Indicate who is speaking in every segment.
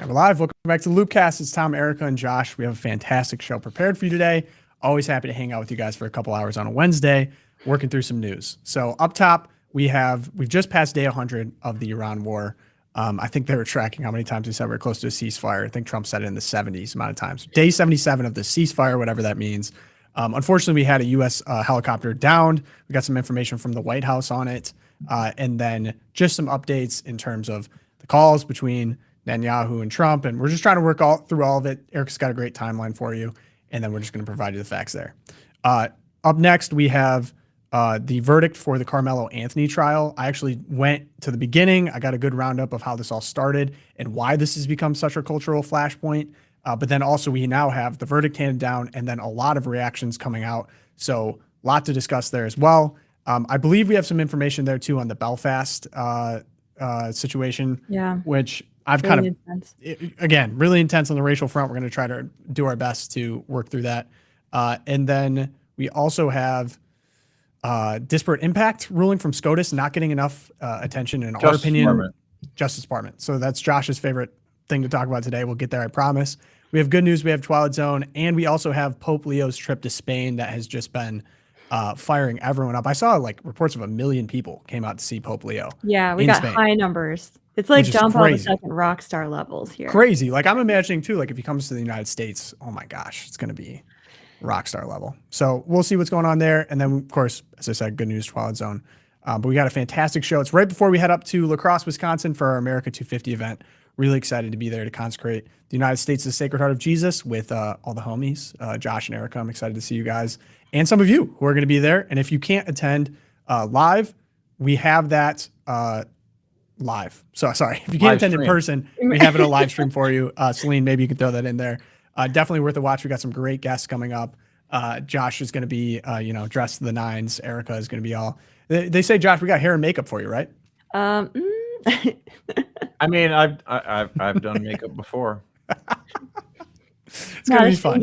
Speaker 1: And we're live. Welcome back to LOOPcast. It's Tom, Erica, and Josh. We have a fantastic show prepared for you today. Always happy to hang out with you guys for a couple hours on a Wednesday, working through some news. So up top, we've just passed day 100 of the Iran war. I think they were tracking how many times we said we were close to a ceasefire. I think Trump said it in the 70s amount of times. Day 77 of the ceasefire, whatever that means. Unfortunately, we had a U.S. Helicopter downed. We got some information from the White House on it. And then just some updates in terms of the calls between Netanyahu and Trump, and we're just trying to work through all of it. Eric's got a great timeline for you, and then we're just going to provide you the facts there. Up next, we have the verdict for the Karmelo Anthony trial. I actually went to the beginning. I got a good roundup of how this all started and why this has become such a cultural flashpoint. But then also we now have the verdict handed down and then a lot of reactions coming out. So a lot to discuss there as well. I believe we have some information there too on the Belfast situation, which I've really again, really intense on the racial front. We're going to try to do our best to work through that. And then we also have disparate impact ruling from SCOTUS not getting enough attention in our opinion. Justice Department. So that's Josh's favorite thing to talk about today. We'll get there, I promise. We have good news. We have Twilight Zone, and we also have Pope Leo's trip to Spain that has just been firing everyone up. I saw like reports of 1 million people came out to see Pope Leo.
Speaker 2: Yeah, we got Spain. High numbers. It's like John Paul II rock star levels here.
Speaker 1: Crazy. Like I'm imagining too, like if he comes to the United States, oh my gosh, it's going to be rock star level. So we'll see what's going on there. And then of course, as I said, good news, Twilight Zone. But we got a fantastic show. It's right before we head up to La Crosse, Wisconsin for our America 250 event. Really excited to be there to consecrate the United States to the Sacred Heart of Jesus with all the homies, Josh and Erica. I'm excited to see you guys and some of you who are going to be there. And if you can't attend live, we have that live. So sorry, if you can't attend in person, we have it a live stream for you. Celine, maybe you can throw that in there. Definitely worth a watch. We got some great guests coming up. Josh is going to be, dressed to the nines. Erica is going to be all. They say, Josh, we got hair and makeup for you, right?
Speaker 3: I mean, I've done makeup before.
Speaker 1: It's going to be fun.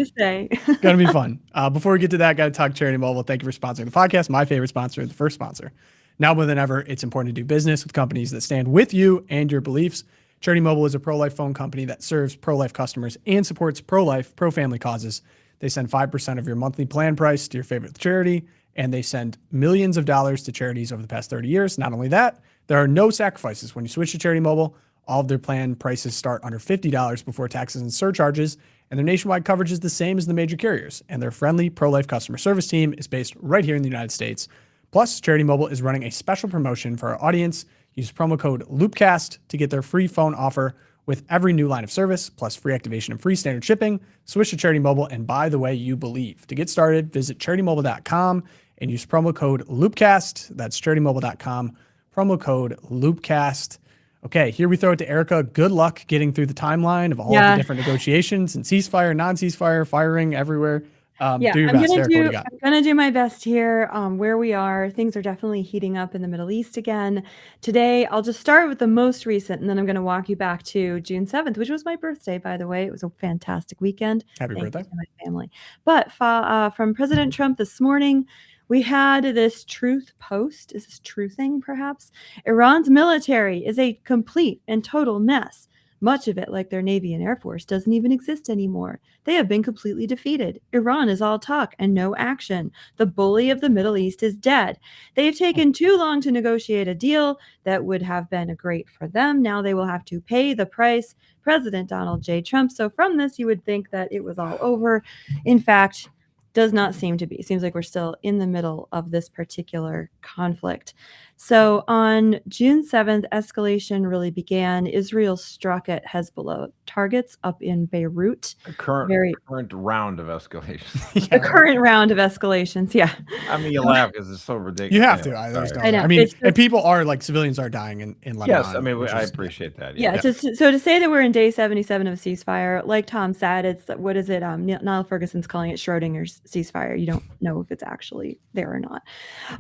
Speaker 1: Going to be fun. Before we get to that, got to talk Charity Mobile. Thank you for sponsoring the podcast. My favorite sponsor, the first sponsor. Now more than ever, it's important to do business with companies that stand with you and your beliefs. Charity Mobile is a pro-life phone company that serves pro-life customers and supports pro-life, pro-family causes. They send 5% of your monthly plan price to your favorite charity, and they send millions of dollars to charities over the past 30 years. Not only that, there are no sacrifices when you switch to Charity Mobile. All of their plan prices start under $50 before taxes and surcharges, and their nationwide coverage is the same as the major carriers, and their friendly pro-life customer service team is based right here in the United States. Plus, Charity Mobile is running a special promotion for our audience. Use promo code LOOPcast to get their free phone offer with every new line of service, plus free activation and free standard shipping. Switch to Charity Mobile and buy the way you believe. To get started, visit CharityMobile.com and use promo code LOOPcast. That's CharityMobile.com, promo code LOOPcast. Okay, here we throw it to Erica. Good luck getting through the timeline of all of the different negotiations and ceasefire, non-ceasefire, firing everywhere. Do your best, Erica.
Speaker 2: I'm going to do my best here. Where we are, things are definitely heating up in the Middle East again. Today, I'll just start with the most recent, and then I'm going to walk you back to June 7th, which was my birthday, by the way. It was a fantastic weekend.
Speaker 1: Happy birthday.
Speaker 2: To my family. But from President Trump this morning, we had this truth post. Is this truthing, perhaps? Iran's military is a complete and total mess. Much of it, like their Navy and Air Force, doesn't even exist anymore. They have been completely defeated. Iran is all talk and no action. The bully of the Middle East is dead. They've taken too long to negotiate a deal that would have been great for them. Now they will have to pay the price. President Donald J. Trump. So from this, you would think that it was all over. In fact, does not seem to be. Seems like we're still in the middle of this particular conflict. So on June 7th, escalation really began. Israel struck at Hezbollah targets up in Beirut.
Speaker 3: A current round of escalations.
Speaker 2: A current round of escalations, yeah.
Speaker 3: I mean, you laugh because it's so ridiculous.
Speaker 1: You have to. I mean, and people are like, civilians are dying in Lebanon.
Speaker 3: Yes, I mean, I appreciate that.
Speaker 2: Yeah. So to say that we're in day 77 of a ceasefire, like Tom said, it's, what is it? Niall Ferguson's calling it Schrodinger's ceasefire. You don't know if it's actually there or not.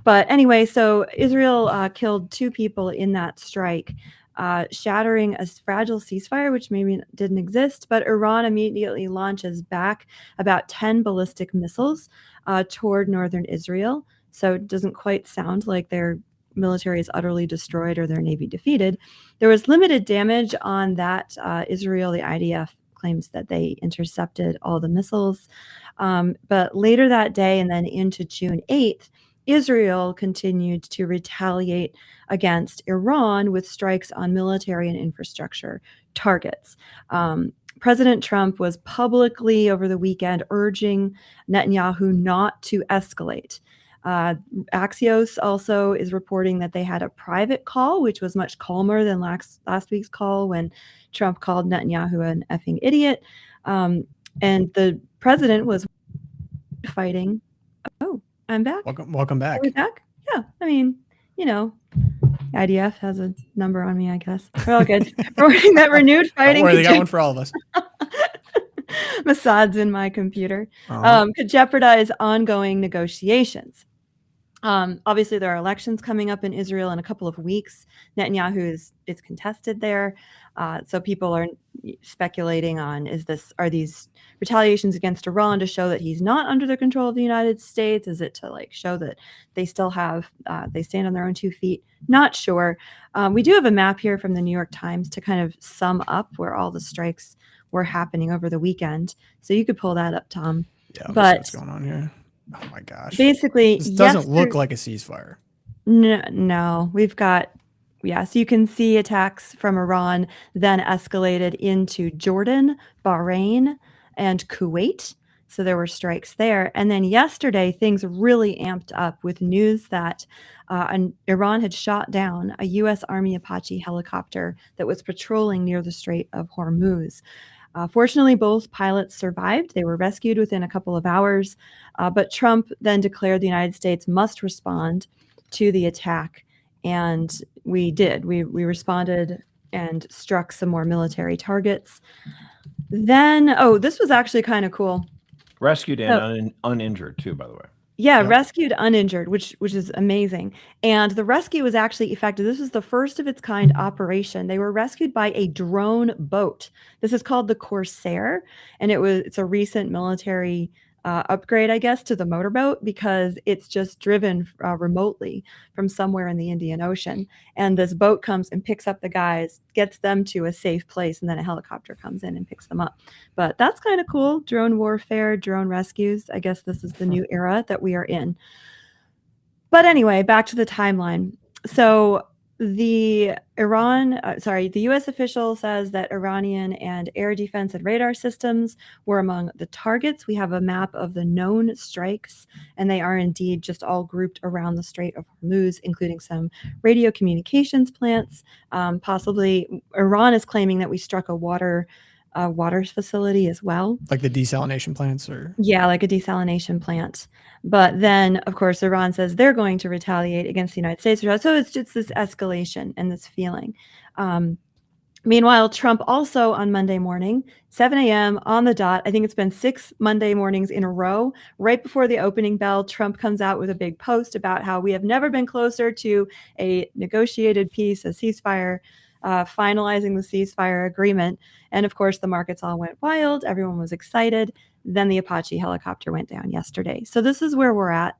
Speaker 2: But anyway, so Israel killed 2 people in that strike, shattering a fragile ceasefire, which maybe didn't exist. But Iran immediately launches back about 10 ballistic missiles toward northern Israel. So it doesn't quite sound like they're military is utterly destroyed or their navy defeated. There was limited damage on that. Israel, the IDF, claims that they intercepted all the missiles. But later that day and then into June 8th, Israel continued to retaliate against Iran with strikes on military and infrastructure targets. President Trump was publicly over the weekend urging Netanyahu not to escalate. Axios also is reporting that they had a private call, which was much calmer than last week's call when Trump called Netanyahu an effing idiot. And the president was fighting. Oh, I'm back.
Speaker 1: Welcome back.
Speaker 2: Are we back? Yeah. I mean, IDF has a number on me, I guess. We're all good. Reporting that renewed fighting.
Speaker 1: Don't worry, they got one for all of us.
Speaker 2: Mossad's in my computer. Could jeopardize ongoing negotiations. Obviously, there are elections coming up in Israel in a couple of weeks. Netanyahu is contested there. So people are speculating on, are these retaliations against Iran to show that he's not under the control of the United States? Is it to show that they still have, they stand on their own 2 feet? Not sure. We do have a map here from the New York Times to kind of sum up where all the strikes were happening over the weekend. So you could pull that up, Tom.
Speaker 1: Yeah, but what's going on here? Oh my gosh.
Speaker 2: Basically,
Speaker 1: this doesn't look like a ceasefire.
Speaker 2: No, we've got, so you can see attacks from Iran then escalated into Jordan, Bahrain, and Kuwait. So there were strikes there. And then yesterday, things really amped up with news that Iran had shot down a U.S. Army Apache helicopter that was patrolling near the Strait of Hormuz. Fortunately, both pilots survived. They were rescued within a couple of hours. But Trump then declared the United States must respond to the attack. And we did. We responded and struck some more military targets. Then, this was actually kind of cool.
Speaker 3: Rescued and uninjured, too, by the way.
Speaker 2: Yeah, yep. Rescued uninjured, which is amazing. And the rescue was actually effective. This was the first of its kind operation. They were rescued by a drone boat. This is called the Corsair, and it's a recent military upgrade, I guess, to the motorboat because it's just driven remotely from somewhere in the Indian Ocean. And this boat comes and picks up the guys, gets them to a safe place, and then a helicopter comes in and picks them up. But that's kind of cool. Drone warfare, drone rescues. I guess this is the new era that we are in. But anyway, back to the timeline. So the U.S. official says that Iranian and air defense and radar systems were among the targets. We have a map of the known strikes, and they are indeed just all grouped around the Strait of Hormuz, including some radio communications plants. Possibly, Iran is claiming that we struck a water facility as well.
Speaker 1: Like the desalination plants?
Speaker 2: Yeah, like a desalination plant. But then, of course, Iran says they're going to retaliate against the United States. So it's just this escalation and this feeling. Meanwhile, Trump also on Monday morning, 7 a.m. on the dot, I think it's been 6 Monday mornings in a row, right before the opening bell, Trump comes out with a big post about how we have never been closer to a negotiated peace, a ceasefire, finalizing the ceasefire agreement. And of course, the markets all went wild. Everyone was excited. Then the Apache helicopter went down yesterday. So this is where we're at.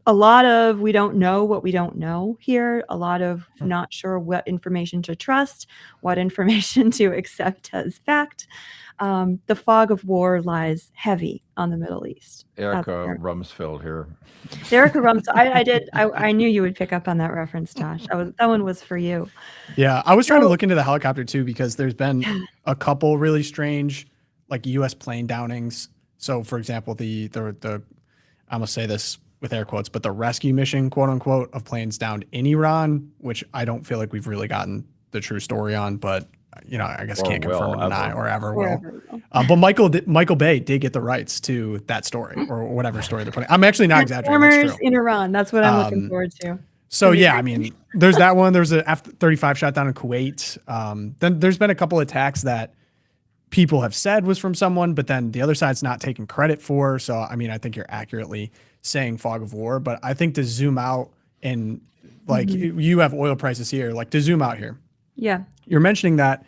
Speaker 2: A lot of we don't know what we don't know here. A lot of not sure what information to trust, what information to accept as fact. The fog of war lies heavy on the Middle East.
Speaker 3: Erica Rumsfeld here.
Speaker 2: Erica Rumsfeld. I knew you would pick up on that reference, Josh. That one was for you.
Speaker 1: Yeah, I was trying to look into the helicopter too because there's been a couple really strange, U.S. plane downings. So, for example, the I'm gonna say this with air quotes, but the rescue mission, quote unquote, of planes downed in Iran, which I don't feel like we've really gotten the true story on, but I guess can't confirm or deny or ever will. But Michael Bay did get the rights to that story or whatever story they're putting. I'm actually not exaggerating.
Speaker 2: Farmers in Iran. That's what I'm looking forward to.
Speaker 1: So yeah, I mean, there's that one. There's an F-35 shot down in Kuwait. Then there's been a couple attacks that people have said was from someone, but then the other side's not taking credit for. So, I mean, I think you're accurately saying fog of war, but I think to zoom out and you have oil prices here, to zoom out here.
Speaker 2: Yeah.
Speaker 1: You're mentioning that,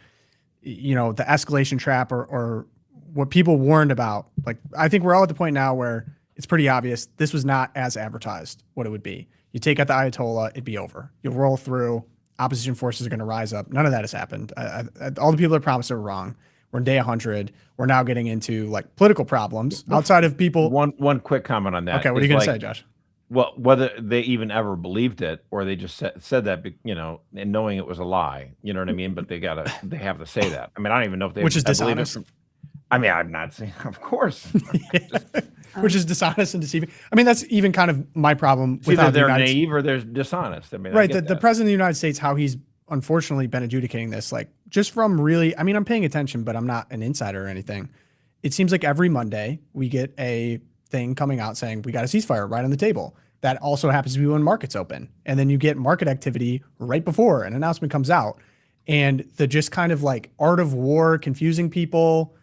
Speaker 1: the escalation trap or what people warned about. I think we're all at the point now where it's pretty obvious this was not as advertised what it would be. You take out the Ayatollah, it'd be over. You'll roll through. Opposition forces are going to rise up. None of that has happened. All the people that promised are wrong. We're in day 100. We're now getting into like political problems outside of people.
Speaker 3: One quick comment on that.
Speaker 1: Okay, what are you going to say, Josh?
Speaker 3: Well, whether they even ever believed it or they just said that, and knowing it was a lie, you know what I mean? But they have to say that. I mean, I don't even know if they
Speaker 1: Which is dishonest.
Speaker 3: I mean, I'm not saying, of course.
Speaker 1: Which is dishonest and deceiving. I mean, that's even kind of my problem with
Speaker 3: either they're naive or they're dishonest. I mean,
Speaker 1: right. The president of the United States, how he's unfortunately been adjudicating this, like just from really, I mean, I'm paying attention, but I'm not an insider or anything. It seems like every Monday we get a thing coming out saying we got a ceasefire right on the table. That also happens to be when markets open. And then you get market activity right before an announcement comes out. And the just kind of like art of war, confusing people,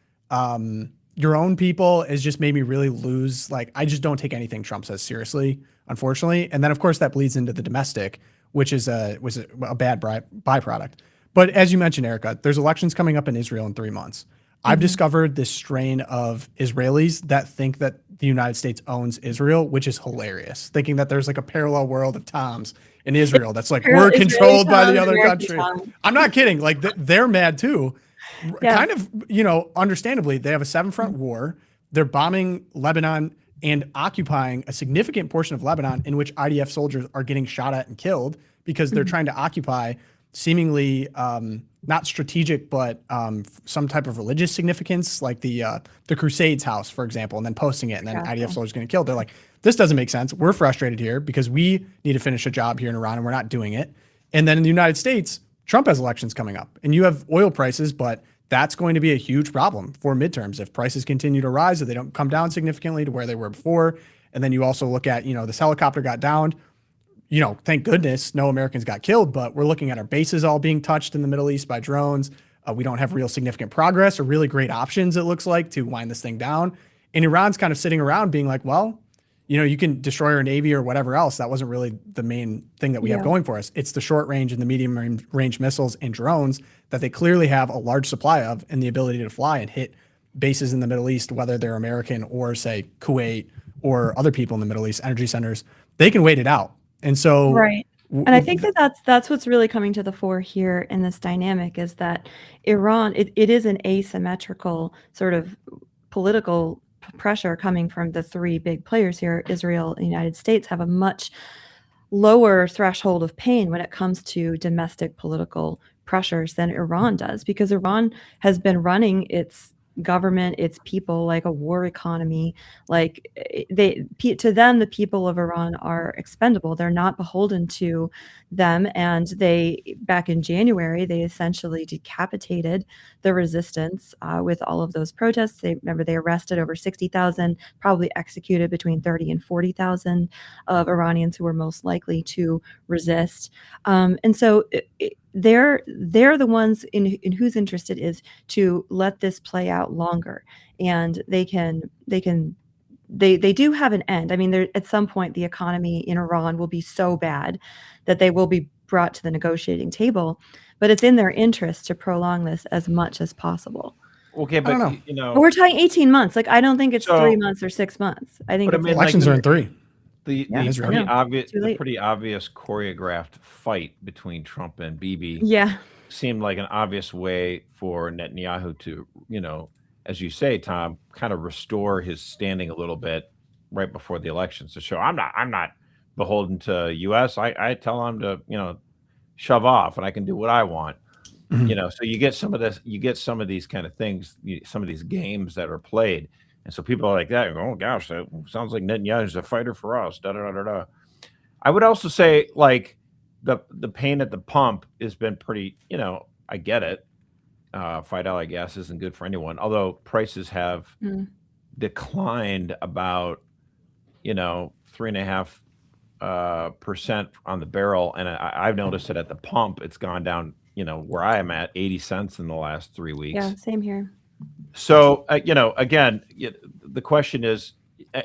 Speaker 1: your own people has just made me really lose. Like, I just don't take anything Trump says seriously, unfortunately. And then of course that bleeds into the domestic, which was a bad byproduct. But as you mentioned, Erica, there's elections coming up in Israel in 3 months. I've discovered this strain of Israelis that think that the United States owns Israel, which is hilarious. Thinking that there's like a parallel world of Toms in Israel that's like, we're controlled by the other country. I'm not kidding. Like they're mad too. Yeah. Kind of, understandably, they have a 7-front war. They're bombing Lebanon and occupying a significant portion of Lebanon in which IDF soldiers are getting shot at and killed because they're trying to occupy seemingly not strategic, but some type of religious significance, like the Crusades house, for example, and then posting it, and then IDF soldiers getting killed. They're like, this doesn't make sense. We're frustrated here because we need to finish a job here in Iran, and we're not doing it. And then in the United States, Trump has elections coming up, and you have oil prices, but that's going to be a huge problem for midterms if prices continue to rise, if they don't come down significantly to where they were before. And then you also look at, this helicopter got downed. Thank goodness no Americans got killed, but we're looking at our bases all being touched in the Middle East by drones. We don't have real significant progress or really great options, it looks like, to wind this thing down. And Iran's kind of sitting around being like, well, you can destroy our Navy or whatever else. That wasn't really the main thing that we have going for us. It's the short range and the medium range missiles and drones that they clearly have a large supply of and the ability to fly and hit bases in the Middle East, whether they're American or, say, Kuwait or other people in the Middle East, energy centers. They can wait it out. And so,
Speaker 2: right. And I think that's what's really coming to the fore here in this dynamic is that Iran, it is an asymmetrical sort of political pressure coming from the 3 big players here. Israel and the United States have a much lower threshold of pain when it comes to domestic political pressures than Iran does, because Iran has been running its government, its people, like a war economy. Like to them, the people of Iran are expendable. They're not beholden to them. And back in January, they essentially decapitated the resistance with all of those protests. They arrested over 60,000, probably executed between 30 and 40,000 of Iranians who were most likely to resist. And so they're the ones in whose interest it is to let this play out longer, and they do have an end. I mean, at some point the economy in Iran will be so bad that they will be brought to the negotiating table, but it's in their interest to prolong this as much as possible.
Speaker 3: Okay, but
Speaker 2: we're talking 18 months. Like, I don't think it's 3 months or 6 months. I think
Speaker 1: elections are in 3.
Speaker 3: The pretty obvious choreographed fight between Trump and Bibi seemed like an obvious way for Netanyahu to, as you say, Tom, kind of restore his standing a little bit right before the elections to show I'm not beholden to U.S. I tell him to, shove off and I can do what I want. So you get some of this, these kind of things, some of these games that are played. And so people are like that. Oh gosh, that sounds like Netanyahu's a fighter for us. Da, da, da, da. I would also say, like, the pain at the pump has been pretty. I get it. $5 gas isn't good for anyone. Although prices have declined about 3.5% on the barrel, and I've noticed it at the pump. It's gone down. Where I am at 80 cents in the last 3 weeks.
Speaker 2: Yeah, same here.
Speaker 3: So, again, the question is,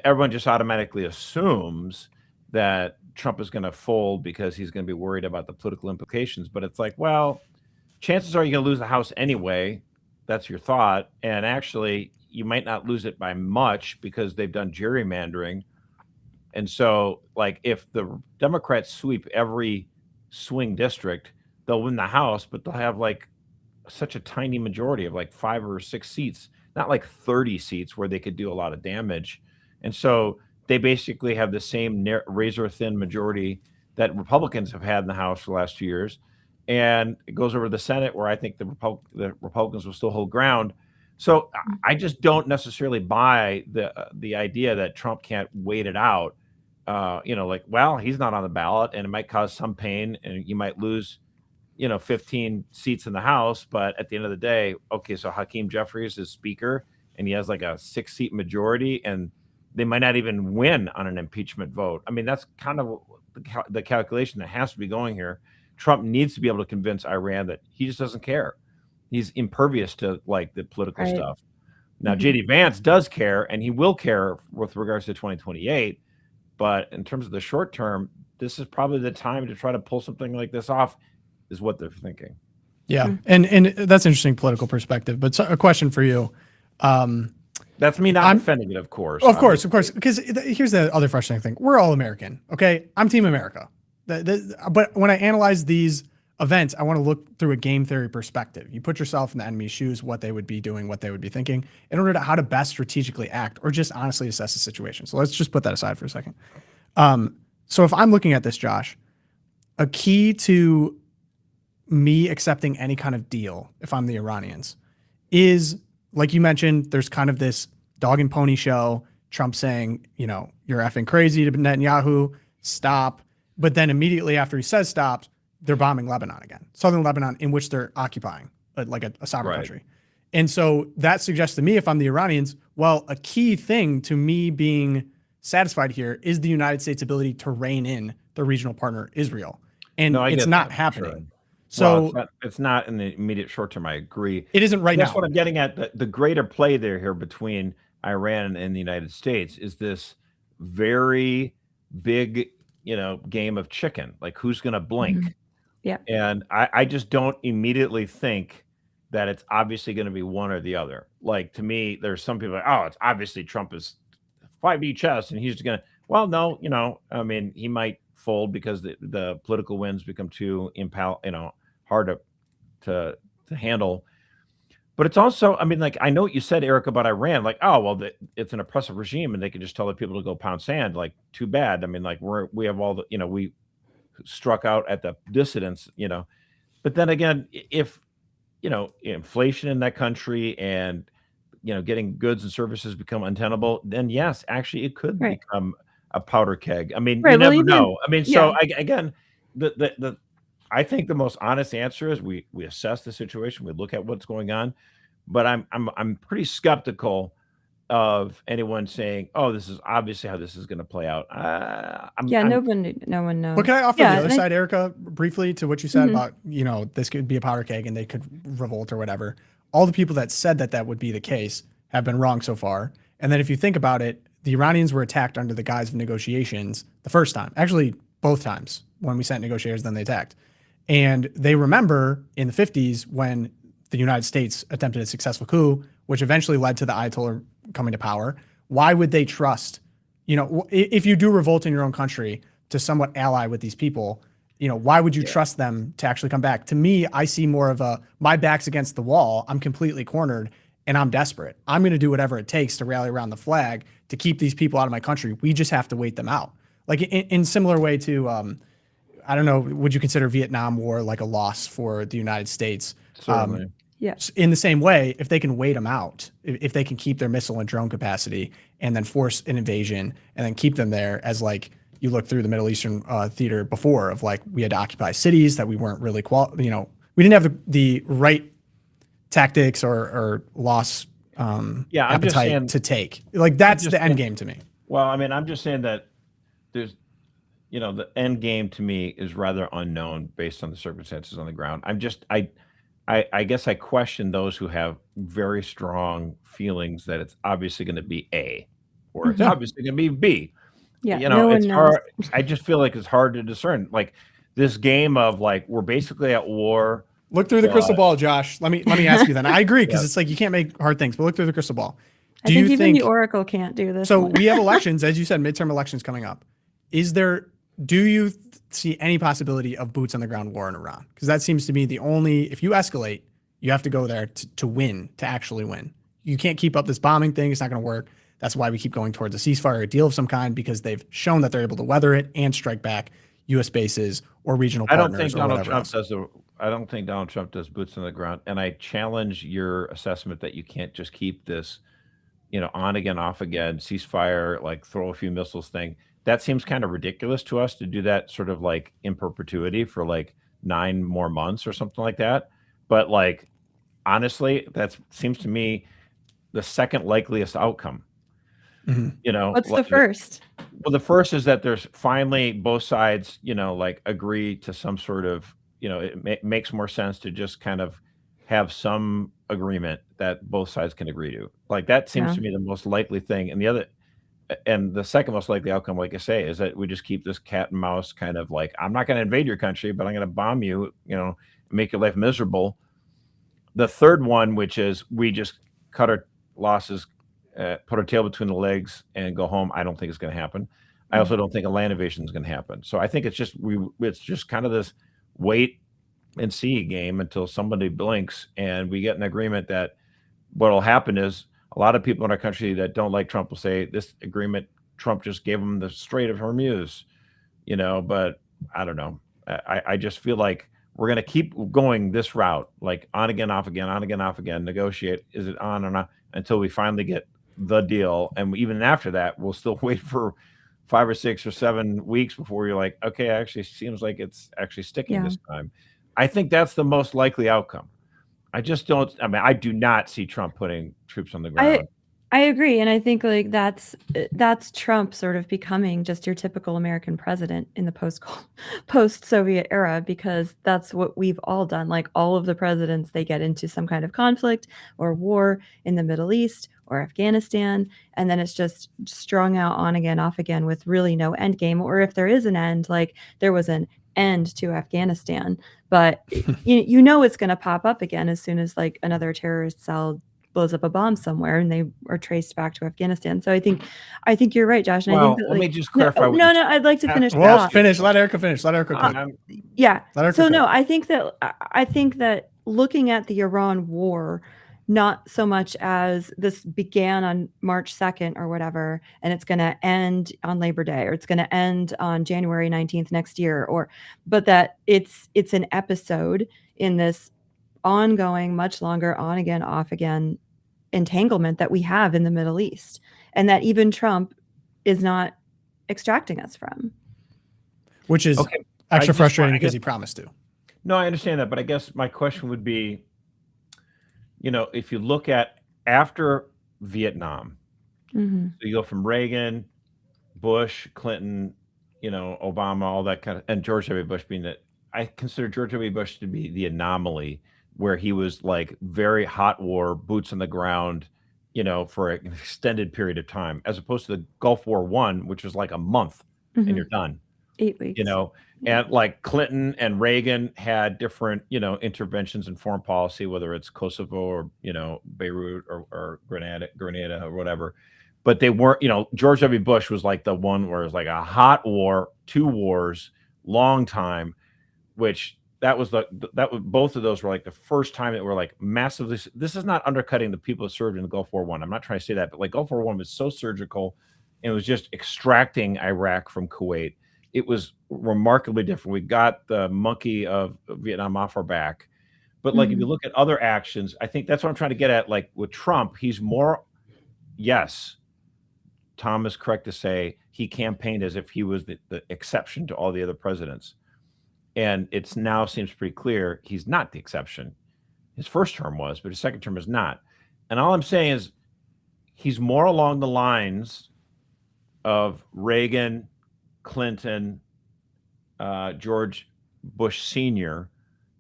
Speaker 3: everyone just automatically assumes that Trump is going to fold because he's going to be worried about the political implications. But it's like, well, chances are you're going to lose the House anyway. That's your thought. And actually, you might not lose it by much because they've done gerrymandering And so, like, if the Democrats sweep every swing district, they'll win the House, but they'll have like such a tiny majority of like 5 or 6 seats, not like 30 seats where they could do a lot of damage. And so they basically have the same razor thin majority that Republicans have had in the House for the last 2 years. And it goes over to the Senate, where I think the Republicans will still hold ground. So I just don't necessarily buy the idea that Trump can't wait it out. Like, well, he's not on the ballot, and it might cause some pain, and you might lose, 15 seats in the House. But at the end of the day, okay, so Hakeem Jeffries is Speaker, and he has like a 6-seat majority, and they might not even win on an impeachment vote. I mean, that's kind of the calculation that has to be going here. Trump needs to be able to convince Iran that he just doesn't care. He's impervious to like the political stuff. Now, JD Vance does care, and he will care with regards to 2028. But in terms of the short term, this is probably the time to try to pull something like this off, is what they're thinking.
Speaker 1: Yeah. And that's interesting political perspective. But a question for you.
Speaker 3: That's me not defending it, of course.
Speaker 1: Of course. Because here's the other frustrating thing. We're all American. Okay. I'm Team America. But when I analyze these events, I want to look through a game theory perspective. You put yourself in the enemy's shoes, what they would be doing, what they would be thinking, in order to how to best strategically act or just honestly assess the situation. So let's just put that aside for a second. So if I'm looking at this, Josh, a key to me accepting any kind of deal, if I'm the Iranians, is, like you mentioned, there's kind of this dog and pony show. Trump saying, you're effing crazy to Netanyahu, stop. But then immediately after he says stop, they're bombing Lebanon again, southern Lebanon, in which they're occupying like a sovereign country. And so that suggests to me, if I'm the Iranians, well, a key thing to me being satisfied here is the United States' ability to rein in the regional partner, Israel. And it's not happening. Sure. So
Speaker 3: it's not in the immediate short term. I agree.
Speaker 1: It isn't right now.
Speaker 3: That's what I'm getting at. The greater play here between Iran and the United States is this very big, game of chicken. Like, who's going to blink?
Speaker 2: Mm-hmm. Yeah.
Speaker 3: And I just don't immediately think that it's obviously going to be one or the other. Like, to me, there's some people like, oh, it's obviously Trump is 5E chess and he's just going to, well, no, I mean, he might fold because the political winds become too hard to handle. But it's also, I mean, like, I know what you said, Eric, about Iran, like, oh, well, it's an oppressive regime and they can just tell the people to go pound sand. Like, too bad. I mean, like, we have all the, we struck out at the dissidents, but then again, if, inflation in that country and, getting goods and services become untenable, then yes, actually it could become a powder keg. I mean, you never know. I mean, so again, I think the most honest answer is we assess the situation, we look at what's going on, but I'm pretty skeptical of anyone saying, "Oh, this is obviously how this is going to play out."
Speaker 2: No one knows.
Speaker 1: But can I offer the other side, Erica, briefly to what you said about this could be a powder keg and they could revolt or whatever. All the people that said that would be the case have been wrong so far. And then if you think about it, the Iranians were attacked under the guise of negotiations the first time, actually both times when we sent negotiators, then they attacked. And they remember in the 50s when the United States attempted a successful coup, which eventually led to the Ayatollah coming to power. Why would they trust, if you do revolt in your own country, to somewhat ally with these people, why would you trust them to actually come back? To me, I see more of my back's against the wall. I'm completely cornered and I'm desperate. I'm going to do whatever it takes to rally around the flag to keep these people out of my country. We just have to wait them out. Like in similar way to, I don't know, would you consider Vietnam War like a loss for the United States?
Speaker 3: Certainly.
Speaker 2: Yes.
Speaker 1: In the same way, if they can wait them out, if they can keep their missile and drone capacity and then force an invasion and then keep them there, as like you look through the Middle Eastern theater before of like we had to occupy cities that we weren't really we didn't have the right tactics or loss appetite to take. Like that's the end game to me.
Speaker 3: Well, I mean, I'm just saying that there's the end game to me is rather unknown based on the circumstances on the ground. I guess I question those who have very strong feelings that it's obviously going to be A or it's obviously going to be B.
Speaker 2: Yeah,
Speaker 3: it's hard. I just feel like it's hard to discern. Like this game of like, we're basically at war.
Speaker 1: Look through the crystal ball, Josh. Let me ask you then. I agree because it's like you can't make hard things, but look through the crystal ball.
Speaker 2: I think even the Oracle can't do this.
Speaker 1: So we have elections, as you said, midterm elections coming up. Do you see any possibility of boots on the ground war in Iran? Because that seems to be the only, if you escalate, you have to go there to win, to actually win. You can't keep up this bombing thing. It's not going to work. That's why we keep going towards a ceasefire, a deal of some kind, because they've shown that they're able to weather it and strike back U.S. bases or regional partners.
Speaker 3: I don't think Donald Trump does boots on the ground. And I challenge your assessment that you can't just keep this, on again, off again, ceasefire, like throw a few missiles thing. That seems kind of ridiculous to us to do that sort of like in perpetuity for like 9 more months or something like that. But like, honestly, that seems to me the second likeliest outcome.
Speaker 1: Mm-hmm.
Speaker 2: What's the first?
Speaker 3: Well, the first is that there's finally both sides, like agree to some sort of, it makes more sense to just kind of have some agreement that both sides can agree to. Like that seems to me the most likely thing. And the second most likely outcome, like I say, is that we just keep this cat and mouse kind of like, I'm not going to invade your country, but I'm going to bomb you, make your life miserable. The third one, which is we just cut our losses, put our tail between the legs and go home. I don't think it's going to happen. I also don't think a land invasion is going to happen. So I think it's just kind of this wait and see game until somebody blinks and we get an agreement that what will happen is a lot of people in our country that don't like Trump will say this agreement, Trump just gave them the Strait of Hormuz, but I don't know. I just feel like we're going to keep going this route, like on again, off again, on again, off again, negotiate. Is it on or not until we finally get the deal? And even after that, we'll still wait for 5 or 6 or 7 weeks before you're like, okay, actually seems like it's actually sticking this time. I think that's the most likely outcome. I do not see Trump putting troops on the ground.
Speaker 2: I agree. And I think like that's Trump sort of becoming just your typical American president in the post-Soviet era, because that's what we've all done. Like all of the presidents, they get into some kind of conflict or war in the Middle East or Afghanistan. And then it's just strung out on again, off again with really no end game. Or if there is an end, like there was an end to Afghanistan, but it's going to pop up again as soon as like another terrorist cell blows up a bomb somewhere and they are traced back to Afghanistan. So I think you're right, Josh. And I think that,
Speaker 3: let me just clarify.
Speaker 2: No, I'd like to finish.
Speaker 1: Finish. Let Erica finish. Let Erica cook.
Speaker 2: Yeah. I think that looking at the Iran war, not so much as this began on March 2nd or whatever, and it's going to end on Labor Day, or it's going to end on January 19th next year, but that it's an episode in this ongoing, much longer on again, off again entanglement that we have in the Middle East, and that even Trump is not extracting us from.
Speaker 1: Which is extra frustrating because he promised to.
Speaker 3: No, I understand that, but I guess my question would be, if you look at after Vietnam, so you go from Reagan, Bush, Clinton, Obama, all that kind of, and George W. Bush being that, I consider George W. Bush to be the anomaly where he was like very hot war, boots on the ground, for an extended period of time, as opposed to the Gulf War I, which was like a month and you're done.
Speaker 2: 8 weeks.
Speaker 3: And like Clinton and Reagan had different, interventions in foreign policy, whether it's Kosovo or, Beirut or Grenada or whatever. But they weren't, George W. Bush was like the one where it was like a hot war, 2 wars, long time, which both of those were like the first time that were like massively. This is not undercutting the people that served in the Gulf War I. I'm not trying to say that, but like Gulf War I was so surgical and it was just extracting Iraq from Kuwait. It was remarkably different. We got the monkey of Vietnam off our back. But like, if you look at other actions, I think that's what I'm trying to get at. Like with Trump, he's more, yes, Tom is correct to say he campaigned as if he was the exception to all the other presidents. And it's now seems pretty clear he's not the exception. His first term was, but his second term is not. And all I'm saying is he's more along the lines of Reagan, Clinton, George Bush Sr.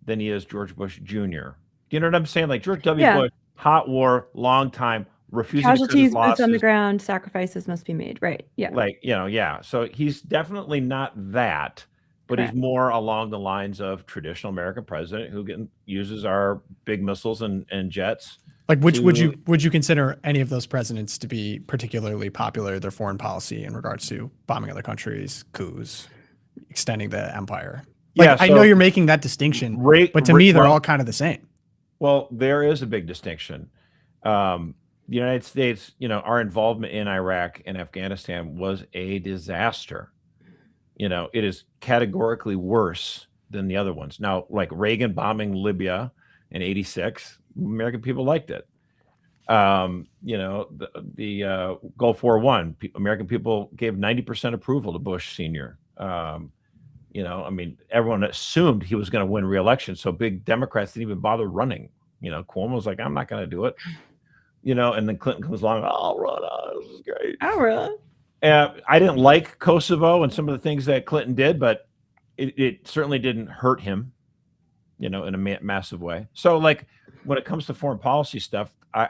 Speaker 3: than he is George Bush Jr. Do you know what I'm saying? Like George W. Bush, hot war, long time, refusing
Speaker 2: casualties,
Speaker 3: to cut his
Speaker 2: boots on the ground, sacrifices must be made. Right. Yeah.
Speaker 3: Like, So he's definitely not that, but he's more along the lines of traditional American president who uses our big missiles and jets
Speaker 1: Like, would you consider any of those presidents to be particularly popular, their foreign policy in regards to bombing other countries, coups, extending the empire? Like, I know you're making that distinction, but to me, they're all kind of the same.
Speaker 3: Well, there is a big distinction. The United States, our involvement in Iraq and Afghanistan was a disaster. It is categorically worse than the other ones. Now, like Reagan bombing Libya in '86, American people liked it. The Gulf War I, American people gave 90% approval to Bush Sr. Everyone assumed he was going to win re-election, so big Democrats didn't even bother running. Cuomo was like, I'm not going to do it. And then Clinton comes along, I'll run. This is great.
Speaker 2: I'll run.
Speaker 3: I didn't like Kosovo and some of the things that Clinton did, but it certainly didn't hurt him, in a massive way. So, like, when it comes to foreign policy stuff, I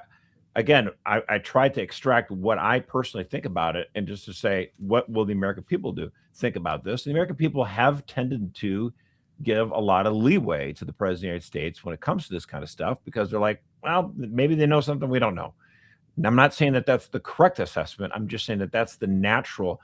Speaker 3: tried to extract what I personally think about it, and just to say, what will the American people think about this? The American people have tended to give a lot of leeway to the president of the United States when it comes to this kind of stuff, because they're like, well, maybe they know something we don't know. And I'm not saying that that's the correct assessment. I'm just saying that that's the natural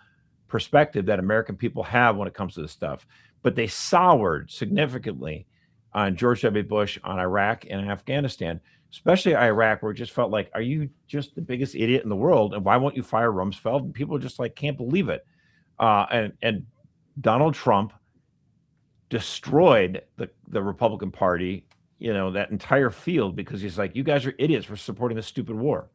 Speaker 3: perspective that American people have when it comes to this stuff. But they soured significantly on George W. Bush, on Iraq and Afghanistan, especially Iraq, where it just felt like, are you just the biggest idiot in the world? And why won't you fire Rumsfeld? And people just like can't believe it. And Donald Trump destroyed the Republican Party, that entire field, because he's like, you guys are idiots for supporting this stupid war.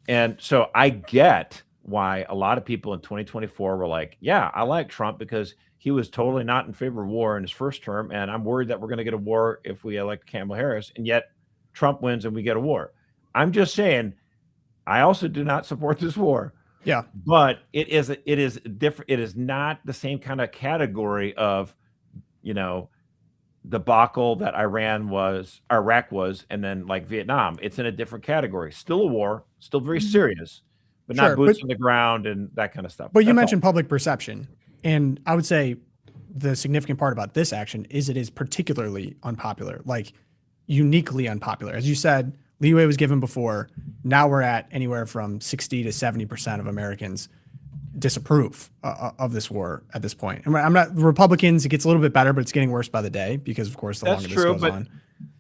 Speaker 3: And so I get why a lot of people in 2024 were like, yeah, I like Trump because he was totally not in favor of war in his first term. And I'm worried that we're going to get a war if we elect Kamala Harris. And yet Trump wins and we get a war. I'm just saying, I also do not support this war.
Speaker 1: Yeah.
Speaker 3: But it is different. It is not the same kind of category of, debacle that Iraq was, and then like Vietnam. It's in a different category. Still a war, still very serious, but not boots on the ground and that kind of stuff.
Speaker 1: But you mentioned public perception, and I would say the significant part about this action is it is particularly unpopular, like uniquely unpopular. As you said, leeway was given before. Now we're at anywhere from 60 to 70% of Americans disapprove of this war at this point. And I'm not Republicans. It gets a little bit better, but it's getting worse by the day because, of course, the longer this goes on.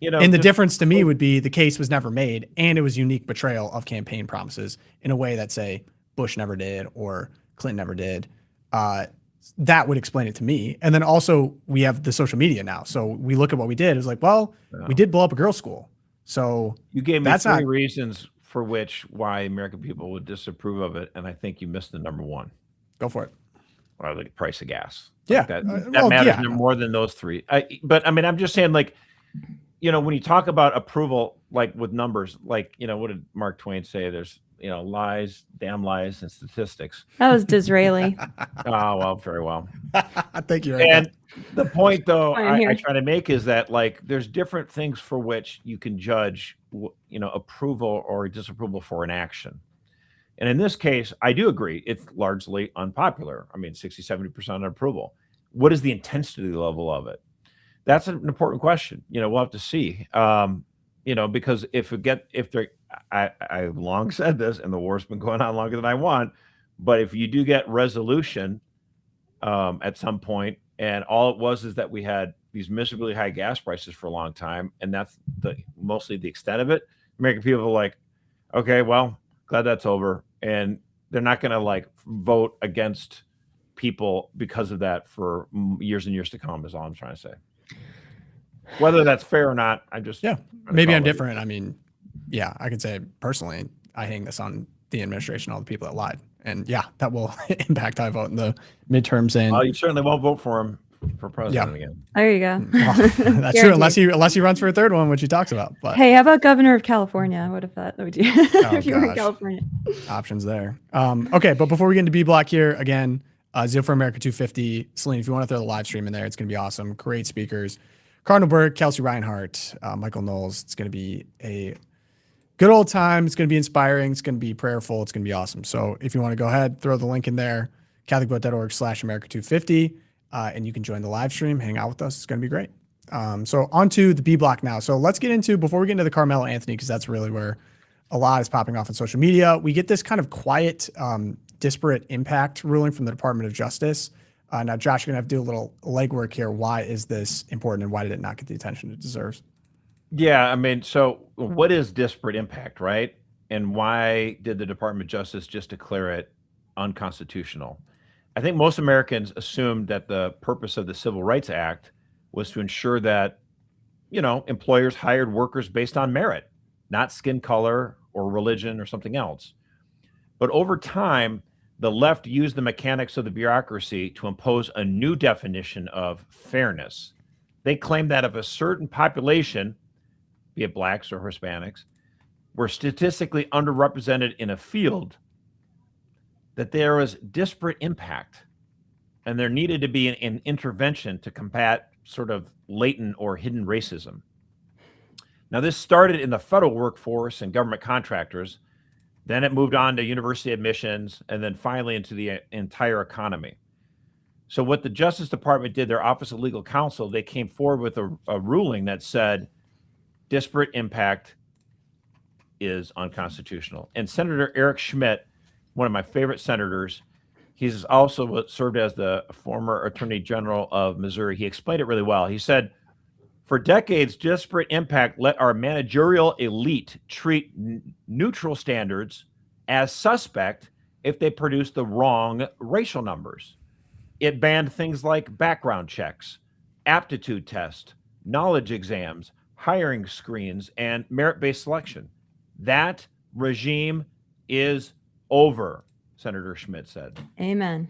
Speaker 1: And the difference to me would be the case was never made, and it was unique betrayal of campaign promises in a way that, say, Bush never did or Clinton never did. That would explain it to me. And then also we have the social media now. So we look at what we did. It's like, well, we did blow up a girls' school. So
Speaker 3: you gave me three reasons for why American people would disapprove of it, and I think you missed the number one.
Speaker 1: Go for it.
Speaker 3: Well, the price of gas.
Speaker 1: Yeah,
Speaker 3: like that matters more than those three. But I mean, I'm just saying, like, when you talk about approval, like with numbers, like, what did Mark Twain say? There's lies, damn lies, and statistics.
Speaker 2: That was Disraeli.
Speaker 3: Oh, well, very well.
Speaker 1: Thank you.
Speaker 3: And the point, though, I try to make is that, like, there's different things for which you can judge, approval or disapproval for an action. And in this case, I do agree it's largely unpopular. I mean, 60, 70% approval. What is the intensity level of it? That's an important question. We'll have to see. Because I've long said this, and the war's been going on longer than I want, but if you do get resolution at some point, and all it was is that we had these miserably high gas prices for a long time, and that's mostly the extent of it, American people are like, okay, well, glad that's over. And they're not going to like vote against people because of that for years and years to come, is all I'm trying to say. Whether that's fair or not,
Speaker 1: maybe I'm different. I mean, yeah, I can say personally, I hang this on the administration, all the people that lied. And yeah, that will impact how I vote in the midterms. And
Speaker 3: you certainly won't vote for him for president again.
Speaker 2: There you go.
Speaker 1: Well, that's true, unless he runs for a third one, which he talks about. But
Speaker 2: hey, how about governor of California? What if that would do if you were in California?
Speaker 1: Options there. Okay, but before we get into B block here, again, Zeal for America 250. Celine, if you want to throw the live stream in there, it's going to be awesome. Great speakers. Cardinal Burke, Kelsey Reinhardt, Michael Knowles. It's going to be a good old time. It's going to be inspiring. It's going to be prayerful. It's going to be awesome. So if you want to go ahead, throw the link in there, catholicvote.org/America250, and you can join the live stream, hang out with us. It's going to be great. So on to the B block now. So let's get into, before we get into the Karmelo Anthony, because that's really where a lot is popping off on social media, we get this kind of quiet, disparate impact ruling from the Department of Justice. Now, Josh, you're going to have to do a little legwork here. Why is this important and why did it not get the attention it deserves?
Speaker 3: Yeah, I mean, so what is disparate impact, right? And why did the Department of Justice just declare it unconstitutional? I think most Americans assumed that the purpose of the Civil Rights Act was to ensure that, employers hired workers based on merit, not skin color or religion or something else. But over time, the left used the mechanics of the bureaucracy to impose a new definition of fairness. They claimed that if a certain population, be it blacks or Hispanics, were statistically underrepresented in a field, that there was disparate impact and there needed to be an intervention to combat sort of latent or hidden racism. Now, this started in the federal workforce and government contractors. Then it moved on to university admissions, and then finally into the entire economy. So what the Justice Department did, their Office of Legal Counsel, they came forward with a ruling that said disparate impact is unconstitutional. And Senator Eric Schmidt, one of my favorite senators, he's also served as the former Attorney General of Missouri. He explained it really well. He said, for decades, disparate impact let our managerial elite treat neutral standards as suspect if they produce the wrong racial numbers. It banned things like background checks, aptitude tests, knowledge exams, hiring screens, and merit-based selection. That regime is over, Senator Schmidt said.
Speaker 2: Amen.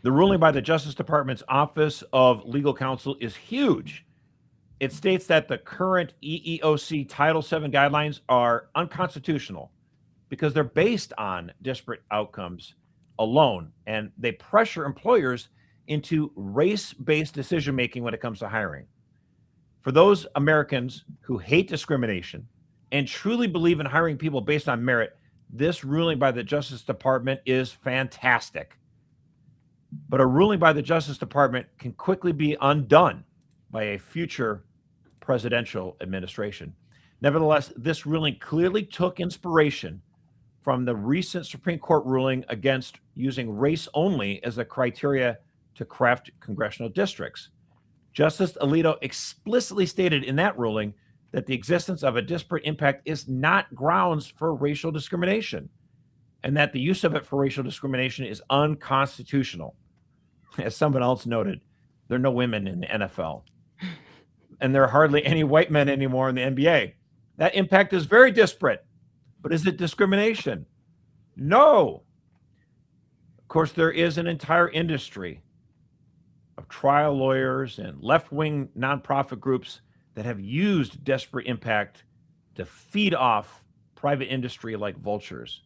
Speaker 3: The ruling by the Justice Department's Office of Legal Counsel is huge. It states that the current EEOC Title VII guidelines are unconstitutional because they're based on disparate outcomes alone, and they pressure employers into race-based decision-making when it comes to hiring. For those Americans who hate discrimination and truly believe in hiring people based on merit, this ruling by the Justice Department is fantastic. But a ruling by the Justice Department can quickly be undone by a future presidential administration. Nevertheless, this ruling clearly took inspiration from the recent Supreme Court ruling against using race only as a criteria to craft congressional districts. Justice Alito explicitly stated in that ruling that the existence of a disparate impact is not grounds for racial discrimination, and that the use of it for racial discrimination is unconstitutional. As someone else noted, there are no women in the NFL. And there are hardly any white men anymore in the NBA. That impact is very disparate. But is it discrimination? No. Of course, there is an entire industry of trial lawyers and left-wing nonprofit groups that have used disparate impact to feed off private industry like vultures.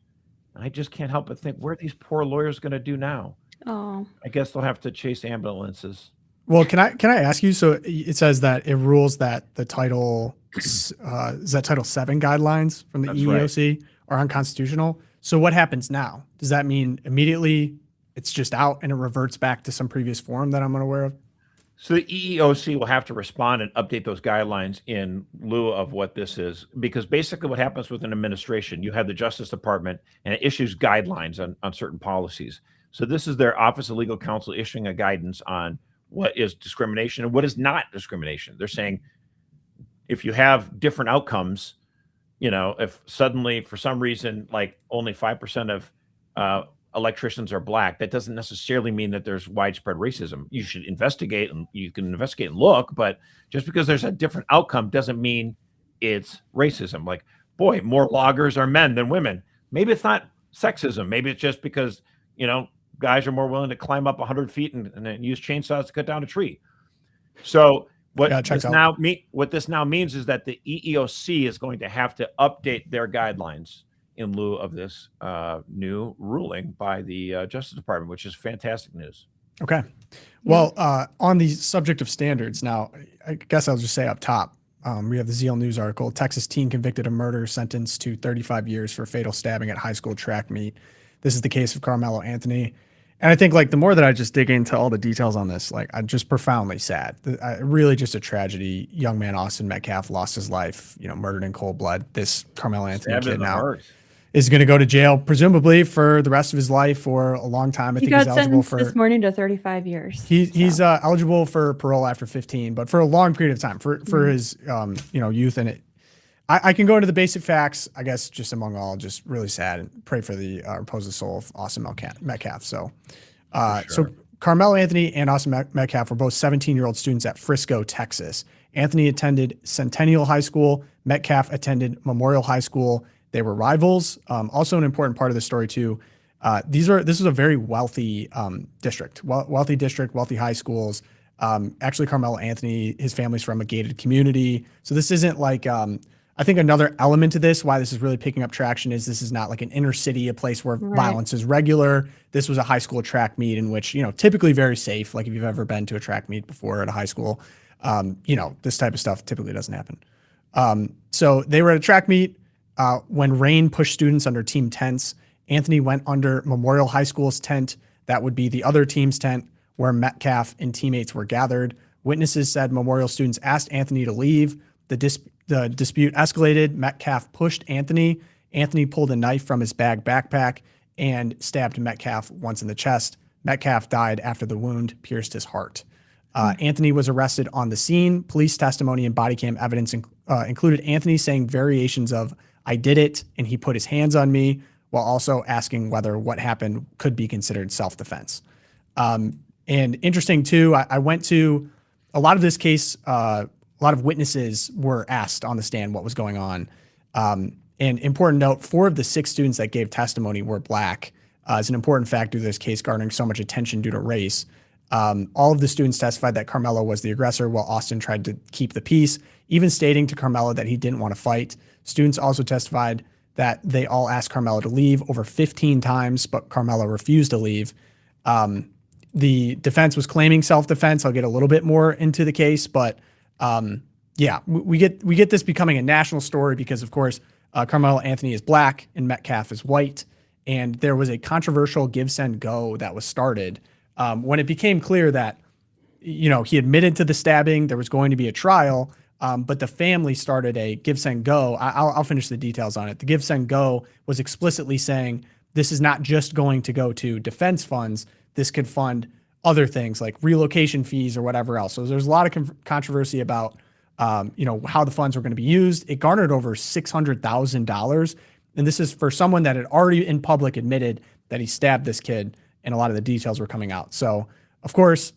Speaker 3: And I just can't help but think, what are these poor lawyers going to do now?
Speaker 2: Oh,
Speaker 3: I guess they'll have to chase ambulances.
Speaker 1: Well, can I ask you? So it says that it rules that the Title is that Title VII guidelines from the EEOC are unconstitutional. So what happens now? Does that mean immediately it's just out and it reverts back to some previous form that I'm unaware of?
Speaker 3: So the EEOC will have to respond and update those guidelines in lieu of what this is, because basically what happens with an administration, you have the Justice Department and it issues guidelines on certain policies. So this is their Office of Legal Counsel issuing a guidance on what is discrimination and what is not discrimination. They're saying if you have different outcomes, if suddenly for some reason, like only 5% of electricians are black, that doesn't necessarily mean that there's widespread racism. You should investigate, and you can investigate and look, but just because there's a different outcome doesn't mean it's racism. Like, boy, more loggers are men than women. Maybe it's not sexism. Maybe it's just because, guys are more willing to climb up 100 feet and then use chainsaws to cut down a tree. So what this now means is that the EEOC is going to have to update their guidelines in lieu of this new ruling by the Justice Department, which is fantastic news.
Speaker 1: Okay. Well, on the subject of standards, now, I guess I'll just say up top, we have the Zeal News article, Texas teen convicted of murder sentenced to 35 years for fatal stabbing at high school track meet. This is the case of Karmelo Anthony. And I think like the more that I just dig into all the details on this, like I'm just profoundly sad. Really just a tragedy. Young man Austin Metcalf lost his life, murdered in cold blood. This Karmelo Anthony kid now is going to go to jail, presumably for the rest of his life for a long time. I think
Speaker 2: he's eligible for this morning to 35 years.
Speaker 1: He's eligible for parole after 15, but for a long period of time for his youth. And I can go into the basic facts, I guess, just among all, just really sad, and pray for the repose of the soul of Austin Metcalf. So Karmelo Anthony and Austin Metcalf were both 17-year-old students at Frisco, Texas. Anthony attended Centennial High School. Metcalf attended Memorial High School. They were rivals. Also an important part of the story too. This was a very wealthy district, wealthy high schools. Actually, Karmelo Anthony, his family's from a gated community. So this isn't like, I think another element to this, why this is really picking up traction, is this is not like an inner city, a place where violence is regular. This was a high school track meet in which, typically very safe. Like if you've ever been to a track meet before at a high school, this type of stuff typically doesn't happen. So they were at a track meet. When rain pushed students under team tents, Anthony went under Memorial High School's tent. That would be the other team's tent where Metcalf and teammates were gathered. Witnesses said Memorial students asked Anthony to leave. The dispute escalated. Metcalf pushed Anthony. Anthony pulled a knife from his backpack and stabbed Metcalf once in the chest. Metcalf died after the wound pierced his heart. Anthony was arrested on the scene. Police testimony and body cam evidence included Anthony saying variations of "I did it" and "he put his hands on me," while also asking whether what happened could be considered self-defense. And interesting too, I went to a lot of this case. A lot of witnesses were asked on the stand what was going on. And important note, 4 of the 6 students that gave testimony were Black. It's an important factor of this case garnering so much attention due to race. All of the students testified that Karmelo was the aggressor while Austin tried to keep the peace, even stating to Karmelo that he didn't want to fight. Students also testified that they all asked Karmelo to leave over 15 times, but Karmelo refused to leave. The defense was claiming self-defense. I'll get a little bit more into the case, but we get this becoming a national story because, of course, Karmelo Anthony is Black and Metcalf is white, and there was a controversial give, send, go that was started when it became clear that he admitted to the stabbing. There was going to be a trial, but the family started a give, send, go. I'll finish the details on it. The give, send, go was explicitly saying this is not just going to go to defense funds. This could fund other things like relocation fees or whatever else. So there's a lot of controversy about, how the funds were going to be used. It garnered over $600,000. And this is for someone that had already in public admitted that he stabbed this kid, and a lot of the details were coming out. So, of course,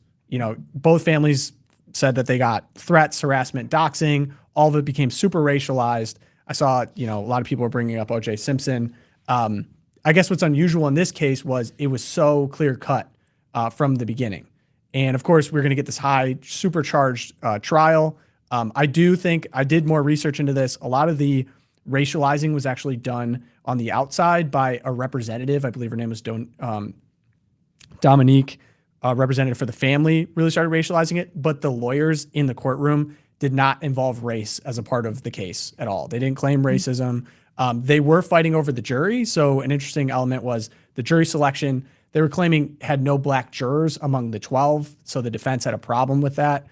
Speaker 1: both families said that they got threats, harassment, doxing. All of it became super racialized. I saw, a lot of people were bringing up O.J. Simpson. I guess what's unusual in this case was it was so clear cut from the beginning. And of course, we're going to get this high supercharged trial. I do think I did more research into this. A lot of the racializing was actually done on the outside by a representative. I believe her name was Dominique, representative for the family, really started racializing it. But the lawyers in the courtroom did not involve race as a part of the case at all. They didn't claim racism. They were fighting over the jury. So an interesting element was the jury selection. They were claiming had no Black jurors among the 12. So the defense had a problem with that.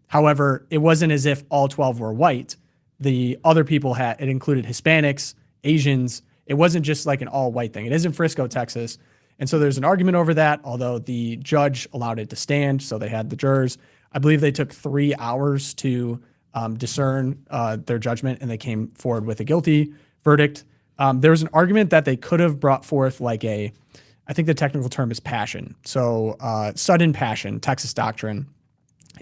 Speaker 1: However, it wasn't as if all 12 were white. The other people it included Hispanics, Asians. It wasn't just like an all white thing. It is in Frisco, Texas. And so there's an argument over that, although the judge allowed it to stand. So they had the jurors. I believe they took 3 hours to discern their judgment, and they came forward with a guilty verdict. There was an argument that they could have brought forth like I think the technical term is passion. So sudden passion, Texas doctrine.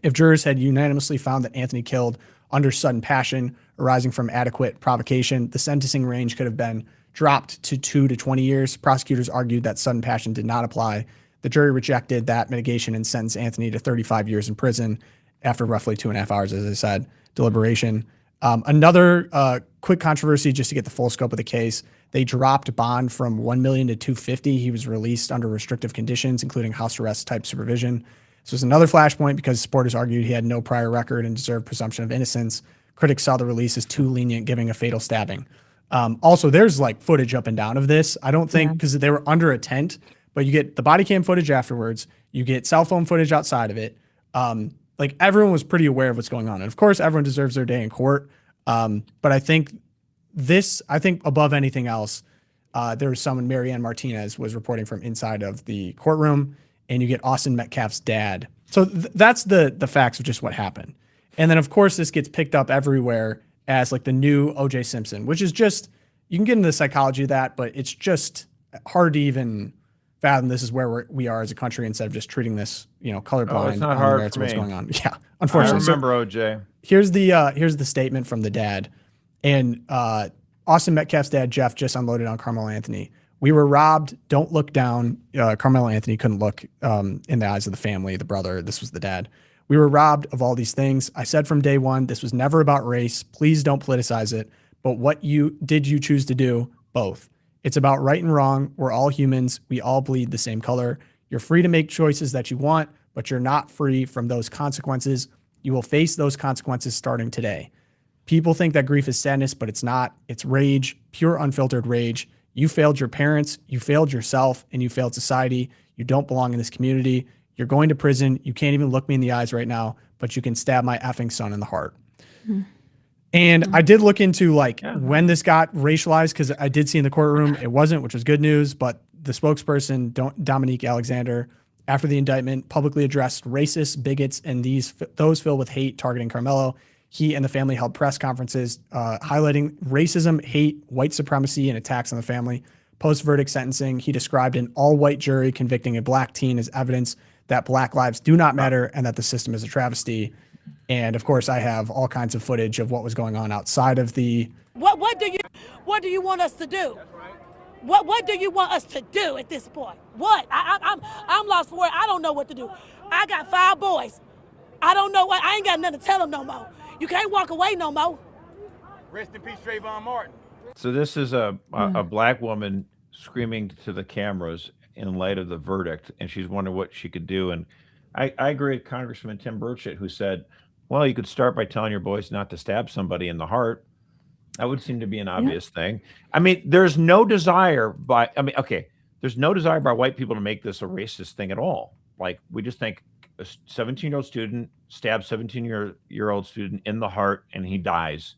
Speaker 1: If jurors had unanimously found that Anthony killed under sudden passion arising from adequate provocation, the sentencing range could have been dropped to 2 to 20 years. Prosecutors argued that sudden passion did not apply. The jury rejected that mitigation and sentenced Anthony to 35 years in prison after roughly 2.5 hours, as I said, deliberation. Another quick controversy, just to get the full scope of the case, they dropped bond from $1 million to $250,000. He was released under restrictive conditions, including house arrest type supervision. This was another flashpoint because supporters argued he had no prior record and deserved presumption of innocence. Critics saw the release as too lenient, giving a fatal stabbing. Also, there's like footage up and down of this. I don't think because they were under a tent, but you get the body cam footage afterwards. You get cell phone footage outside of it. Like everyone was pretty aware of what's going on. And of course, everyone deserves their day in court. But I think above anything else, there was someone, Marianne Martinez, was reporting from inside of the courtroom, and you get Austin Metcalf's dad. So that's the facts of just what happened. And then, of course, this gets picked up everywhere as like the new O.J. Simpson, which is just, you can get into the psychology of that, but it's just hard to even fathom this is where we are as a country instead of just treating this, colorblind.
Speaker 3: Oh, it's not hard for
Speaker 1: what's
Speaker 3: me.
Speaker 1: going on. Yeah, unfortunately.
Speaker 3: I remember O.J.
Speaker 1: Here's the statement from the dad. And Austin Metcalf's dad, Jeff, just unloaded on Karmelo Anthony. We were robbed. Don't look down. Karmelo Anthony couldn't look in the eyes of the family, the brother. This was the dad. We were robbed of all these things. I said from day one, this was never about race. Please don't politicize it. But what you choose to do? Both. It's about right and wrong. We're all humans. We all bleed the same color. You're free to make choices that you want, but you're not free from those consequences. You will face those consequences starting today. People think that grief is sadness, but it's not. It's rage, pure unfiltered rage. You failed your parents, you failed yourself, and you failed society. You don't belong in this community. You're going to prison. You can't even look me in the eyes right now, but you can stab my effing son in the heart. Mm-hmm. And I did look into when this got racialized, because I did see in the courtroom it wasn't, which was good news, but the spokesperson, Dominique Alexander, after the indictment, publicly addressed racists, bigots, and those filled with hate targeting Karmelo. He and the family held press conferences highlighting racism, hate, white supremacy, and attacks on the family. Post-verdict sentencing, he described an all-white jury convicting a black teen as evidence that black lives do not matter and that the system is a travesty. And of course, I have all kinds of footage of what was going on outside of the.
Speaker 4: What do you want us to do? What do you want us to do at this point? What? I'm lost for it. I don't know what to do. I got 5 boys. I don't know what. I ain't got nothing to tell them no more. You can't walk away no more.
Speaker 5: Rest in peace, Trayvon Martin.
Speaker 3: So this is a black woman screaming to the cameras in light of the verdict, and she's wondering what she could do. And I agree with Congressman Tim Burchett, who said, well, you could start by telling your boys not to stab somebody in the heart. That would seem to be an obvious thing. I mean, there's no desire by white people to make this a racist thing at all. Like, we just think a 17-year-old student stabs 17-year-old student in the heart and he dies,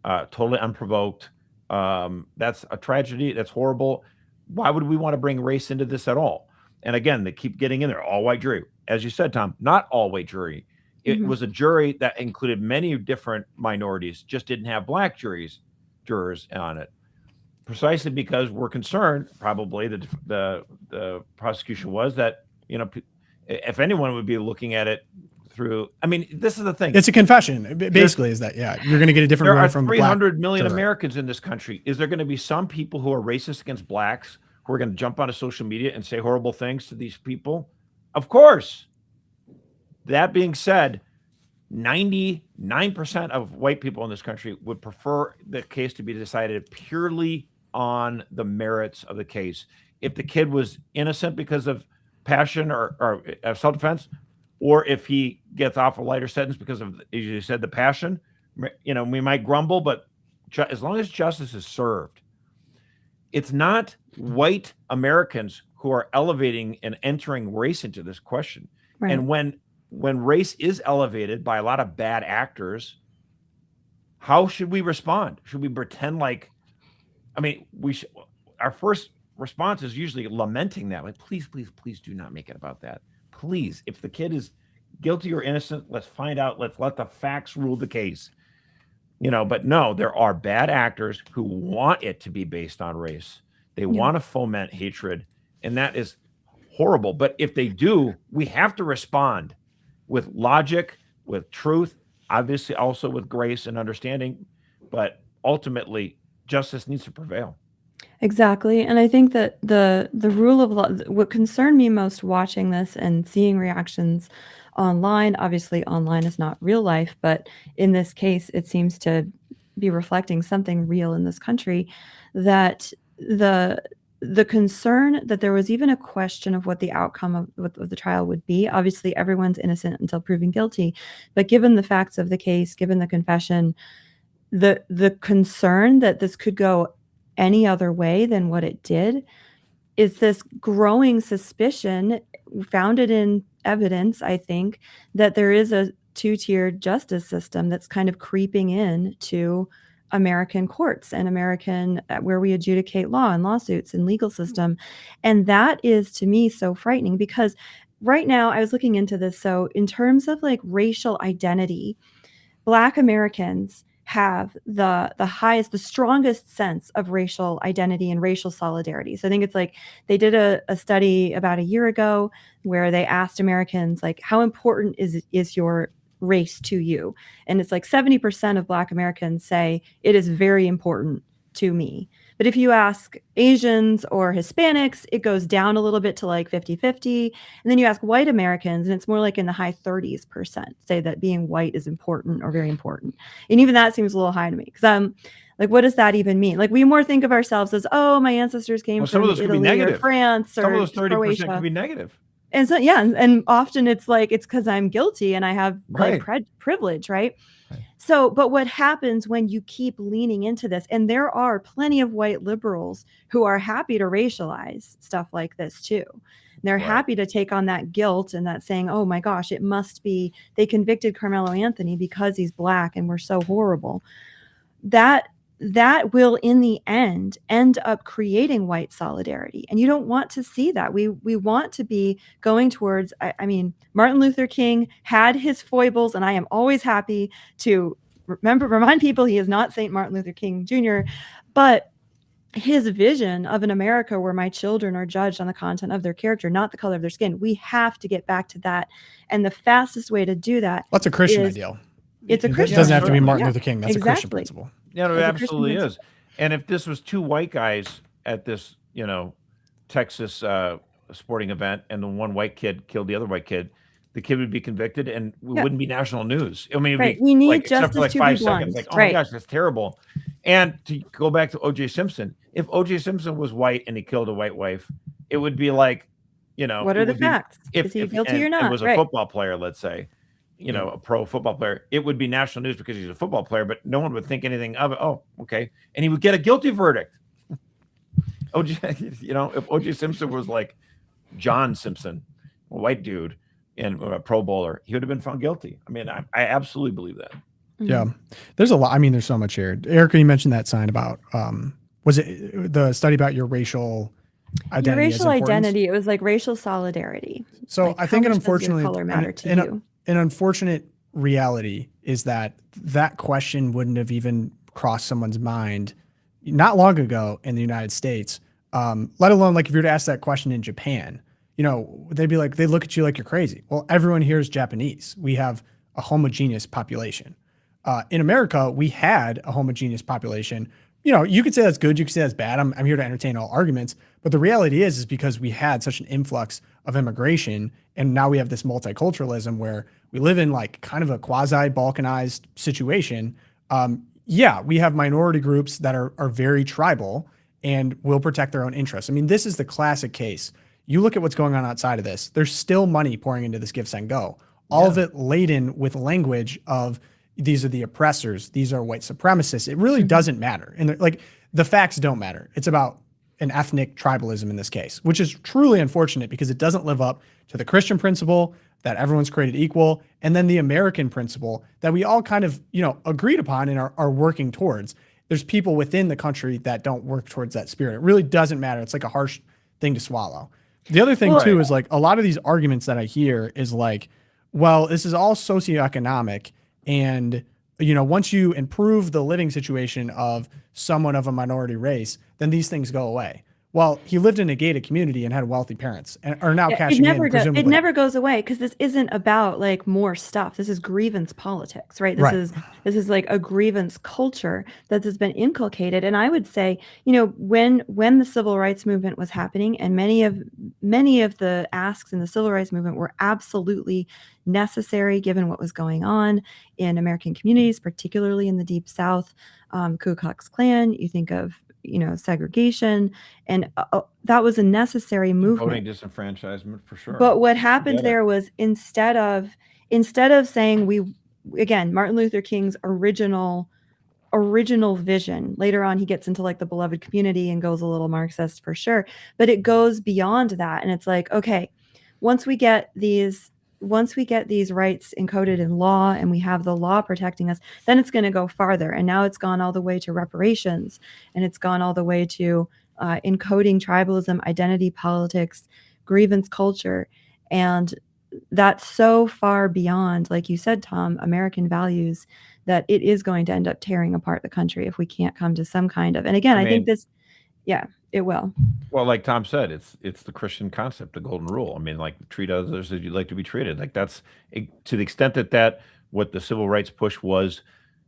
Speaker 3: totally unprovoked. That's a tragedy. That's horrible. Why would we want to bring race into this at all? And again, they keep getting in there. All white jury. As you said, Tom, not all white jury. It was a jury that included many different minorities, just didn't have black jurors on it. Precisely because we're concerned, probably the prosecution was that, if anyone would be looking at it through, I mean, this is the thing.
Speaker 1: It's a confession, basically, is that, you're going to get a different
Speaker 3: ruling
Speaker 1: from
Speaker 3: 300 million Americans in this country. Is there going to be some people who are racist against blacks who are going to jump onto social media and say horrible things to these people? Of course. That being said, 99% of white people in this country would prefer the case to be decided purely on the merits of the case. If the kid was innocent because of passion or self-defense, or if he gets off a lighter sentence because of, as you said, the passion, we might grumble, but as long as justice is served, it's not white Americans who are elevating and entering race into this question. Right. And when race is elevated by a lot of bad actors, how should we respond? Should we pretend like, our first response is usually lamenting that. Like, please, please, please do not make it about that. Please, if the kid is guilty or innocent, let's find out. Let's let the facts rule the case. But no, there are bad actors who want it to be based on race. They want to foment hatred, and that is horrible. But if they do, we have to respond with logic, with truth, obviously also with grace and understanding, but ultimately justice needs to prevail.
Speaker 2: Exactly. And I think that the rule of law, what concerned me most watching this and seeing reactions online, obviously online is not real life, but in this case, it seems to be reflecting something real in this country, that the concern that there was even a question of what the outcome of the trial would be. Obviously, everyone's innocent until proven guilty, but given the facts of the case, given the confession, the concern that this could go any other way than what it did is this growing suspicion founded in evidence, I think, that there is a two-tiered justice system that's kind of creeping in to American courts and American where we adjudicate law and lawsuits and legal system. And that is to me so frightening because right now I was looking into this. So in terms of like racial identity, Black Americans have the highest, the strongest sense of racial identity and racial solidarity. So I think it's like they did a study about a year ago where they asked Americans like, how important is your race to you? And it's like 70% of Black Americans say it is very important to me. But if you ask Asians or Hispanics, it goes down a little bit to like 50-50. And then you ask white Americans, and it's more like in the high 30s% say that being white is important or very important. And even that seems a little high to me because I'm like, what does that even mean? Like we more think of ourselves as, oh, my ancestors came from Italy or France or
Speaker 3: some of those 30%
Speaker 2: Croatia.
Speaker 3: could be negative.
Speaker 2: And so, yeah, and often it's like, it's because I'm guilty and I have like privilege, right? So, but what happens when you keep leaning into this, and there are plenty of white liberals who are happy to racialize stuff like this too. They're happy to take on that guilt and that saying, oh my gosh, it must be, they convicted Karmelo Anthony because he's Black and we're so horrible. That will in the end up creating white solidarity. And you don't want to see that. We want to be going towards, I mean, Martin Luther King had his foibles, and I am always happy to remind people he is not St. Martin Luther King Jr., but his vision of an America where my children are judged on the content of their character, not the color of their skin. We have to get back to that. And the fastest way to do that.
Speaker 1: That's a Christian ideal.
Speaker 2: It's a Christian.
Speaker 1: It doesn't have to be Martin Luther King. That's a Christian principle.
Speaker 3: Yeah, no, it absolutely is. And if this was two white guys at this, Texas sporting event, and the one white kid killed the other white kid, the kid would be convicted, and it wouldn't be national news. I mean, it'd be
Speaker 2: we need
Speaker 3: like,
Speaker 2: justice
Speaker 3: except for like
Speaker 2: to
Speaker 3: 5
Speaker 2: be
Speaker 3: seconds. Like, oh my gosh, that's terrible. And to go back to O.J. Simpson, if O.J. Simpson was white and he killed a white wife, it would be like,
Speaker 2: what are the facts? Is he guilty or not?
Speaker 3: It was a football player, let's say. A pro football player, it would be national news because he's a football player, but no one would think anything of it. Oh, okay. And he would get a guilty verdict. OJ, if OJ Simpson was like John Simpson, a white dude and a pro bowler, he would have been found guilty. I mean, I absolutely believe that.
Speaker 1: Yeah. There's a lot. I mean, there's so much here. Erica, you mentioned that sign about, was it the study about your racial identity?
Speaker 2: Your racial identity. It was like racial solidarity.
Speaker 1: So
Speaker 2: like,
Speaker 1: I think it
Speaker 2: unfortunately, color matter to you?
Speaker 1: An unfortunate reality is that question wouldn't have even crossed someone's mind not long ago in the United States, let alone like if you were to ask that question in Japan, they'd be like, they look at you like you're crazy. Well, everyone here is Japanese. We have a homogeneous population. In America, we had a homogeneous population. You could say that's good. You could say that's bad. I'm here to entertain all arguments. But the reality is because we had such an influx of immigration, and now we have this multiculturalism where we live in like kind of a quasi-Balkanized situation. We have minority groups that are very tribal and will protect their own interests. I mean, this is the classic case. You look at what's going on outside of this. There's still money pouring into this Give, Send, Go. All of it laden with language of these are the oppressors. These are white supremacists. It really doesn't matter. And the facts don't matter. It's about an ethnic tribalism in this case, which is truly unfortunate because it doesn't live up to the Christian principle that everyone's created equal, and then the American principle that we all kind of, agreed upon and are working towards. There's people within the country that don't work towards that spirit. It really doesn't matter. It's like a harsh thing to swallow. The other thing too is like a lot of these arguments that I hear is like, well, this is all socioeconomic, and once you improve the living situation of someone of a minority race, then these things go away. Well, he lived in a gated community and had wealthy parents and are now cashing in, presumably.
Speaker 2: It never goes away because this isn't about like more stuff. This is grievance politics, right? This is like a grievance culture that has been inculcated. And I would say, when the civil rights movement was happening, and many of the asks in the civil rights movement were absolutely necessary given what was going on in American communities, particularly in the Deep South, Ku Klux Klan. You think of segregation, and that was a necessary movement.
Speaker 3: Voting disenfranchisement for sure.
Speaker 2: But what happened there was instead of saying Martin Luther King's original original vision. Later on, he gets into like the beloved community and goes a little Marxist for sure, but it goes beyond that. And it's like, okay, once we get these rights encoded in law and we have the law protecting us, then it's going to go farther. And now it's gone all the way to reparations, and it's gone all the way to encoding tribalism, identity politics, grievance culture. And that's so far beyond, like you said, Tom, American values, that it is going to end up tearing apart the country if we can't come to some kind of, and again, I think this, yeah, it will.
Speaker 3: Well, like Tom said, it's the Christian concept, the golden rule. I mean, like, treat others as you'd like to be treated. Like, that's to the extent that what the civil rights push was,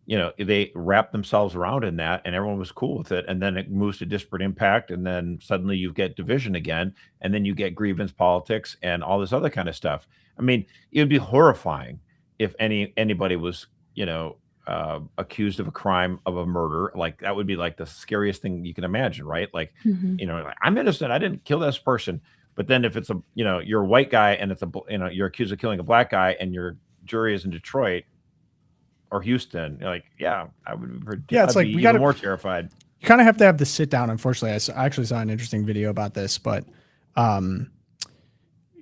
Speaker 3: they wrapped themselves around in that, and everyone was cool with it. And then it moves to disparate impact, and then suddenly you get division again, and then you get grievance politics and all this other kind of stuff. I mean, it would be horrifying if anybody was, accused of a crime, of a murder. Like, that would be like the scariest thing you can imagine, right? Like, like, I'm innocent, I didn't kill this person. But then if it's you're a white guy and it's you're accused of killing a black guy, and your jury is in Detroit or Houston, you're like, yeah, I would be,
Speaker 1: it's like, we got
Speaker 3: more terrified.
Speaker 1: You kind of have to have the sit down. Unfortunately, I actually saw an interesting video about this, but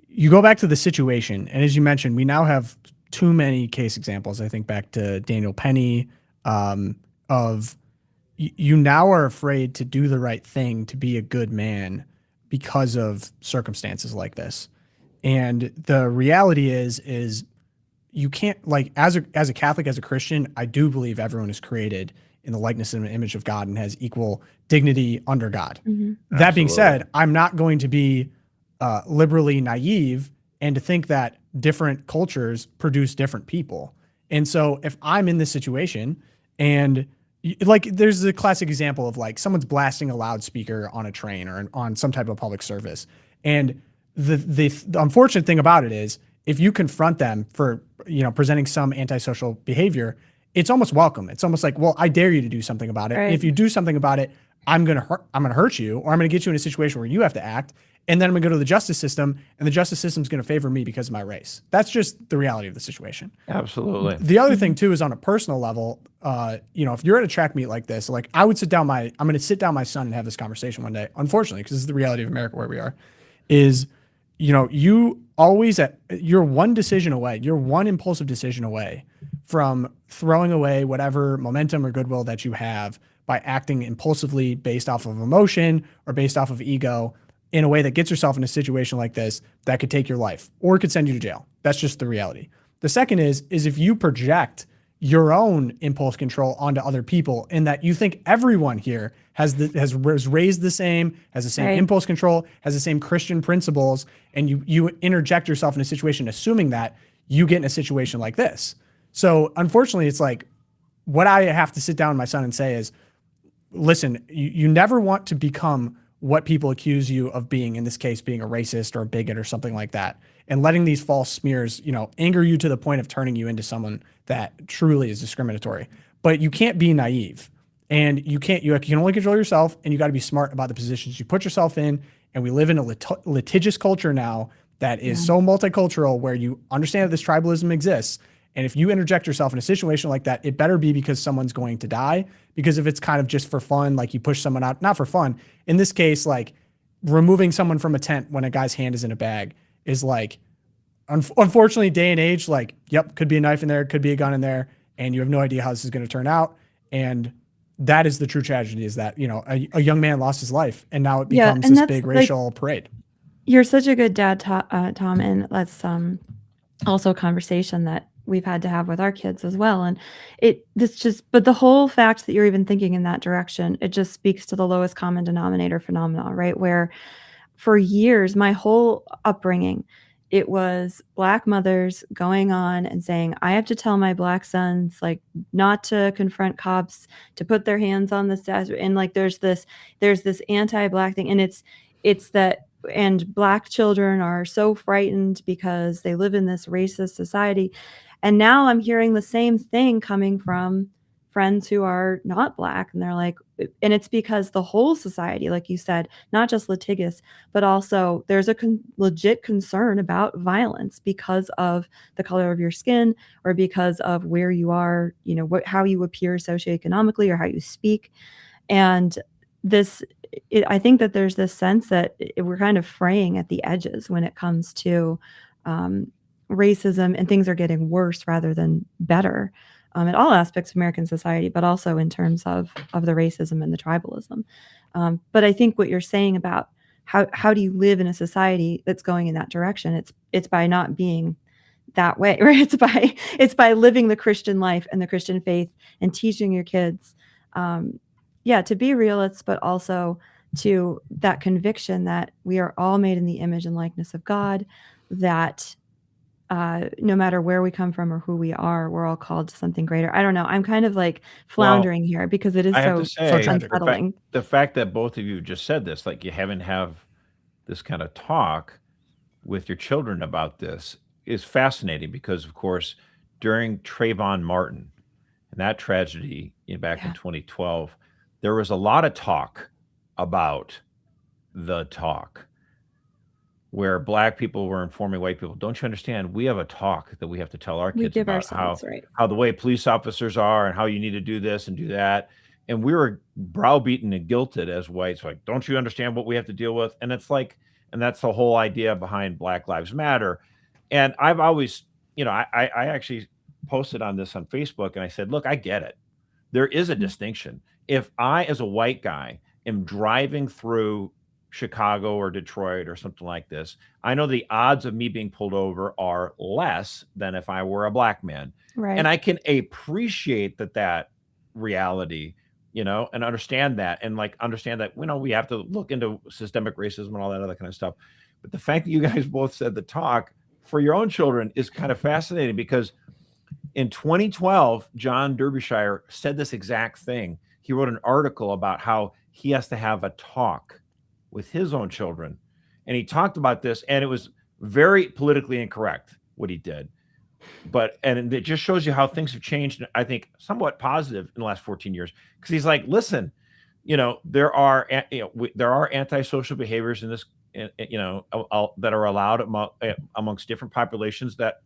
Speaker 1: you go back to the situation, and as you mentioned, we now have too many case examples. I think back to Daniel Penny, of you now are afraid to do the right thing, to be a good man, because of circumstances like this. And the reality is you can't, like, as a Catholic, as a Christian, I do believe everyone is created in the likeness and image of God and has equal dignity under God. That being said, I'm not going to be liberally naive and to think that different cultures produce different people. And so if I'm in this situation, and like, there's a classic example of like someone's blasting a loudspeaker on a train or on some type of public service. And the unfortunate thing about it is, if you confront them for, presenting some antisocial behavior, it's almost welcome. It's almost like, well, I dare you to do something about it. Right. If you do something about it, I'm going to hurt you, or I'm going to get you in a situation where you have to act. And then I'm going to go to the justice system, and the justice system is going to favor me because of my race. That's just the reality of the situation.
Speaker 3: Absolutely.
Speaker 1: The other thing too is, on a personal level, if you're at a track meet like this, like, I'm going to sit down my son and have this conversation one day, unfortunately, because this is the reality of America where we are, is, you always you're one decision away, you're one impulsive decision away from throwing away whatever momentum or goodwill that you have by acting impulsively based off of emotion or based off of ego, in a way that gets yourself in a situation like this that could take your life or could send you to jail. That's just the reality. The second is if you project your own impulse control onto other people, in that you think everyone here has raised the same, has the same right. impulse control, has the same Christian principles, and you interject yourself in a situation assuming that, you get in a situation like this. So unfortunately, it's like, what I have to sit down with my son and say is, listen, you never want to become what people accuse you of being, in this case, being a racist or a bigot or something like that, and letting these false smears, anger you to the point of turning you into someone that truly is discriminatory. But you can't be naive, and you can only control yourself, and you got to be smart about the positions you put yourself in. And we live in a litigious culture now that is so multicultural, where you understand that this tribalism exists. And if you interject yourself in a situation like that, it better be because someone's going to die. Because if it's kind of just for fun, like you push someone out, not for fun. In this case, like removing someone from a tent when a guy's hand is in a bag is like, unfortunately, day and age, like, yep, could be a knife in there, could be a gun in there, and you have no idea how this is going to turn out. And that is the true tragedy, is that, a young man lost his life, and now it becomes this big racial parade.
Speaker 2: You're such a good dad, Tom, and that's also a conversation that we've had to have with our kids as well. And but the whole fact that you're even thinking in that direction, it just speaks to the lowest common denominator phenomenon, right? Where for years, my whole upbringing, it was Black mothers going on and saying, I have to tell my Black sons, like, not to confront cops, to put their hands on the stash. And like, there's this anti-Black thing. And it's that, and Black children are so frightened because they live in this racist society. And now I'm hearing the same thing coming from friends who are not Black. And they're like, and it's because the whole society, like you said, not just litigious, but also there's a legit concern about violence because of the color of your skin or because of where you are, how you appear socioeconomically or how you speak. And I think that there's this sense that we're kind of fraying at the edges when it comes to racism, and things are getting worse rather than better in all aspects of American society, but also in terms of the racism and the tribalism. But I think what you're saying about how do you live in a society that's going in that direction? It's by not being that way, right? It's by living the Christian life and the Christian faith and teaching your kids, to be realists, but also to that conviction that we are all made in the image and likeness of God, that no matter where we come from or who we are, we're all called to something greater. I don't know. I'm kind of like floundering here because it is so unsettling.
Speaker 3: The fact that both of you just said this, like you haven't have this kind of talk with your children about this, is fascinating because, of course, during Trayvon Martin and that tragedy back in 2012, there was a lot of talk about the talk, where Black people were informing white people, don't you understand? We have a talk that we have to tell our kids about how the way police officers are and how you need to do this and do that. And we were browbeaten and guilted as whites, like, don't you understand what we have to deal with? And it's like, and that's the whole idea behind Black Lives Matter. And I've always, I actually posted on this on Facebook and I said, look, I get it. There is a distinction. If I, as a white guy, am driving through Chicago or Detroit or something like this, I know the odds of me being pulled over are less than if I were a Black man.
Speaker 2: Right.
Speaker 3: And I can appreciate that reality, and understand that, and understand that, we have to look into systemic racism and all that other kind of stuff. But the fact that you guys both said the talk for your own children is kind of fascinating, because in 2012, John Derbyshire said this exact thing. He wrote an article about how he has to have a talk with his own children. And he talked about this, and it was very politically incorrect what he did. And it just shows you how things have changed, I think, somewhat positive in the last 14 years. Because he's like, listen, there are antisocial behaviors in this, that are allowed amongst different populations that,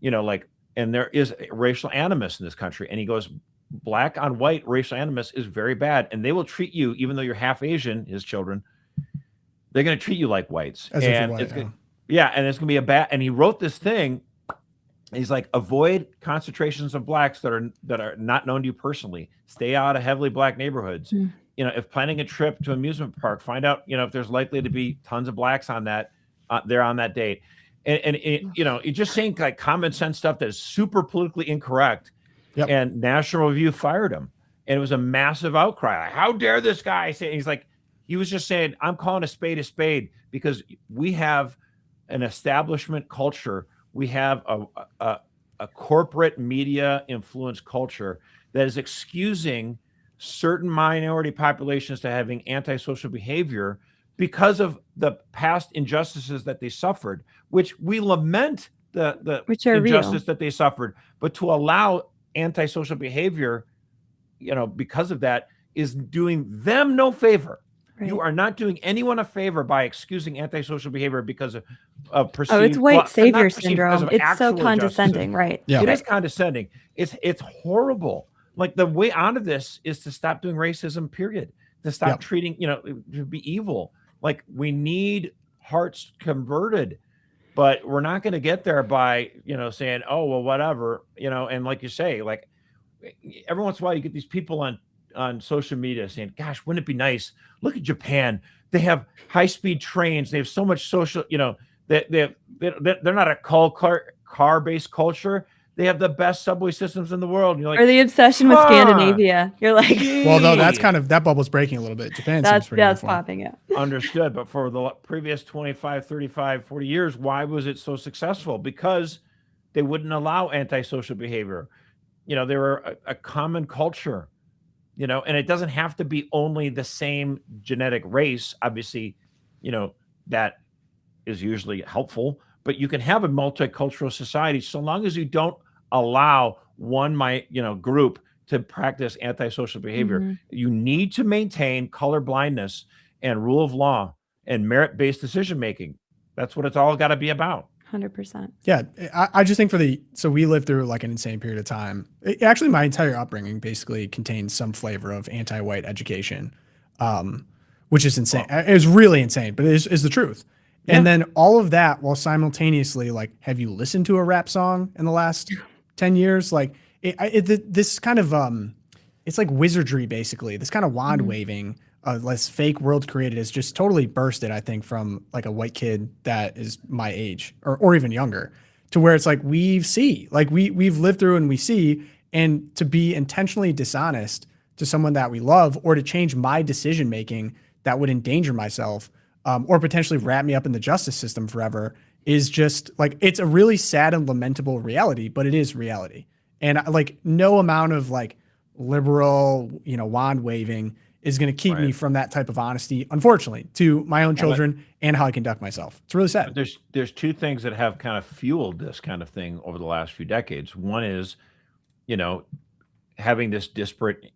Speaker 3: and there is racial animus in this country. And he goes, Black on white racial animus is very bad. And they will treat you, even though you're half Asian, his children, they're going to treat you like whites. And it's going to be a bad. And he wrote this thing. He's like, avoid concentrations of Blacks that are not known to you personally. Stay out of heavily Black neighborhoods. If planning a trip to an amusement park, find out, if there's likely to be tons of Blacks on that, there on that date. And it's just saying like common sense stuff that is super politically incorrect. Yep. And National Review fired him. And it was a massive outcry. Like, how dare this guy say? He's like, he was just saying, I'm calling a spade because we have an establishment culture. We have a corporate media influence culture that is excusing certain minority populations to having antisocial behavior because of the past injustices that they suffered, which we lament the injustice that they suffered. But to allow antisocial behavior, because of that, is doing them no favor. Right. You are not doing anyone a favor by excusing antisocial behavior because of perceived.
Speaker 2: It's white savior syndrome. It's so condescending, right?
Speaker 3: Yeah, it is condescending. It's horrible. Like, the way out of this is to stop doing racism. Period. To stop treating, to be evil. Like, we need hearts converted, but we're not going to get there by saying, oh well, whatever, And like you say, like, every once in a while you get these people on social media saying, gosh, wouldn't it be nice? Look at Japan. They have high-speed trains. They have so much social, they're not a car-based culture. They have the best subway systems in the world. And you're like,
Speaker 2: or the obsession with Scandinavia. You're like,
Speaker 1: well, no, that's that bubble's breaking a little bit. Japan seems pretty
Speaker 2: that's popping up.
Speaker 3: Understood. But for the previous 25, 35, 40 years, why was it so successful? Because they wouldn't allow antisocial behavior. They were a common culture. And it doesn't have to be only the same genetic race. Obviously, that is usually helpful, but you can have a multicultural society so long as you don't allow one group to practice antisocial behavior. You need to maintain color blindness and rule of law and merit-based decision-making. That's what it's all got to be about.
Speaker 2: 100%.
Speaker 1: Yeah. I just think so we lived through like an insane period of time. Actually, my entire upbringing basically contains some flavor of anti-white education, which is insane. It was really insane, but it is the truth. Yeah. And then all of that while simultaneously, like, have you listened to a rap song in the last 10 years? Like this kind of, it's like wizardry, basically. This kind of wand waving, this fake world created is just totally bursted, I think, from like a white kid that is my age or even younger, to where it's like we've lived through and we see, and to be intentionally dishonest to someone that we love, or to change my decision making that would endanger myself, or potentially wrap me up in the justice system forever, is just like, it's a really sad and lamentable reality, but it is reality. And like no amount of like liberal, wand waving is going to keep me from that type of honesty, unfortunately, to my own children and how I conduct myself. It's really sad.
Speaker 3: There's two things that have kind of fueled this kind of thing over the last few decades. One is, having this disparate,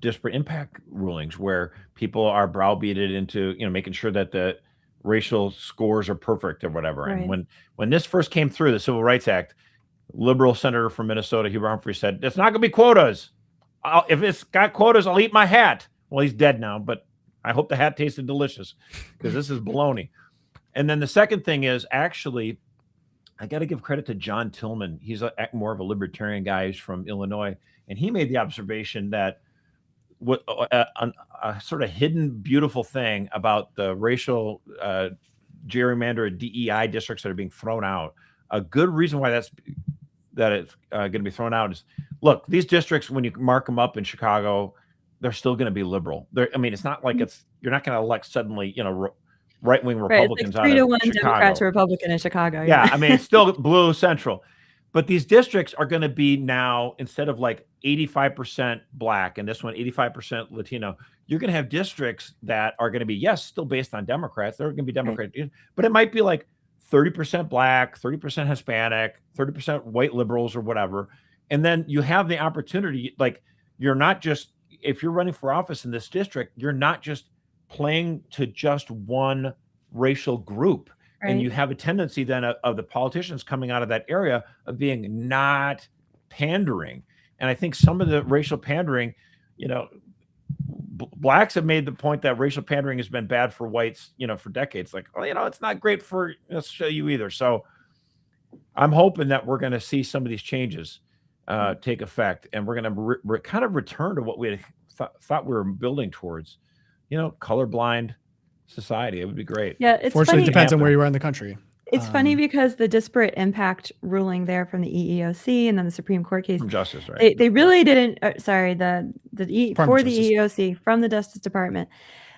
Speaker 3: disparate impact rulings where people are browbeated into, making sure that the racial scores are perfect or whatever. Right. And when this first came through, the Civil Rights Act, liberal senator from Minnesota, Hubert Humphrey, said, "It's not going to be quotas. If it's got quotas, I'll eat my hat." Well, he's dead now, but I hope the hat tasted delicious, because this is baloney. And then the second thing is, actually, I got to give credit to John Tillman. He's more of a libertarian guy. He's from Illinois, and he made the observation that what a sort of hidden, beautiful thing about the racial gerrymander DEI districts that are being thrown out. A good reason why it's going to be thrown out is, look, these districts, when you mark them up in Chicago, they're still going to be liberal. It's not like you're not going to elect suddenly, right-wing Republicans
Speaker 2: out of Chicago. 3-1
Speaker 3: Chicago.
Speaker 2: Democrat to Republican in Chicago.
Speaker 3: Yeah, it's still blue central. But these districts are going to be now, instead of like 85% black and this one 85% Latino, you're going to have districts that are going to be, yes, still based on Democrats. They're going to be Democrat, but it might be like 30% black, 30% Hispanic, 30% white liberals or whatever. And then you have the opportunity, like, you're not just, if you're running for office in this district, you're not just playing to just one racial group. Right. And you have a tendency then of the politicians coming out of that area of being not pandering. And I think some of the racial pandering, blacks have made the point that racial pandering has been bad for whites, for decades. Like, it's not great for you either. So I'm hoping that we're going to see some of these changes take effect, and we're going to kind of return to what we thought we were building towards, colorblind society. It would be great.
Speaker 2: Yeah, it's
Speaker 1: fortunately,
Speaker 2: funny.
Speaker 1: It depends on where you are in the country.
Speaker 2: It's funny because the disparate impact ruling there from the EEOC and then the Supreme Court case
Speaker 3: from Justice, right?
Speaker 2: They really didn't. For the EEOC from the Justice Department,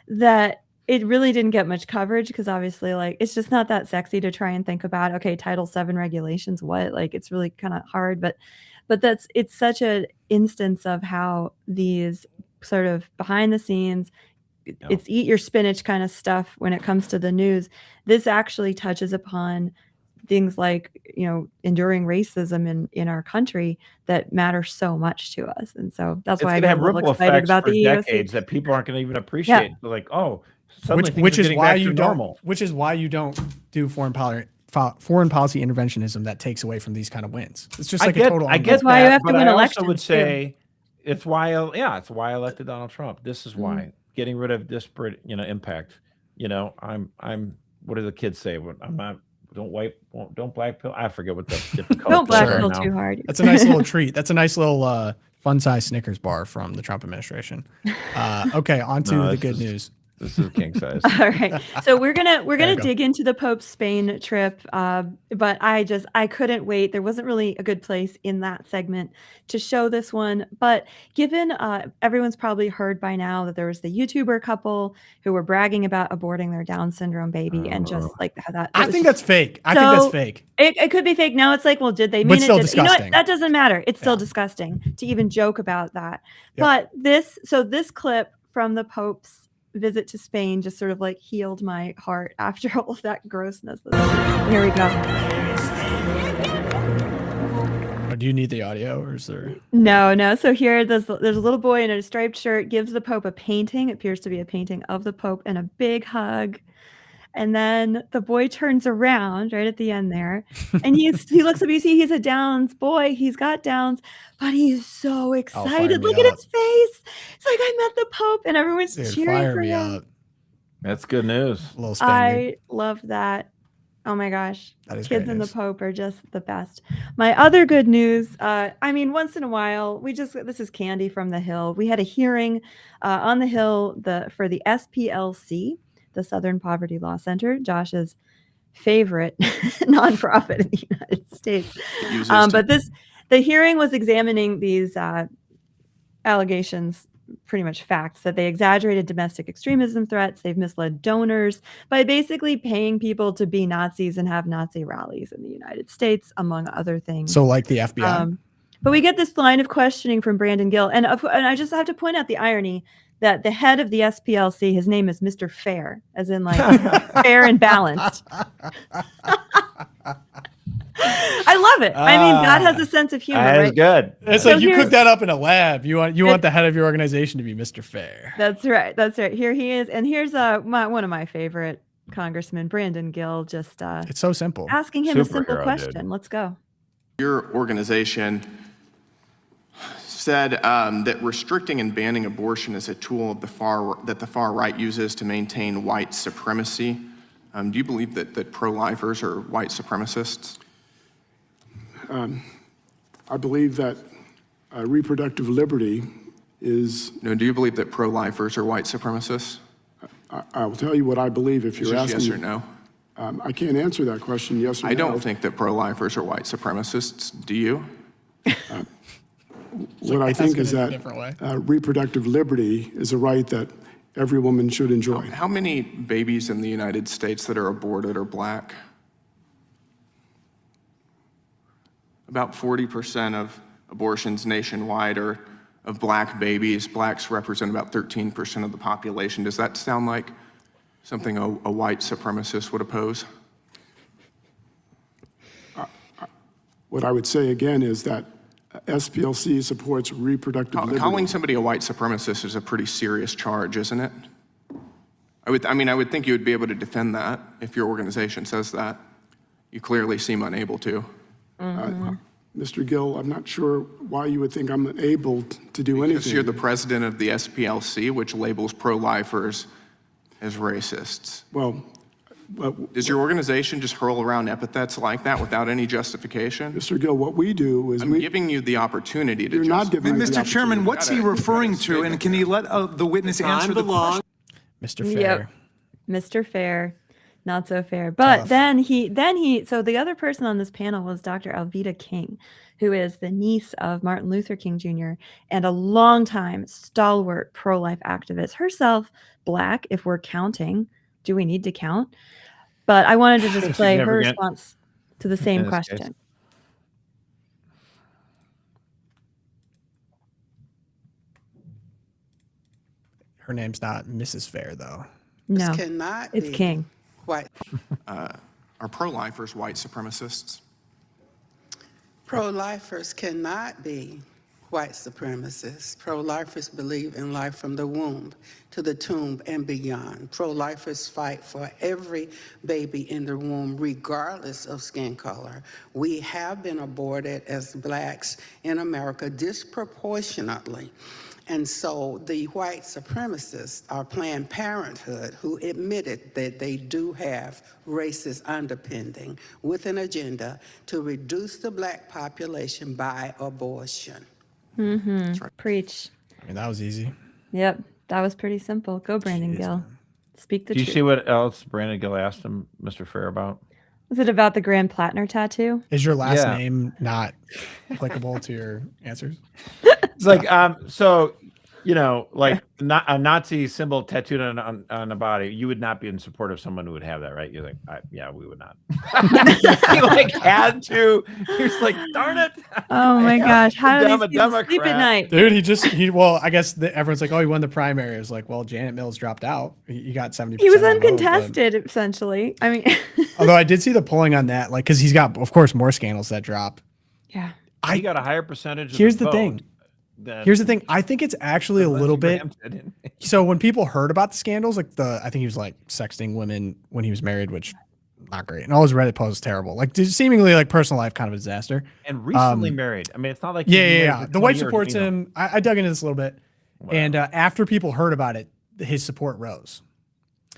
Speaker 2: that it really didn't get much coverage because obviously, like, it's just not that sexy to try and think about. Okay, Title VII regulations, what? Like, it's really kind of hard, but it's such an instance of how these sort of behind the scenes. It's eat your spinach kind of stuff when it comes to the news. This actually touches upon things like, enduring racism in our country that matter so much to us. And so that's why I get a little excited about the EEOC.
Speaker 3: Decades that people aren't going to even appreciate. Yeah. Like, suddenly
Speaker 1: which is why you don't do foreign policy interventionism that takes away from these kind of wins. It's just like a total.
Speaker 3: I get why you have to win elections. I also would say it's why I elected Donald Trump. This is why. Getting rid of disparate, impact. I'm. What do the kids say? I'm not. Don't black pill. I forget what the different colors.
Speaker 2: Don't black pill too hard.
Speaker 1: That's a nice little treat. That's a nice little fun-size Snickers bar from the Trump administration. Okay, on to the good news.
Speaker 3: This is king size.
Speaker 2: All right. So we're gonna dig into the Pope's Spain trip, but I couldn't wait. There wasn't really a good place in that segment to show this one. But given everyone's probably heard by now that there was the YouTuber couple who were bragging about aborting their Down syndrome baby and just like how that.
Speaker 1: I think that's fake. I think that's fake.
Speaker 2: It could be fake. Now it's like, well, did they mean
Speaker 1: but still
Speaker 2: it?
Speaker 1: Disgusting.
Speaker 2: You know what? That doesn't matter. It's still disgusting to even joke about that. Yep. But this clip from the Pope's visit to Spain just sort of like healed my heart after all of that grossness. Here we go.
Speaker 1: Do you need the audio, or is there?
Speaker 2: No. So here, there's a little boy in a striped shirt, gives the Pope a painting. It appears to be a painting of the Pope, and a big hug. And then the boy turns around right at the end there, and he looks up. You see, he's a Downs boy. He's got Downs, but he's so excited. Look at his face. It's like, I met the Pope, and everyone's cheering for him.
Speaker 1: Up.
Speaker 3: That's good news.
Speaker 1: Little Spaniard.
Speaker 2: I love that. Oh my gosh.
Speaker 1: Kids
Speaker 2: and the Pope are just the best. My other good news, once in a while, this is candy from the Hill. We had a hearing on the Hill for the SPLC, the Southern Poverty Law Center, Josh's favorite nonprofit in the United States. But the hearing was examining these allegations, pretty much facts, that they exaggerated domestic extremism threats. They've misled donors by basically paying people to be Nazis and have Nazi rallies in the United States, among other things.
Speaker 1: So like the FBI.
Speaker 2: But we get this line of questioning from Brandon Gill. And I just have to point out the irony that the head of the SPLC, his name is Mr. Fair, as in like fair and balanced. I love it. God has a sense of humor.
Speaker 3: That's right? Good.
Speaker 1: It's like you cook that up in a lab. You want the head of your organization to be Mr. Fair.
Speaker 2: That's right. Here he is, and here's one of my favorite congressmen, Brandon Gill. Just
Speaker 1: it's so simple.
Speaker 2: Asking him a simple question. Dude. Let's go.
Speaker 6: Your organization said that restricting and banning abortion is a tool of that the far right uses to maintain white supremacy. Do you believe that pro-lifers are white supremacists?
Speaker 7: I believe that reproductive liberty is...
Speaker 6: No, do you believe that pro-lifers are white supremacists?
Speaker 7: I will tell you what I believe if you're asking.
Speaker 6: Yes or no?
Speaker 7: I can't answer that question, yes or no.
Speaker 6: I don't think that pro-lifers are white supremacists. Do you?
Speaker 7: What I think is that reproductive liberty is a right that every woman should enjoy.
Speaker 6: How many babies in the United States that are aborted are black? About 40% of abortions nationwide are of black babies. Blacks represent about 13% of the population. Does that sound like something a white supremacist would oppose?
Speaker 7: What I would say again is that SPLC supports reproductive liberty.
Speaker 6: Calling somebody a white supremacist is a pretty serious charge, isn't it? I would think you would be able to defend that if your organization says that. You clearly seem unable to.
Speaker 7: Mr. Gill, I'm not sure why you would think I'm unable to do anything.
Speaker 6: Because you're the president of the SPLC, which labels pro-lifers as racists.
Speaker 7: Well,
Speaker 6: does your organization just hurl around epithets like that without any justification?
Speaker 7: Mr. Gill, what we do is
Speaker 6: I'm giving you the opportunity to
Speaker 7: You're not giving me the
Speaker 8: Mr. Chairman, what's he referring to, and can he let the witness answer the question?
Speaker 1: Mr. Fair.
Speaker 2: Yep. Mr. Fair. Not so fair. But then he, so the other person on this panel was Dr. Alveda King, who is the niece of Martin Luther King Jr. and a longtime stalwart pro-life activist, herself Black, if we're counting. Do we need to count? But I wanted to just play her response to the same question.
Speaker 1: Case. Her name's not Mrs. Fair, though.
Speaker 2: No,
Speaker 9: This cannot
Speaker 2: it's
Speaker 9: be
Speaker 2: King.
Speaker 9: white.
Speaker 6: Are pro-lifers white supremacists?
Speaker 9: Pro-lifers cannot be white supremacists. Pro-lifers believe in life from the womb to the tomb and beyond. Pro-lifers fight for every baby in the womb, regardless of skin color. We have been aborted as Blacks in America disproportionately. And so the white supremacists are Planned Parenthood, who admitted that they do have racist underpinning with an agenda to reduce the Black population by abortion.
Speaker 2: Mm-hmm. Right. Preach.
Speaker 1: I mean, that was easy.
Speaker 2: Yep. That was pretty simple. Go, Brandon Gill. Man. Speak the truth.
Speaker 3: Do you see what else Brandon Gill asked him, Mr. Fair, about?
Speaker 2: Was it about the Grand Plattner tattoo?
Speaker 1: Is your last name not applicable to your answers?
Speaker 3: It's like, so, you know, like not a Nazi symbol tattooed on a body, you would not be in support of someone who would have that, right? You're like, yeah, we would not. He like had to. He was like, darn it.
Speaker 2: Oh my gosh. How do these people sleep at night?
Speaker 1: Dude, well, I guess everyone's like, oh, he won the primary. It was like, well, Janet Mills dropped out. He got 70%.
Speaker 2: He was uncontested, essentially. I mean,
Speaker 1: although I did see the polling on that, like, because he's got, of course, more scandals that drop.
Speaker 2: Yeah.
Speaker 3: he got a higher percentage.
Speaker 1: Here's the thing. I think it's actually a little bit. So when people heard about the scandals, like I think he was like sexting women when he was married, which not great. And all his Reddit posts terrible. Like seemingly like personal life kind of a disaster.
Speaker 3: And recently married. I mean, it's not like
Speaker 1: yeah. The wife supports him. I dug into this a little bit, and after people heard about it, his support rose.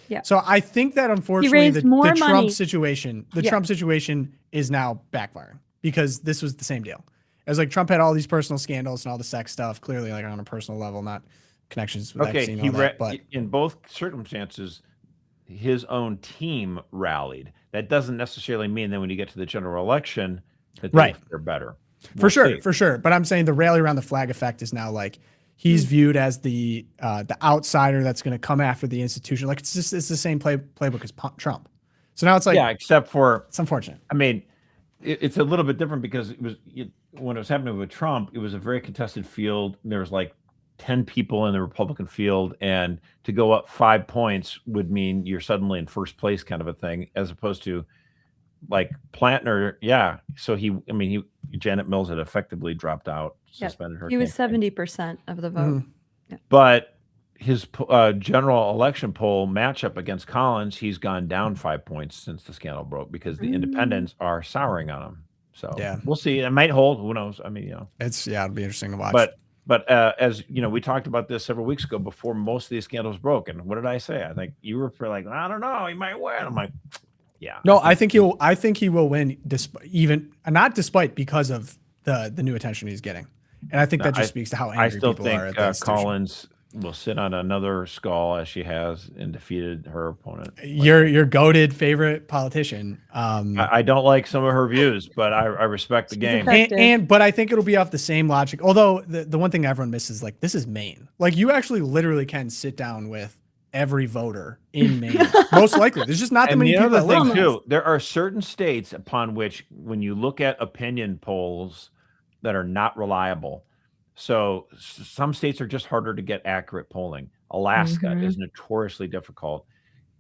Speaker 2: Yeah.
Speaker 1: So I think that unfortunately the Trump situation, Trump situation is now backfiring because this was the same deal. It was like Trump had all these personal scandals and all the sex stuff, clearly like on a personal level, not connections with Epstein and all that. But
Speaker 3: in both circumstances, his own team rallied. That doesn't necessarily mean that when you get to the general election that they're better.
Speaker 1: For sure. But I'm saying the rally around the flag effect is now like he's viewed as the outsider that's going to come after the institution. Like it's the same playbook as Trump. So now it's like
Speaker 3: except for
Speaker 1: it's unfortunate.
Speaker 3: I mean, it's a little bit different because when it was happening with Trump, it was a very contested field. There was like 10 people in the Republican field, and to go up 5 points would mean you're suddenly in first place, kind of a thing, as opposed to like Plantner. Yeah. So Janet Mills had effectively dropped out, suspended her.
Speaker 2: He was 70% of the vote.
Speaker 1: Mm-hmm.
Speaker 2: Yeah.
Speaker 3: But his general election poll matchup against Collins, he's gone down 5 points since the scandal broke because the independents are souring on him. So we'll see. It might hold. Who knows? I mean,
Speaker 1: it'll be interesting to watch.
Speaker 3: But as you know, we talked about this several weeks ago before most of these scandals broke. And what did I say? I think you were like, I don't know, he might win. I'm like, yeah.
Speaker 1: No, I think he will win, not despite because of the new attention he's getting. And I think that just speaks to how angry people are at the institution.
Speaker 3: Collins will sit on another skull as she has and defeated her opponent.
Speaker 1: Your goated favorite politician.
Speaker 3: I don't like some of her views, but I respect the game.
Speaker 1: But I think it'll be off the same logic. Although the one thing everyone misses, like this is Maine. Like you actually literally can sit down with every voter in Maine. Most likely. There's just not that many people that live there.
Speaker 3: There are certain states upon which when you look at opinion polls that are not reliable. So some states are just harder to get accurate polling. Alaska is notoriously difficult.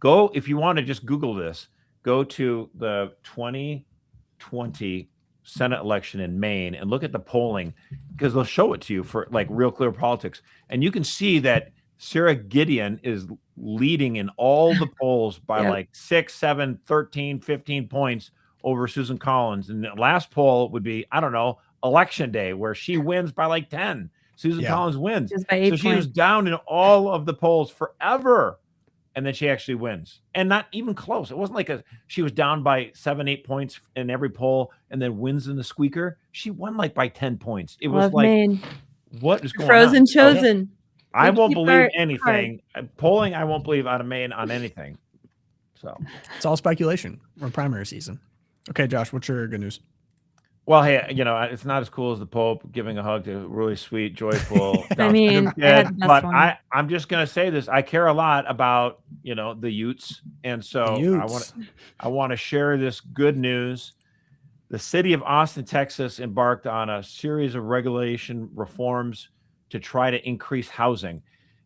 Speaker 3: If you want to just Google this, go to the 2020 Senate election in Maine and look at the polling because they'll show it to you for like Real Clear Politics. And you can see that Sarah Gideon is leading in all the polls by like 6, 7, 13, 15 points over Susan Collins. And the last poll would be, I don't know, election day where she wins by like 10. Susan Collins wins. So she was down in all of the polls forever. And then she actually wins. And not even close. It wasn't like she was down by 7, 8 points in every poll and then wins in the squeaker. She won like by 10 points. It was like, Maine. What is going on?
Speaker 2: Frozen chosen.
Speaker 3: I won't believe anything. Polling, I won't believe out of Maine on anything. So
Speaker 1: it's all speculation. We're in primary season. Okay, Josh, what's your good news?
Speaker 3: Well, hey, it's not as cool as the Pope giving a hug to really sweet, joyful.
Speaker 2: But
Speaker 3: I'm just gonna say this. I care a lot about the Utes, and so I want to share this good news. The city of Austin, Texas, embarked on a series of regulation reforms to try to increase housing.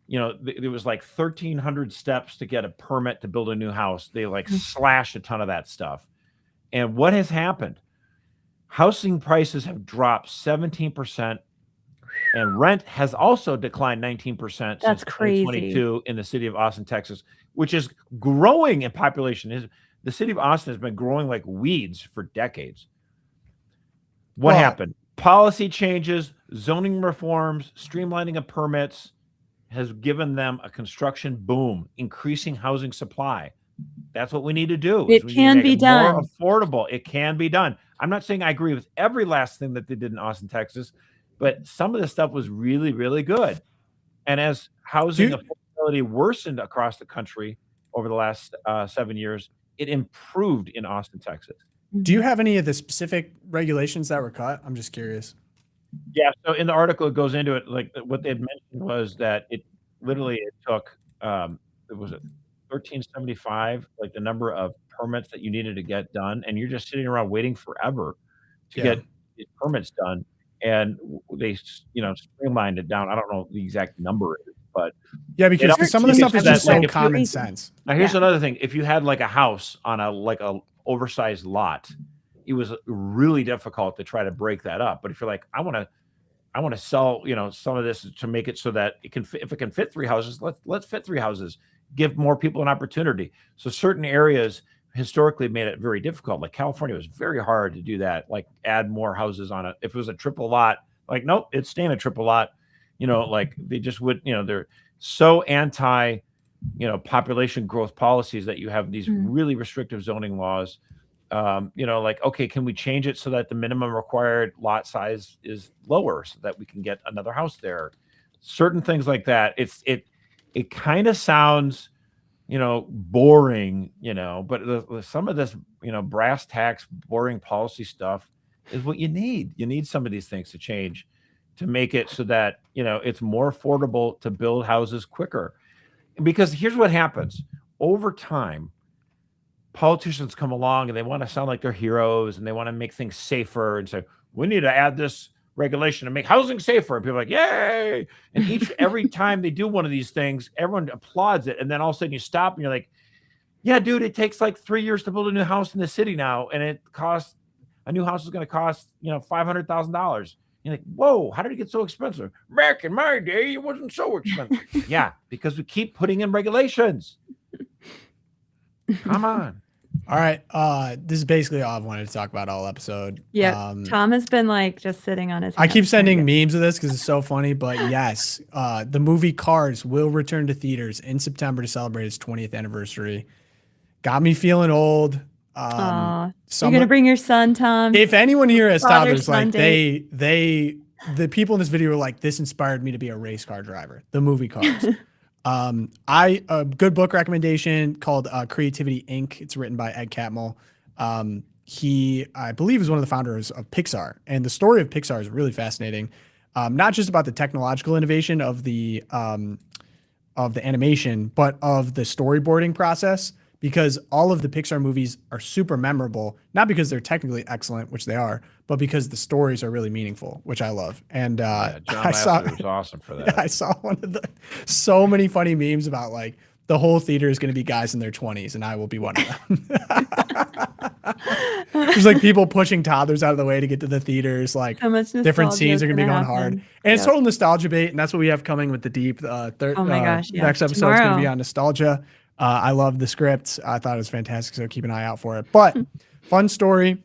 Speaker 3: There was like 1,300 steps to get a permit to build a new house. They slashed a ton of that stuff. And what has happened? Housing prices have dropped 17%, and rent has also declined 19% since 2022 in the city of Austin, Texas, which is growing in population. The city of Austin has been growing like weeds for decades. What happened? Policy changes, zoning reforms, streamlining of permits has given them a construction boom, increasing housing supply. That's what we need to do.
Speaker 2: It can be done.
Speaker 3: More affordable. It can be done. I'm not saying I agree with every last thing that they did in Austin, Texas, but some of the stuff was really, really good. And as housing affordability worsened across the country over the last 7 years, it improved in Austin, Texas.
Speaker 1: Do you have any of the specific regulations that were cut? I'm just curious.
Speaker 3: Yeah. So in the article, it goes into it. Like what they had mentioned was that it took, it was 1375, like the number of permits that you needed to get done. And you're just sitting around waiting forever to get these permits done. And they, streamlined it down. I don't know the exact number, but
Speaker 1: because some of the stuff is just so common sense.
Speaker 3: Now here's another thing. If you had like a house on a oversized lot, it was really difficult to try to break that up. But if you're like, I want to sell, some of this to make it so that it can fit, if it can fit 3 houses, let's fit 3 houses, give more people an opportunity. So certain areas historically made it very difficult. Like California was very hard to do that, like add more houses on it. If it was a triple lot, like, nope, it's staying a triple lot, like they just would, they're so anti, population growth policies that you have these really restrictive zoning laws. Like, okay, can we change it so that the minimum required lot size is lower so that we can get another house there? Certain things like that. It kind of sounds, boring, but some of this, brass tacks, boring policy stuff is what you need. You need some of these things to change to make it so that, it's more affordable to build houses quicker. Because here's what happens over time. Politicians come along and they want to sound like they're heroes and they want to make things safer and say, we need to add this regulation to make housing safer. And people are like, yay. And every time they do one of these things, everyone applauds it. And then all of a sudden you stop and you're like, yeah, dude, it takes like 3 years to build a new house in the city now. And a new house is going to cost, $500,000. You're like, whoa, how did it get so expensive? Back in my day, it wasn't so expensive. Yeah, because we keep putting in regulations. Come on.
Speaker 1: All right. This is basically all I've wanted to talk about all episode.
Speaker 2: Yeah. Tom has been like just sitting on his hands.
Speaker 1: I keep sending memes of this because it's so funny. But yes, the movie Cars will return to theaters in September to celebrate its 20th anniversary. Got me feeling old.
Speaker 2: You're gonna bring your son, Tom.
Speaker 1: If anyone here has toddlers, like the people in this video were like, this inspired me to be a race car driver. The movie Cars. A good book recommendation called Creativity Inc. It's written by Ed Catmull. He, I believe, is one of the founders of Pixar, and the story of Pixar is really fascinating. Not just about the technological innovation of the animation, but of the storyboarding process. Because all of the Pixar movies are super memorable, not because they're technically excellent, which they are, but because the stories are really meaningful, which I love. And
Speaker 3: John Lasseter was awesome for that.
Speaker 1: I saw so many funny memes about like the whole theater is going to be guys in their 20s, and I will be one of them. There's like people pushing toddlers out of the way to get to the theaters. Like different scenes are going to be going hard, and it's total nostalgia bait, and that's what we have coming with the Deep. Next episode is going to be on nostalgia. I love the script. I thought it was fantastic, so keep an eye out for it. But fun story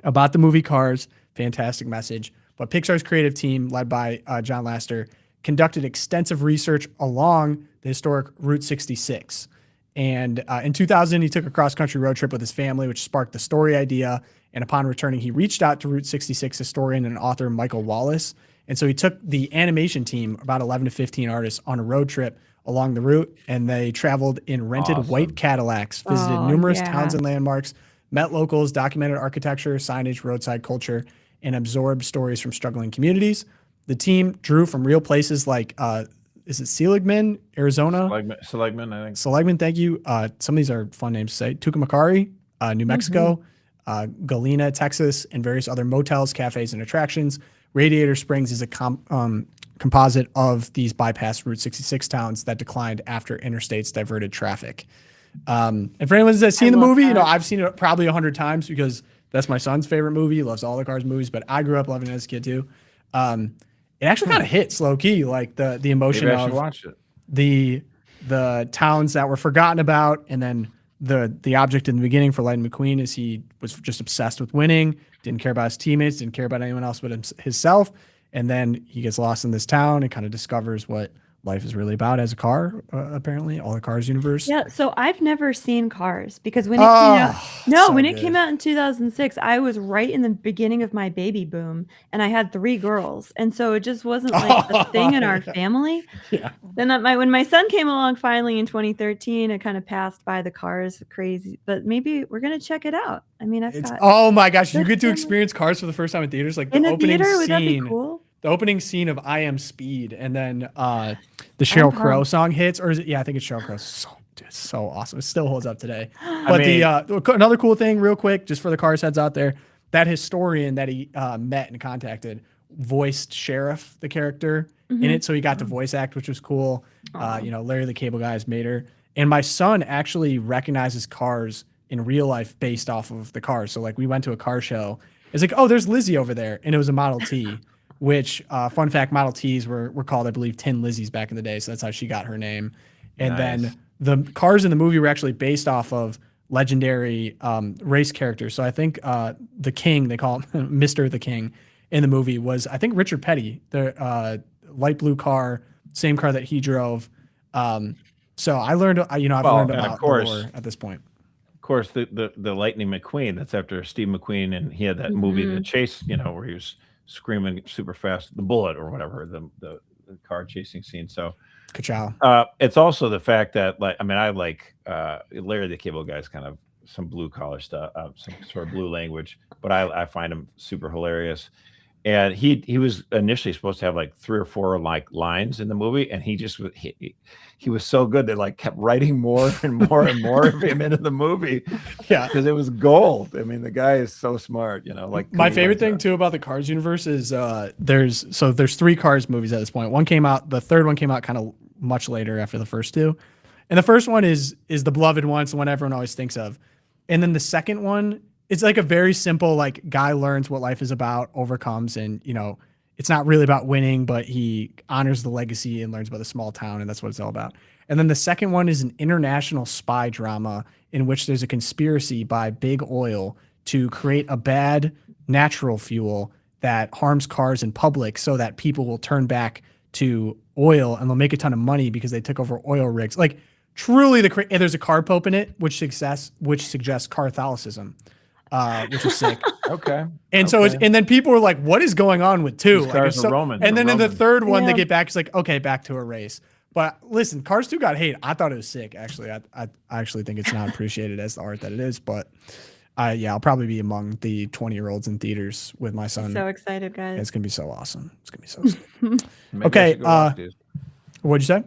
Speaker 1: about the movie Cars, fantastic message. But Pixar's creative team, led by John Lasseter, conducted extensive research along the historic Route 66. And in 2000, he took a cross-country road trip with his family, which sparked the story idea. And upon returning, he reached out to Route 66 historian and author Michael Wallace. And so he took the animation team, about 11 to 15 artists, on a road trip along the route, and they traveled in rented white Cadillacs, visited numerous towns and landmarks, met locals, documented architecture, signage, roadside culture, and absorbed stories from struggling communities. The team drew from real places like, is it Seligman, Arizona?
Speaker 3: Seligman, I think.
Speaker 1: Seligman, thank you. Some of these are fun names to say. Tucumcari, New Mexico, Galena, Texas, and various other motels, cafes, and attractions. Radiator Springs is a composite of these bypass Route 66 towns that declined after interstates diverted traffic. And for anyone that's seen the movie, I've seen it probably 100 times because that's my son's favorite movie. He loves all the Cars movies, but I grew up loving it as a kid too. It actually kind of hits low key, like the emotion of
Speaker 3: watch it.
Speaker 1: the towns that were forgotten about, and then the object in the beginning for Lightning McQueen is he was just obsessed with winning, didn't care about his teammates, didn't care about anyone else but himself. And then he gets lost in this town and kind of discovers what life is really about as a car, apparently, all the Cars universe.
Speaker 2: Yeah, so I've never seen Cars because when it came out, it came out in 2006, I was right in the beginning of my baby boom, and I had 3 girls, and so it just wasn't like a thing in our family.
Speaker 1: Yeah.
Speaker 2: Then when my son came along finally in 2013, it kind of passed by the Cars crazy, but maybe we're gonna check it out. I mean,
Speaker 1: oh my gosh, you get to experience Cars for the first time in theaters, like the opening
Speaker 2: theater,
Speaker 1: scene.
Speaker 2: would that be cool?
Speaker 1: The opening scene of I Am Speed, and then the Sheryl Crow song hits, or is it? Yeah, I think it's Sheryl Crow. So awesome. It still holds up today. But another cool thing, real quick, just for the Cars heads out there, that historian that he met and contacted voiced Sheriff, the character in it, so he got to voice act, which was cool. Larry the Cable Guy's Mater, and my son actually recognizes Cars in real life based off of the cars. So like we went to a car show. It's like, oh, there's Lizzie over there, and it was a Model T. Which fun fact, Model Ts were called, I believe, Tin Lizzies back in the day. So that's how she got her name. And then the cars in the movie were actually based off of legendary race characters. So I think the King, they call him Mr. the King in the movie, was, I think, Richard Petty, the light blue car, same car that he drove. So I learned, I've learned about the lore at this point.
Speaker 3: Of course, the Lightning McQueen, that's after Steve McQueen, and he had that movie, The Chase, where he was screaming super fast, the bullet or whatever, the car chasing scene. So it's also the fact that, I like Larry the Cable Guy's kind of some blue collar stuff, some sort of blue language, but I find him super hilarious. And he was initially supposed to have like 3 or 4 like lines in the movie, and he just he was so good they like kept writing more and more and more of him into the movie. Yeah, because it was gold. I mean, the guy is so smart. Like
Speaker 1: my favorite thing too about the Cars universe is there's 3 Cars movies at this point. One came out, the third one came out kind of much later after the first 2, and the first one is the beloved one, it's the one everyone always thinks of, and then the second one. It's like a very simple, like, guy learns what life is about, overcomes, and, it's not really about winning, but he honors the legacy and learns about the small town, and that's what it's all about. And then the second one is an international spy drama in which there's a conspiracy by Big Oil to create a bad natural fuel that harms cars in public so that people will turn back to oil and they'll make a ton of money because they took over oil rigs. Like, truly, and there's a car pope in it, which suggests Catholicism. Which is sick.
Speaker 3: Okay.
Speaker 1: And so and then people were like, what is going on with 2? Like,
Speaker 3: Roman.
Speaker 1: And then in the third one, they get back. It's like, okay, back to a race. But listen, Cars 2 got hate. I thought it was sick, actually. I actually think it's not appreciated as the art that it is. But I'll probably be among the 20-year-olds in theaters with my son.
Speaker 2: So excited, guys.
Speaker 1: Yeah, it's going to be so awesome. It's going to be so sick. Okay. What'd you say?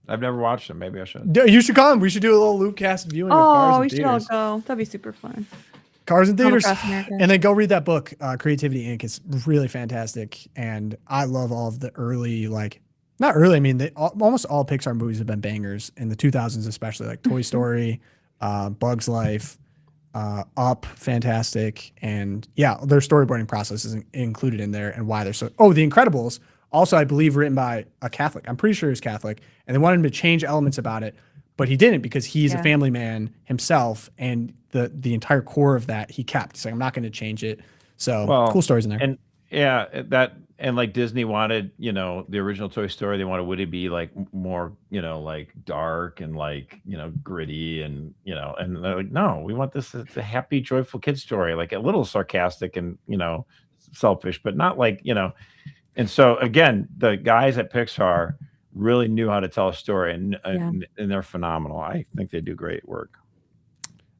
Speaker 3: I've never watched them. Maybe I should.
Speaker 1: You should come. We should do a little LOOPcast viewing of Cars in theaters.
Speaker 2: We should all go. That'd be super fun.
Speaker 1: Cars in theaters, and then go read that book, Creativity Inc. It's really fantastic, and I love all of the early, not early, I mean, almost all Pixar movies have been bangers in the 2000s, especially, like Toy Story, Bug's Life, Up, fantastic, and yeah, their storyboarding process is included in there, and why they're so. Oh, The Incredibles, also I believe written by a Catholic. I'm pretty sure he's Catholic, and they wanted him to change elements about it, but he didn't because he's a family man himself, and the entire core of that he kept. He's like, I'm not going to change it. So cool stories in there.
Speaker 3: And like Disney wanted, the original Toy Story, they wanted Woody to be like more, like dark and like, gritty and, and they're like, no, we want this. It's a happy, joyful kid story, like a little sarcastic and, selfish, but not like, And so again, the guys at Pixar really knew how to tell a story, and they're phenomenal. I think they do great work.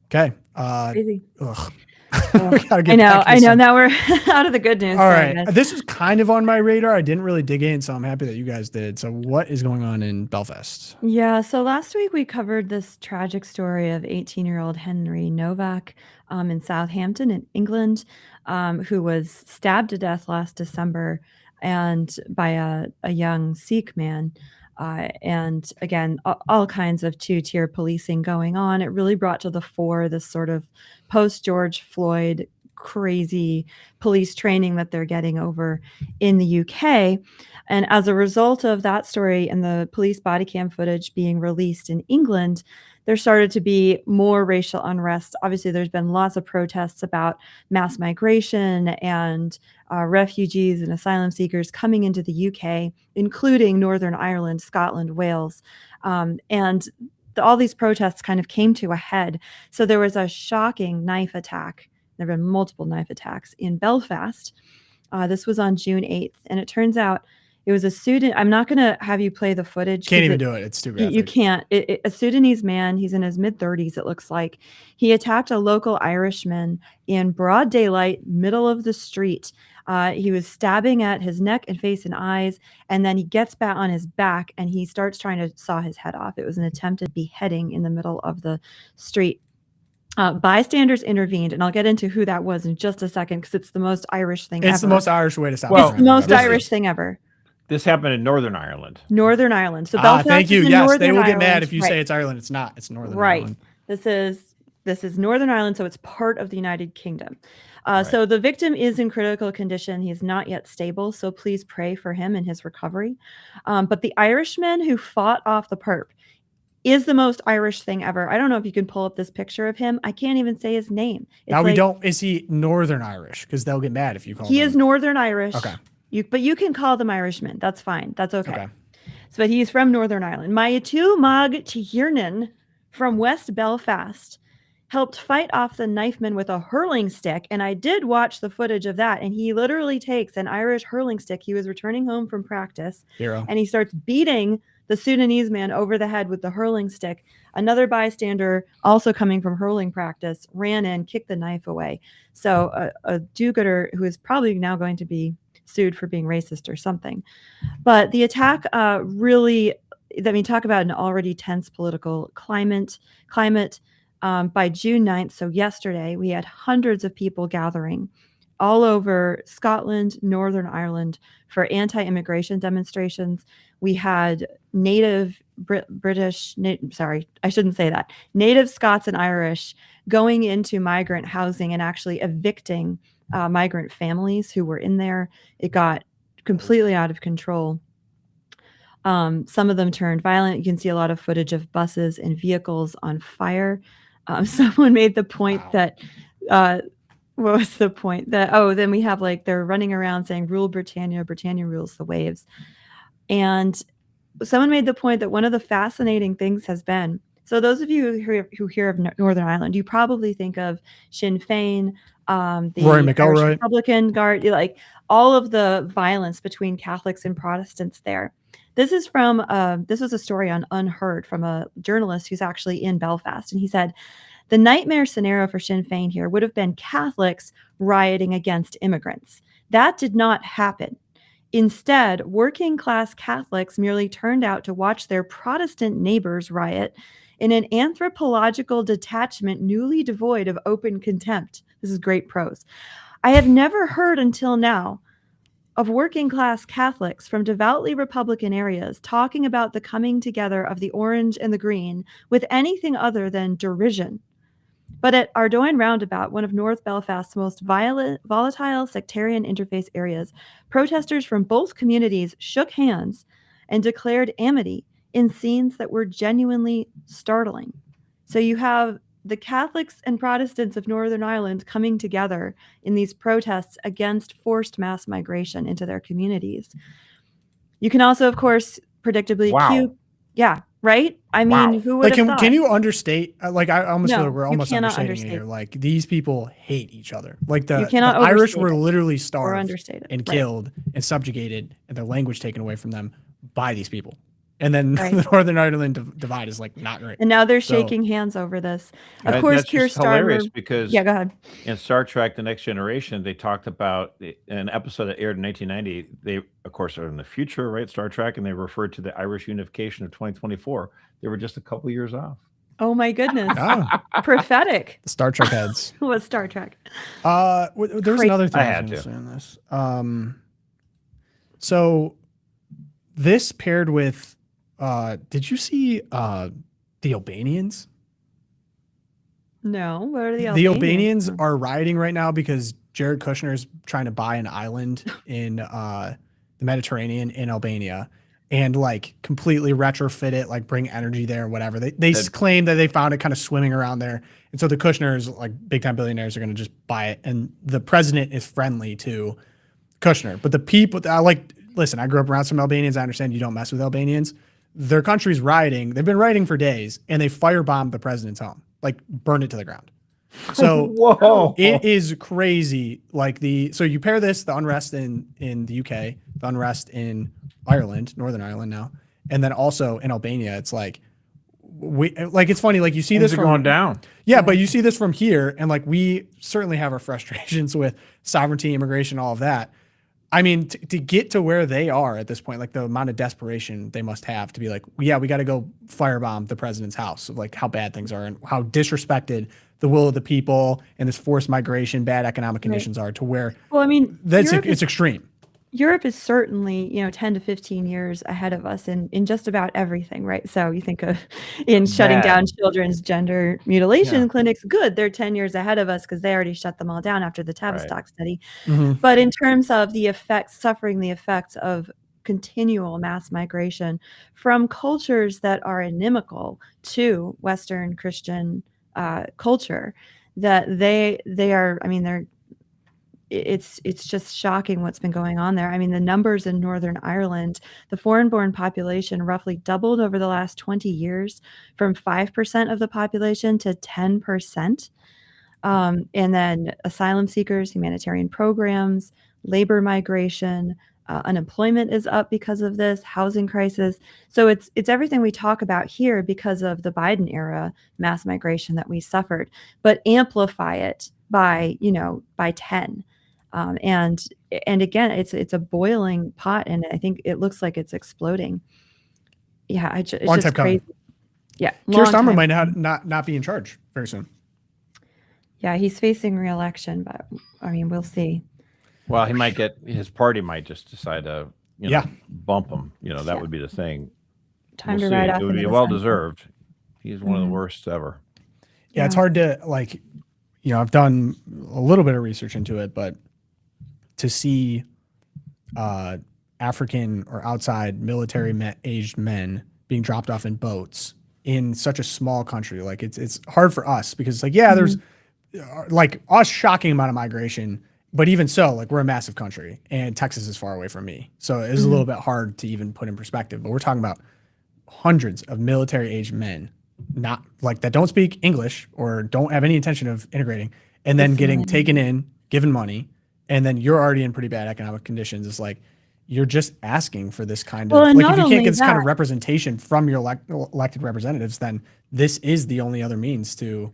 Speaker 1: Okay.
Speaker 2: Crazy.
Speaker 1: I
Speaker 2: know. Now we're out of the good news.
Speaker 1: All right. This is kind of on my radar. I didn't really dig in, so I'm happy that you guys did. So what is going on in Belfast?
Speaker 2: Yeah. So last week we covered this tragic story of 18-year-old Henry Novak in Southampton in England, who was stabbed to death last December and by a young Sikh man. And again, all kinds of 2-tier policing going on. It really brought to the fore this sort of post-George Floyd crazy police training that they're getting over in the UK. And as a result of that story and the police body cam footage being released in England, there started to be more racial unrest. Obviously, there's been lots of protests about mass migration and refugees and asylum seekers coming into the UK, including Northern Ireland, Scotland, Wales. And all these protests kind of came to a head. So there was a shocking knife attack. There have been multiple knife attacks in Belfast. This was on June 8th. And it turns out it was a Sudan. I'm not going to have you play the footage.
Speaker 1: Can't even do it. It's too graphic.
Speaker 2: You can't. A Sudanese man, he's in his mid-30s, it looks like. He attacked a local Irishman in broad daylight, middle of the street. He was stabbing at his neck and face and eyes, and then he gets back on his back, and he starts trying to saw his head off. It was an attempted beheading in the middle of the street. Bystanders intervened, and I'll get into who that was in just a second because it's the most Irish thing ever.
Speaker 1: It's the most Irish way to stop.
Speaker 2: It's the most Irish thing ever.
Speaker 3: This happened in Northern Ireland.
Speaker 2: Northern Ireland. So Belfast
Speaker 1: thank you.
Speaker 2: is in
Speaker 1: Yes,
Speaker 2: Northern
Speaker 1: they will get
Speaker 2: Ireland.
Speaker 1: mad if you say it's Ireland. It's not. It's Northern Ireland.
Speaker 2: This is This is Northern Ireland, so it's part of the United Kingdom.
Speaker 3: Right.
Speaker 2: So the victim is in critical condition. He is not yet stable, so please pray for him and his recovery. But the Irishman who fought off the perp is the most Irish thing ever. I don't know if you can pull up this picture of him. I can't even say his name.
Speaker 1: Now we don't. Is he Northern Irish? Because they'll get mad if you call him.
Speaker 2: He is Northern Irish.
Speaker 1: Okay.
Speaker 2: But you can call them Irishmen. That's fine. That's okay. So, but he's from Northern Ireland. My two Mag Tiernan from West Belfast helped fight off the knifeman with a hurling stick. And I did watch the footage of that. And he literally takes an Irish hurling stick. He was returning home from practice.
Speaker 1: Hero.
Speaker 2: And he starts beating the Sudanese man over the head with the hurling stick. Another bystander, also coming from hurling practice, ran in, kicked the knife away. So a do-gooder who is probably now going to be sued for being racist or something. But the attack really, I mean, talk about an already tense political climate. By June 9th, so yesterday, we had hundreds of people gathering all over Scotland, Northern Ireland for anti-immigration demonstrations. We had native Scots and Irish going into migrant housing and actually evicting migrant families who were in there. It got completely out of control. Some of them turned violent. You can see a lot of footage of buses and vehicles on fire. Someone made the point that, what was the point? That, then we have they're running around saying, "Rule Britannia, Britannia rules the waves." And someone made the point that one of the fascinating things has been, so those of you who hear of Northern Ireland, you probably think of Sinn Féin, the
Speaker 1: Rory McIlroy,
Speaker 2: Republican Guard, like all of the violence between Catholics and Protestants there. This is from, this was a story on Unheard from a journalist who's actually in Belfast. And he said, the nightmare scenario for Sinn Féin here would have been Catholics rioting against immigrants. That did not happen. Instead, working class Catholics merely turned out to watch their Protestant neighbors riot in an anthropological detachment newly devoid of open contempt. This is great prose. I have never heard until now of working class Catholics from devoutly Republican areas talking about the coming together of the orange and the green with anything other than derision. But at Ardoyne Roundabout, one of North Belfast's most volatile sectarian interface areas, protesters from both communities shook hands and declared amity in scenes that were genuinely startling. So you have the Catholics and Protestants of Northern Ireland coming together in these protests against forced mass migration into their communities. You can also, of course, predictably right? I mean, who would have thought?
Speaker 1: Can you understate? I almost feel like we're almost understating it here. Like, these people hate each other. Like the Irish were literally starved and killed and subjugated, and their language taken away from them by these people. And then the Northern Ireland divide is not great.
Speaker 2: And now they're shaking hands over this. Of course, Keir Starmer.
Speaker 3: Because
Speaker 2: go ahead.
Speaker 3: In Star Trek: The Next Generation, they talked about an episode that aired in 1990. They, of course, are in the future, right? Star Trek, and they referred to the Irish unification of 2024. They were just a couple years off.
Speaker 2: Oh my goodness! Prophetic.
Speaker 1: The Star Trek heads.
Speaker 2: What's Star Trek?
Speaker 1: There was another thing
Speaker 3: I had to
Speaker 1: say on this. So this paired with. Did you see the Albanians?
Speaker 2: No, what are the Albanians?
Speaker 1: The Albanians are rioting right now because Jared Kushner is trying to buy an island in the Mediterranean in Albania and completely retrofit it, bring energy there or whatever. They claim that they found it kind of swimming around there. And so the Kushners, big time billionaires, are going to just buy it. And the president is friendly to Kushner. But the people, listen, I grew up around some Albanians. I understand you don't mess with Albanians. Their country's rioting. They've been rioting for days, and they firebombed the president's home, burned it to the ground. So
Speaker 3: whoa,
Speaker 1: it is crazy. So you pair this, the unrest in the UK, the unrest in Ireland, Northern Ireland now, and then also in Albania. It's it's funny. You see this from
Speaker 3: going down.
Speaker 1: Yeah, but you see this from here, and we certainly have our frustrations with sovereignty, immigration, all of that. I mean, to get to where they are at this point, the amount of desperation they must have to be we got to go firebomb the president's house of how bad things are and how disrespected the will of the people and this forced migration, bad economic conditions are to where.
Speaker 2: Well, I mean,
Speaker 1: it's extreme.
Speaker 2: Europe is certainly, 10 to 15 years ahead of us in just about everything, right? So you think of in shutting down children's gender mutilation clinics, good, they're 10 years ahead of us because they already shut them all down after the Tavistock study. But in terms of the effects, suffering the effects of continual mass migration from cultures that are inimical to Western Christian culture, that they are, I mean, it's just shocking what's been going on there. I mean, the numbers in Northern Ireland, the foreign-born population roughly doubled over the last 20 years from 5% of the population to 10%. And then asylum seekers, humanitarian programs, labor migration, unemployment is up because of this, housing crisis. So it's everything we talk about here because of the Biden era mass migration that we suffered, but amplify it by 10. And again, it's a boiling pot, and I think it looks like it's exploding. Yeah, it's just crazy. Yeah,
Speaker 1: Keir Starmer might not be in charge very soon.
Speaker 2: Yeah, he's facing re-election, but I mean, we'll see.
Speaker 3: Well, he might his party might just decide to bump him. That would be the thing.
Speaker 2: Time to ride off.
Speaker 3: It would be well deserved. He's one of the worst ever.
Speaker 1: Yeah, it's hard to I've done a little bit of research into it, but to see African or outside military-aged men being dropped off in boats in such a small country, like it's hard for us because there's like a shocking amount of migration, but even so, like we're a massive country and Texas is far away from me, so it's a little bit hard to even put in perspective. But we're talking about hundreds of military-aged men, not like that don't speak English or don't have any intention of integrating, and then getting taken in, given money. And then you're already in pretty bad economic conditions. It's like you're just asking for this kind of if you can't get this kind of representation from your elected representatives, then this is the only other means to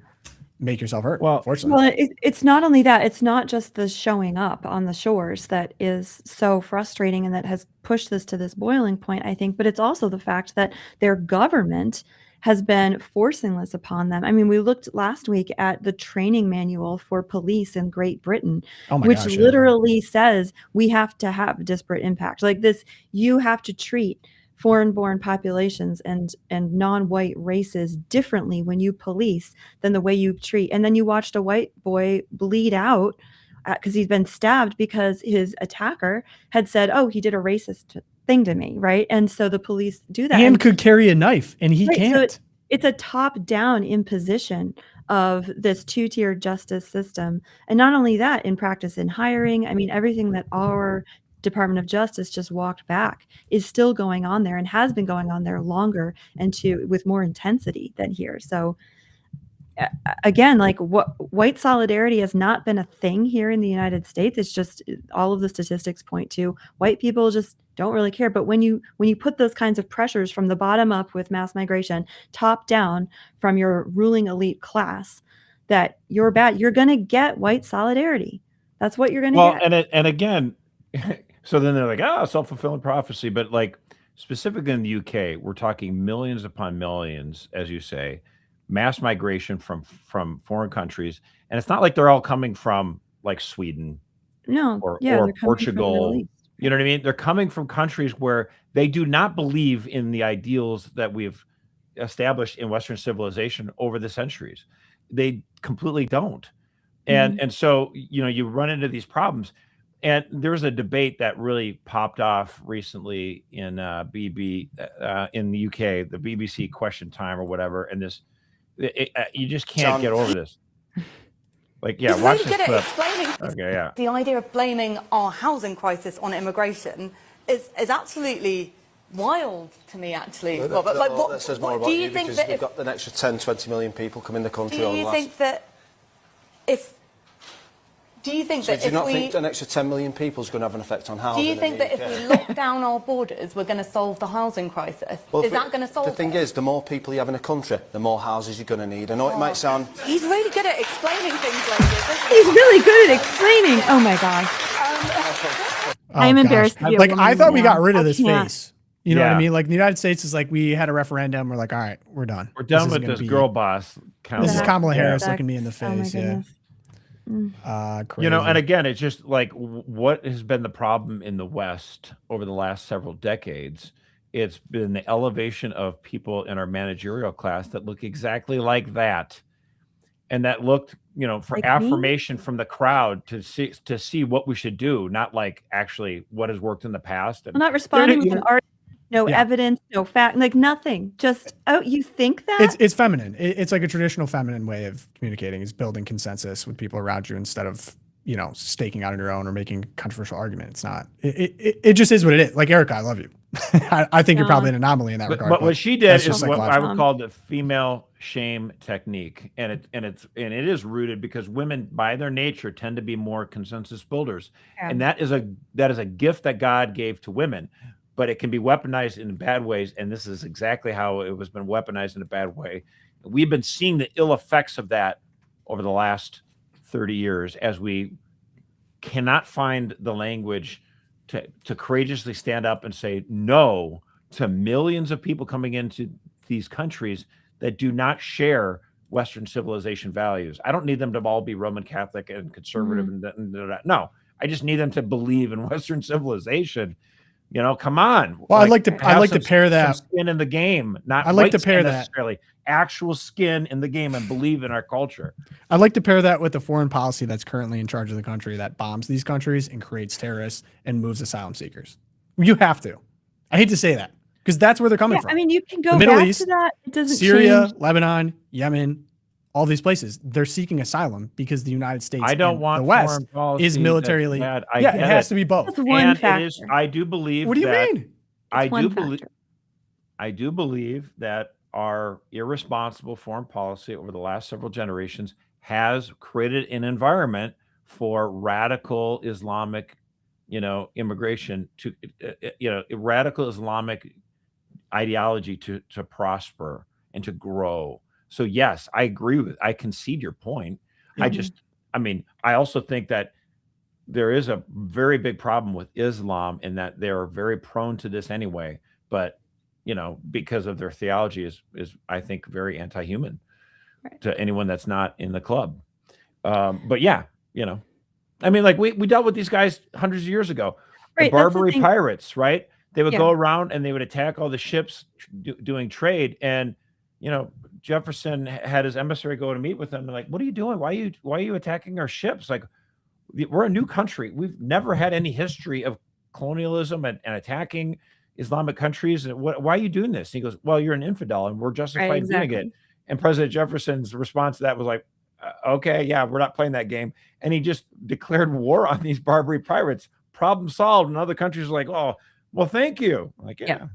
Speaker 1: make yourself heard.
Speaker 2: Well, it's not only that. It's not just the showing up on the shores that is so frustrating and that has pushed this to this boiling point, I think, but it's also the fact that their government has been forcing this upon them. I mean, we looked last week at the training manual for police in Great Britain, which literally says we have to have disparate impact. Like this, you have to treat foreign-born populations and non-white races differently when you police than the way you treat. And then you watched a white boy bleed out because he's been stabbed because his attacker had said, "Oh, he did a racist thing to me," right? And so the police do that.
Speaker 1: And could carry a knife, and he can't.
Speaker 2: So it's a top-down imposition of this two-tier justice system. And not only that, in practice, in hiring, I mean, everything that our Department of Justice just walked back is still going on there and has been going on there longer and with more intensity than here. So again, like white solidarity has not been a thing here in the United States. It's just all of the statistics point to white people just don't really care. But when you put those kinds of pressures from the bottom up with mass migration, top down from your ruling elite class, that you're bad, you're going to get white solidarity. That's what you're going to get.
Speaker 3: And again, so then they're like, self-fulfilling prophecy. But like specifically in the UK, we're talking millions upon millions, as you say, mass migration from foreign countries. And it's not like they're all coming from like Sweden or Portugal. You know what I mean? They're coming from countries where they do not believe in the ideals that we've established in Western civilization over the centuries. They completely don't. And so, you run into these problems. And there was a debate that really popped off recently in in the UK, the BBC Question Time or whatever. And you just can't get over this. Like, watch this clip. Okay, yeah.
Speaker 10: The idea of blaming our housing crisis on immigration is absolutely wild to me, actually.
Speaker 11: That says more about you because we've got an extra 10, 20 million people come in the country.
Speaker 10: Do you think that if Do you think that if we think
Speaker 11: an extra 10 million people is going to have an effect on housing?
Speaker 10: Do you think that if we lock down our borders, we're going to solve the housing crisis? Well, is that going to solve it?
Speaker 11: The thing is, the more people you have in a country, the more houses you're going to need. I know it might sound...
Speaker 10: He's really good at explaining things like this, isn't he?
Speaker 2: He's really good at explaining. Oh, my gosh. I'm embarrassed to be a woman
Speaker 1: I thought we
Speaker 2: now.
Speaker 1: got rid of this
Speaker 2: can't.
Speaker 1: face. You know what I mean? Like the United States is like, we had a referendum. We're like, all right, we're done.
Speaker 3: We're done with this girl boss.
Speaker 1: This is Kamala Harris looking me in the face.
Speaker 2: Oh, my goodness.
Speaker 3: You know, and again, it's just like what has been the problem in the West over the last several decades. It's been the elevation of people in our managerial class that look exactly like that. And that looked, you know, for
Speaker 2: Like
Speaker 3: affirmation from the crowd to see what we should do, not like actually what has worked in the past. And
Speaker 2: I'm not responding with an argument, no evidence, no fact, like nothing. Just, oh, you think that?
Speaker 1: It's feminine. It's like a traditional feminine way of communicating, is building consensus with people around you instead of, you know, staking out on your own or making a controversial argument. It's not. It just is what it is. Like, Erica, I love you. I think you're probably an anomaly in that regard.
Speaker 3: But what she did is what I would
Speaker 1: logical.
Speaker 3: call the female shame technique, and it is rooted because women, by their nature, tend to be more consensus builders, and that is a gift that God gave to women, but it can be weaponized in bad ways, and this is exactly how it was been weaponized in a bad way. We've been seeing the ill effects of that over the last 30 years as we cannot find the language to courageously stand up and say no to millions of people coming into these countries that do not share Western civilization values. I don't need them to all be Roman Catholic and conservative. No, I just need them to believe in Western civilization. You know, come on.
Speaker 1: Well, I'd like to pair that
Speaker 3: skin in the game, not
Speaker 1: I'd like to pair that
Speaker 3: necessarily, actual skin in the game and believe in our culture.
Speaker 1: I'd like to pair that with the foreign policy that's currently in charge of the country that bombs these countries and creates terrorists and moves asylum seekers. You have to. I hate to say that because that's where they're coming from.
Speaker 2: I mean, you can go
Speaker 1: the Middle
Speaker 2: back
Speaker 1: East,
Speaker 2: to that. It doesn't
Speaker 1: Syria,
Speaker 2: change.
Speaker 1: Lebanon, Yemen, all these places. They're seeking asylum because the United States
Speaker 3: I don't want
Speaker 1: the West
Speaker 3: foreign policy
Speaker 1: is militarily.
Speaker 3: it
Speaker 1: has to be both.
Speaker 2: That's one factor.
Speaker 3: I do believe.
Speaker 1: What do you mean?
Speaker 3: I do believe that our irresponsible foreign policy over the last several generations has created an environment for radical Islamic, immigration to, radical Islamic ideology to prosper and to grow. So yes, I concede your point. I also think that there is a very big problem with Islam in that they're very prone to this anyway, but because of their theology is I think very anti-human to anyone that's not in the club. But yeah, like we dealt with these guys hundreds of years ago, the Barbary pirates, right? They would go around and they would attack all the ships doing trade. And, Jefferson had his emissary go to meet with them and like, what are you doing? Why are you attacking our ships? Like, we're a new country. We've never had any history of colonialism and attacking Islamic countries. And why are you doing this? And he goes, well, you're an infidel and we're justified doing it. And President Jefferson's response to that was like, okay, yeah, we're not playing that game. And he just declared war on these Barbary pirates. Problem solved. And other countries are like, oh, well, thank you. Like, yeah.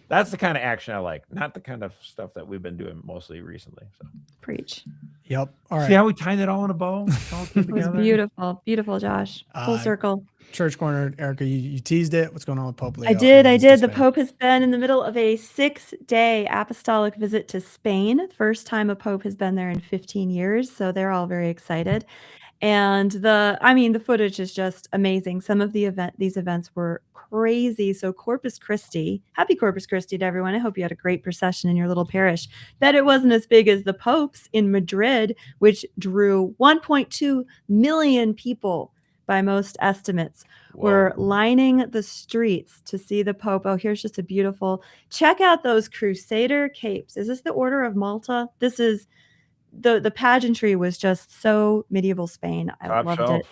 Speaker 3: That's the kind of action I like, not the kind of stuff that we've been doing mostly recently. So
Speaker 2: preach.
Speaker 1: Yep. All right.
Speaker 3: See how we tied it all in a bow? It's all together.
Speaker 2: Beautiful, beautiful, Josh. Full circle.
Speaker 1: Church Corner, Erica, you teased it. What's going on with Pope Leo?
Speaker 2: I did. The Pope has been in the middle of a 6-day apostolic visit to Spain. First time a Pope has been there in 15 years. So they're all very excited. And the footage is just amazing. Some of these events were crazy. So Corpus Christi, happy Corpus Christi to everyone. I hope you had a great procession in your little parish. Bet it wasn't as big as the Pope's in Madrid, which drew 1.2 million people by most estimates. Were lining the streets to see the Pope. Oh, here's just a beautiful, check out those Crusader capes. Is this the Order of Malta? This is the pageantry was just so medieval Spain. I loved it.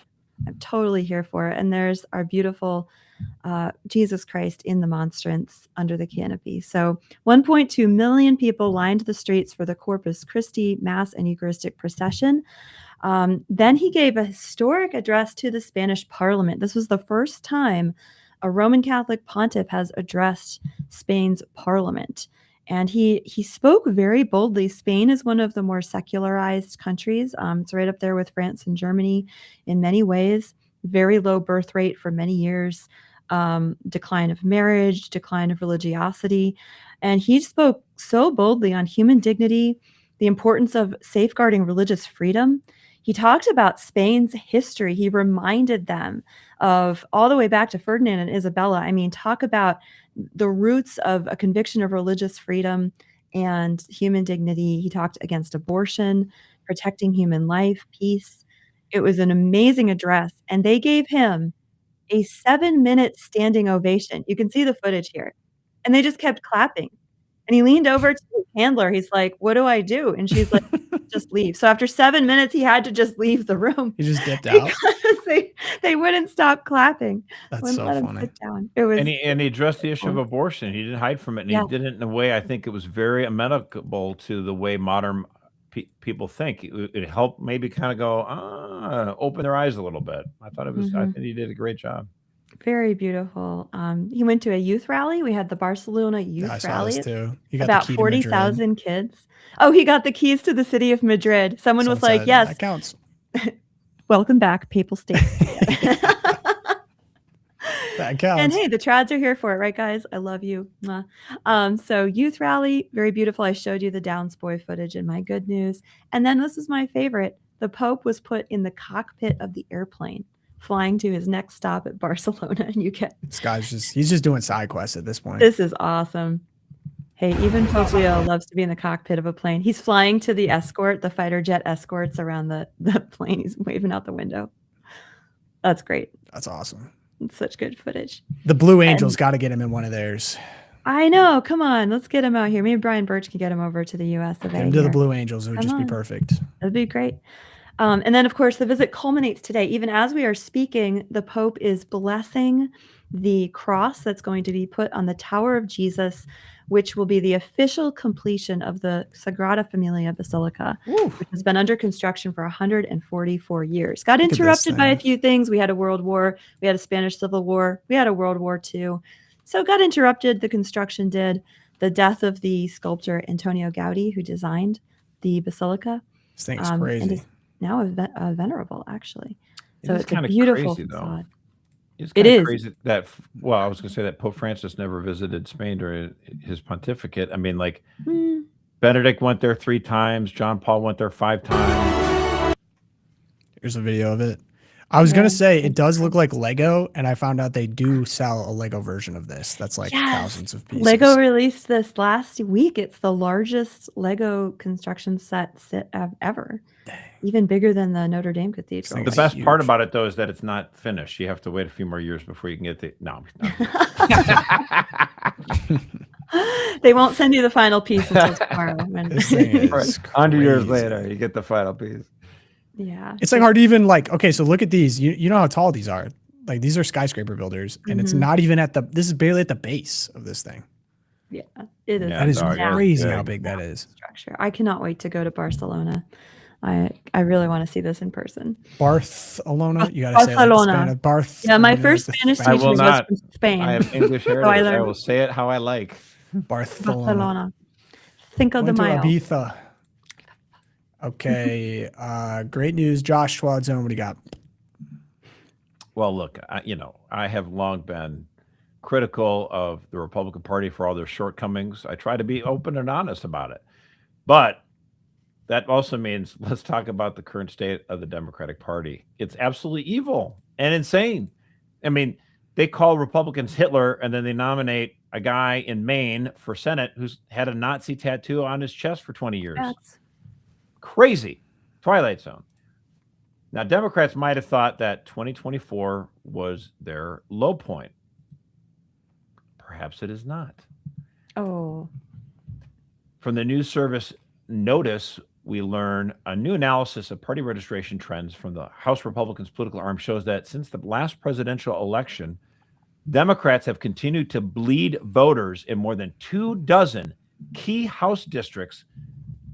Speaker 2: I'm totally here for it. And there's our beautiful Jesus Christ in the monstrance under the canopy. So 1.2 million people lined the streets for the Corpus Christi Mass and Eucharistic procession. Then he gave a historic address to the Spanish Parliament. This was the first time a Roman Catholic pontiff has addressed Spain's Parliament. And he spoke very boldly. Spain is one of the more secularized countries. It's right up there with France and Germany in many ways. Very low birth rate for many years. Decline of marriage, decline of religiosity. And he spoke so boldly on human dignity, the importance of safeguarding religious freedom. He talked about Spain's history. He reminded them of all the way back to Ferdinand and Isabella. Talk about the roots of a conviction of religious freedom and human dignity. He talked against abortion, protecting human life, peace. It was an amazing address, and they gave him a 7-minute standing ovation. You can see the footage here. And they just kept clapping. And he leaned over to his handler. He's like, "What do I do?" And she's like, "Just leave." So after 7 minutes, he had to just leave the room.
Speaker 1: He just dipped out.
Speaker 2: Because they wouldn't stop clapping.
Speaker 1: That's
Speaker 2: Wouldn't
Speaker 1: so
Speaker 2: let him
Speaker 1: funny.
Speaker 2: sit down. It was
Speaker 3: And he addressed the issue of abortion. He didn't hide from it, and
Speaker 2: Yeah.
Speaker 3: he did it in a way I think it was very amenable to the way modern people think. It helped maybe kind of go, open their eyes a little bit. I thought it was. I think he did a great job.
Speaker 2: very beautiful. He went to a youth rally. We had the Barcelona youth
Speaker 1: I saw
Speaker 2: rally.
Speaker 1: this too. He got
Speaker 2: About
Speaker 1: the key to Madrid.
Speaker 2: 40,000 kids. Oh, he got the keys to the city of Madrid. Someone was like,
Speaker 1: said,
Speaker 2: "Yes,
Speaker 1: that counts.
Speaker 2: welcome back, Papal States."
Speaker 1: That counts.
Speaker 2: And hey, the trads are here for it, right, guys? I love you. Mwah. So youth rally, very beautiful. I showed you the Downs boy footage in my good news. And then this is my favorite. The Pope was put in the cockpit of the airplane, flying to his next stop at Barcelona. And you get
Speaker 1: This guy's he's just doing side quests at this point.
Speaker 2: this is awesome. Hey, even Pope Leo loves to be in the cockpit of a plane. He's flying to the escort, the fighter jet escorts around the plane. He's waving out the window. That's great.
Speaker 1: That's awesome.
Speaker 2: It's such good footage.
Speaker 1: The Blue Angels got to get him in one of theirs.
Speaker 2: I know. Come on. Let's get him out here. Maybe Brian Birch can get him over to the US of A.
Speaker 1: Get him to the
Speaker 2: here.
Speaker 1: Blue Angels. It would
Speaker 2: Come
Speaker 1: just be
Speaker 2: on.
Speaker 1: perfect.
Speaker 2: That'd be great. And then, of course, the visit culminates today. Even as we are speaking, the Pope is blessing the cross that's going to be put on the Tower of Jesus, which will be the official completion of the Sagrada Familia Basilica, which has been under construction for 144 years. Got
Speaker 1: Look at this
Speaker 2: interrupted by a
Speaker 1: thing.
Speaker 2: few things. We had a World War. We had a Spanish Civil War. We had a World War II. So it got interrupted. The construction did. The death of the sculptor Antonio Gaudi, who designed the basilica.
Speaker 1: This thing is
Speaker 2: And
Speaker 1: crazy.
Speaker 2: is now a venerable, actually.
Speaker 3: It
Speaker 2: So
Speaker 3: is
Speaker 2: it's a
Speaker 3: kinda
Speaker 2: beautiful
Speaker 3: crazy, though.
Speaker 2: facade.
Speaker 3: It's
Speaker 2: It
Speaker 3: kinda
Speaker 2: is.
Speaker 3: crazy that well, I was gonna say that Pope Francis never visited Spain during his pontificate. I mean, like, Benedict went there 3 times, John Paul went there 5 times.
Speaker 1: Here's a video of it. I was gonna say it does look like Lego, and I found out they do sell a Lego version of this. That's like thousands of pieces.
Speaker 2: Lego released this last week. It's the largest Lego construction set ever. Even bigger than the Notre Dame Cathedral.
Speaker 3: The best part about it, though, is that it's not finished. You have to wait a few more years before you can get the no.
Speaker 2: They won't send you the final piece until tomorrow. when-
Speaker 1: This thing is
Speaker 3: 100 years
Speaker 1: crazy.
Speaker 3: later, you get the final piece.
Speaker 2: Yeah.
Speaker 1: It's like hard to even like. Okay, so look at these. You know how tall these are. Like these are skyscraper builders, and it's not even at the. This is barely at the base of this thing.
Speaker 2: Yeah, it is.
Speaker 3: Yeah,
Speaker 1: That is
Speaker 3: dog, yeah.
Speaker 1: crazy
Speaker 3: Yeah.
Speaker 1: how big that is.
Speaker 2: Structure. I cannot wait to go to Barcelona. I really want to see this in person.
Speaker 1: Barcelona. You gotta say it like
Speaker 2: Barcelona.
Speaker 1: Spanish. Barth.
Speaker 2: Yeah, my
Speaker 1: like
Speaker 2: first
Speaker 1: the
Speaker 2: Spanish
Speaker 3: I
Speaker 2: teacher
Speaker 3: will
Speaker 2: was
Speaker 3: not.
Speaker 2: from Spain.
Speaker 3: I have English
Speaker 2: So I
Speaker 3: heritage. I
Speaker 2: learned
Speaker 3: will say it how I like.
Speaker 1: Barcelona.
Speaker 2: Barcelona. Cinco de
Speaker 1: Went to
Speaker 2: Mayo.
Speaker 1: Ibiza. Okay. Great news. Josh, Twilight Zone. What do you got?
Speaker 3: Well, look, I have long been critical of the Republican Party for all their shortcomings. I try to be open and honest about it. But that also means let's talk about the current state of the Democratic Party. It's absolutely evil and insane. I mean, they call Republicans Hitler, and then they nominate a guy in Maine for Senate who's had a Nazi tattoo on his chest for 20 years.
Speaker 2: That's
Speaker 3: Crazy. Twilight Zone. Now, Democrats might have thought that 2024 was their low point. Perhaps it is not.
Speaker 2: oh.
Speaker 3: From the news service Notice, we learn a new analysis of party registration trends from the House Republicans' political arm shows that since the last presidential election, Democrats have continued to bleed voters in more than 24 key House districts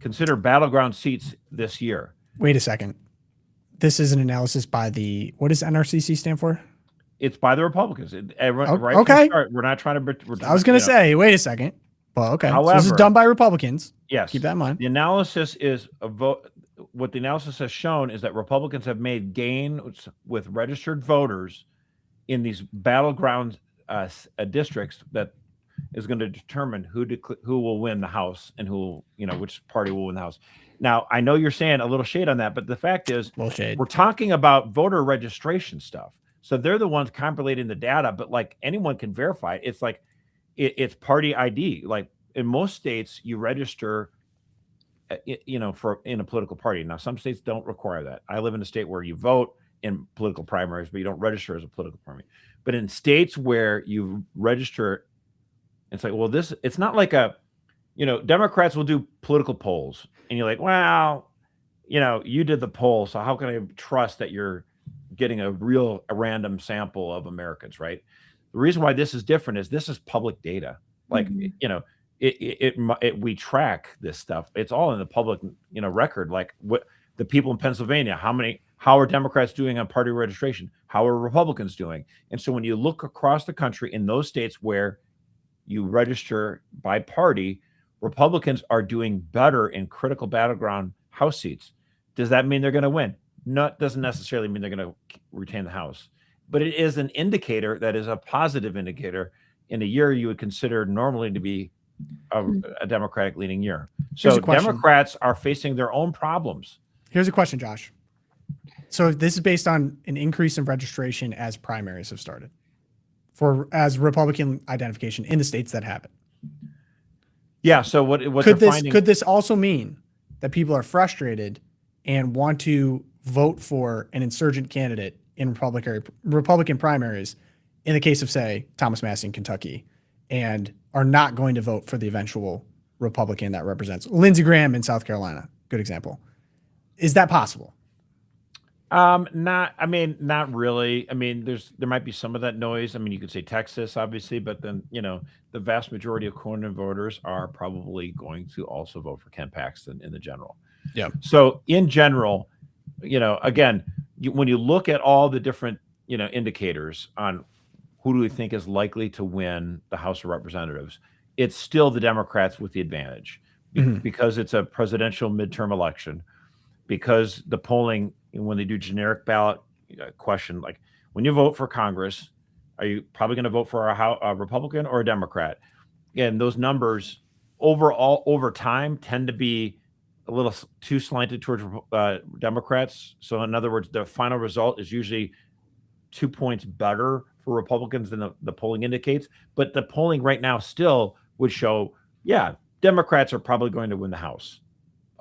Speaker 3: considered battleground seats this year.
Speaker 1: Wait a second. This is an analysis by the. What does NRCC stand for?
Speaker 3: It's by the Republicans. Right
Speaker 1: okay.
Speaker 3: From the start, we're not trying to.
Speaker 1: I was going to say, wait a second. Well, okay. So this is
Speaker 3: However-
Speaker 1: done by Republicans.
Speaker 3: Yes.
Speaker 1: Keep that in mind.
Speaker 3: The analysis is a vote. What the analysis has shown is that Republicans have made gains with registered voters in these battleground districts that is going to determine who will win the House and which party will win the House. Now, I know you're saying a little shade on that, but the fact is, we're talking about voter registration stuff. So they're the ones compilating the data, but like anyone can verify it. It's like it's party ID. Like in most states, you register for in a political party. Now, some states don't require that. I live in a state where you vote in political primaries, but you don't register as a political primary. But in states where you register, it's like, well, it's not like Democrats will do political polls, and you're like, well, you did the poll, so how can I trust that you're getting a random sample of Americans, right? The reason why this is different is this is public data. Like, we track this stuff. It's all in the public, record. Like what the people in Pennsylvania, how are Democrats doing on party registration? How are Republicans doing? And so when you look across the country in those states where you register by party, Republicans are doing better in critical battleground House seats. Does that mean they're going to win? No, it doesn't necessarily mean they're going to retain the House, but it is an indicator that is a positive indicator in a year you would consider normally to be a Democratic leaning year. So Democrats are facing their own problems.
Speaker 1: Here's a question, Josh. So this is based on an increase in registration as primaries have started as Republican identification in the states that have it.
Speaker 3: Yeah. So what
Speaker 1: could this also mean that people are frustrated and want to vote for an insurgent candidate in Republican primaries in the case of, say, Thomas Massie in Kentucky, and are not going to vote for the eventual Republican that represents Lindsey Graham in South Carolina? Good example. Is that possible?
Speaker 3: Not really. I mean, there might be some of that noise. I mean, you could say Texas, obviously, but then, the vast majority of Cornyn voters are probably going to also vote for Ken Paxton in the general.
Speaker 1: Yeah.
Speaker 3: So in general, again, when you look at all the different, indicators on who do we think is likely to win the House of Representatives, it's still the Democrats with the advantage because it's a presidential midterm election, because the polling, when they do generic ballot question, like when you vote for Congress, are you probably going to vote for a Republican or a Democrat? And those numbers over time tend to be a little too slanted towards Democrats. So in other words, the final result is usually 2 points better for Republicans than the polling indicates. But the polling right now still would show, Democrats are probably going to win the House.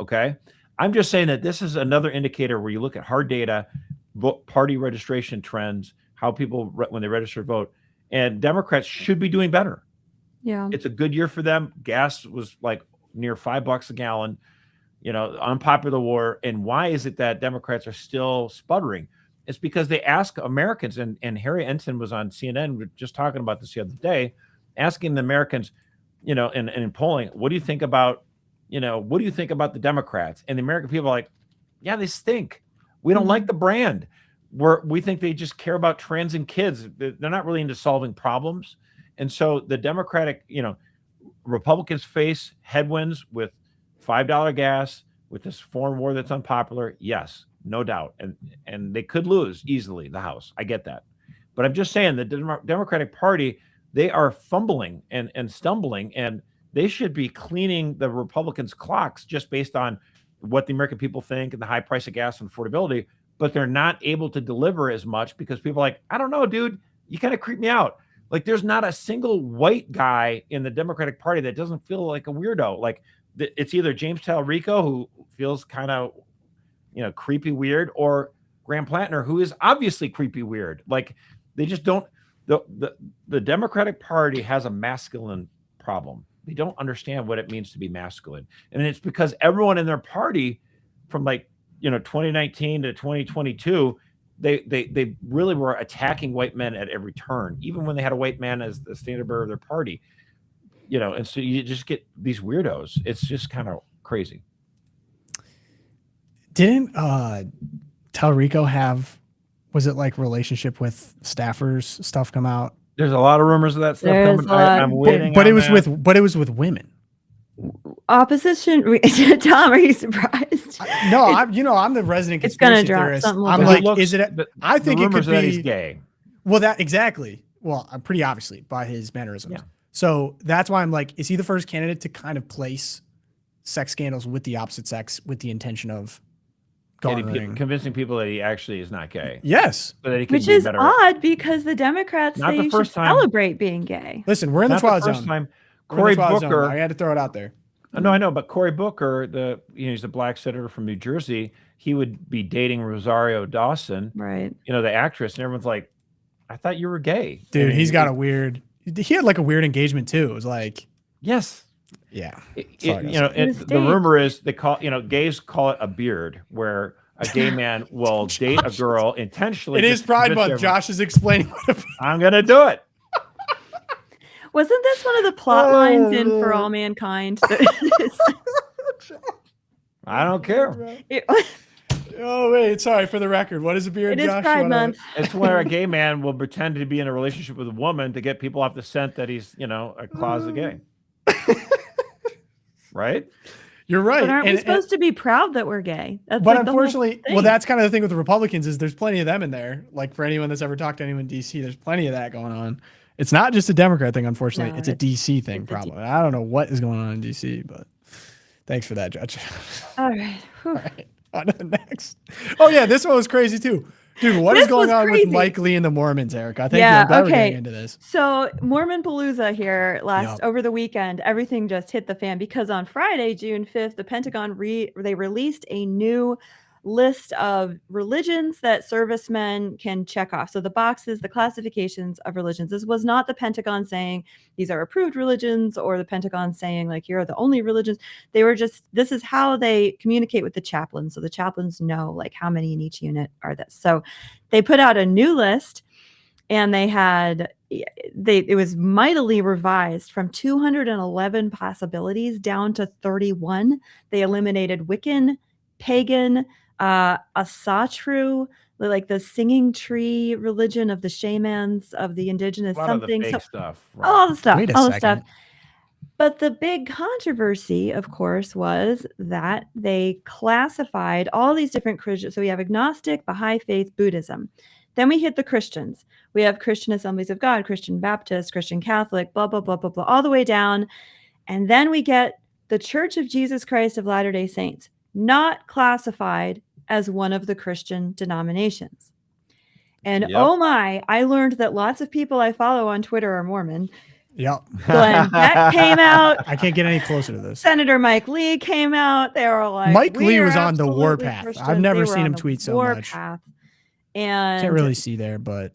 Speaker 3: Okay. I'm just saying that this is another indicator where you look at hard data, party registration trends, how people, when they register vote, and Democrats should be doing better.
Speaker 2: Yeah.
Speaker 3: It's a good year for them. Gas was like near $5 a gallon, unpopular war. And why is it that Democrats are still sputtering? It's because they ask Americans, and Harry Ensign was on CNN, we were just talking about this the other day, asking the Americans, in polling, what do you think about the Democrats? And the American people are like, yeah, they stink. We don't like the brand. We think they just care about trans and kids. They're not really into solving problems. And so the Democratic, Republicans face headwinds with $5 gas, with this foreign war that's unpopular. Yes, no doubt. And they could lose easily the House. I get that. But I'm just saying the Democratic Party, they are fumbling and stumbling, and they should be cleaning the Republicans' clocks just based on what the American people think and the high price of gas and affordability. But they're not able to deliver as much because people are like, I don't know, dude, you kind of creep me out. Like, there's not a single white guy in the Democratic Party that doesn't feel like a weirdo. Like, it's either James Talarico, who feels kind of, creepy weird, or Graham Plantner, who is obviously creepy weird. Like, they just don't. The Democratic Party has a masculine problem. They don't understand what it means to be masculine, and it's because everyone in their party, from 2019 to 2022, they really were attacking white men at every turn, even when they had a white man as the standard bearer of their party. And so you just get these weirdos. It's just kind of crazy.
Speaker 1: Didn't Talarico have, was it like relationship with staffers stuff come out?
Speaker 3: There's a lot of rumors of that stuff coming. I'm waiting.
Speaker 1: But it was with women.
Speaker 2: Opposition. Tom, are you surprised?
Speaker 1: No, I'm the resident conspiracy theorist. I'm like, is it? I think it could be.
Speaker 3: That he's gay.
Speaker 1: Well, that exactly. Well, pretty obviously by his mannerisms.
Speaker 3: Yeah.
Speaker 1: So that's why I'm like, is he the first candidate to kind of place sex scandals with the opposite sex with the intention of
Speaker 3: convincing people that he actually is not gay?
Speaker 1: Yes.
Speaker 3: So that he
Speaker 2: which is odd because the Democrats say you should celebrate being gay.
Speaker 1: Listen, we're in the Twilight Zone.
Speaker 3: Cory Booker.
Speaker 1: I had to throw it out there.
Speaker 3: No, I know, but Cory Booker, he's a black senator from New Jersey. He would be dating Rosario Dawson,
Speaker 2: right?
Speaker 3: The actress, and everyone's like, "I thought you were gay,
Speaker 1: dude." He's got a weird. He had like a weird engagement too. It was like,
Speaker 3: yes,
Speaker 1: yeah.
Speaker 3: The rumor is they call gays call it a beard, where a gay man will date a girl intentionally.
Speaker 1: It is Pride Month. Josh is explaining.
Speaker 3: I'm gonna do it.
Speaker 2: Wasn't this one of the plot lines in For All Mankind?
Speaker 3: I don't care.
Speaker 1: Oh, wait. Sorry, for the record. What is a beard,
Speaker 2: Josh? It is Pride Month.
Speaker 3: It's where a gay man will pretend to be in a relationship with a woman to get people off the scent that he's, a closet gay. Right?
Speaker 1: You're right.
Speaker 2: But aren't we supposed to be proud that we're gay?
Speaker 1: That's but unfortunately, well, that's kind of the thing with the Republicans is there's plenty of them in there. Like for anyone that's ever talked to anyone in D.C., there's plenty of that going on. It's not just a Democrat thing, unfortunately. No, it's a DC thing, probably. I don't know what is going on in DC, but thanks for that, Judge.
Speaker 2: All right.
Speaker 1: All right. On to the next. Oh, yeah, this one was crazy, too. Dude, what is going on with Mike Lee and the Mormons, Erica? Thank you. I'm glad we're getting into this.
Speaker 2: So Mormon Palooza here over the weekend, everything just hit the fan because on Friday, June 5th, the Pentagon they released a new list of religions that servicemen can check off. So the boxes, the classifications of religions. This was not the Pentagon saying these are approved religions or the Pentagon saying like here are the only religions. They were just, this is how they communicate with the chaplains. So the chaplains know like how many in each unit are this. So they put out a new list and it was mightily revised from 211 possibilities down to 31. They eliminated Wiccan, pagan, Asatru, like the singing tree religion of the shamans of the indigenous something.
Speaker 3: Of the fake stuff. Right.
Speaker 2: All the stuff. All the stuff. But the big controversy, of course, was that they classified all these different Christians. So we have agnostic, Baha'i faith, Buddhism. Then we hit the Christians. We have Christian Assemblies of God, Christian Baptist, Christian Catholic, blah, blah, blah, blah, blah, all the way down. And then we get the Church of Jesus Christ of Latter-day Saints, not classified as one of the Christian denominations. And oh my, I learned that lots of people I follow on Twitter are Mormon.
Speaker 1: Yep.
Speaker 2: Glenn Beck came out.
Speaker 1: I can't get any closer to this.
Speaker 2: Senator Mike Lee came out. They were like,
Speaker 1: Mike Lee was on the warpath. I've never seen him tweet so much.
Speaker 2: And
Speaker 1: can't really see there, but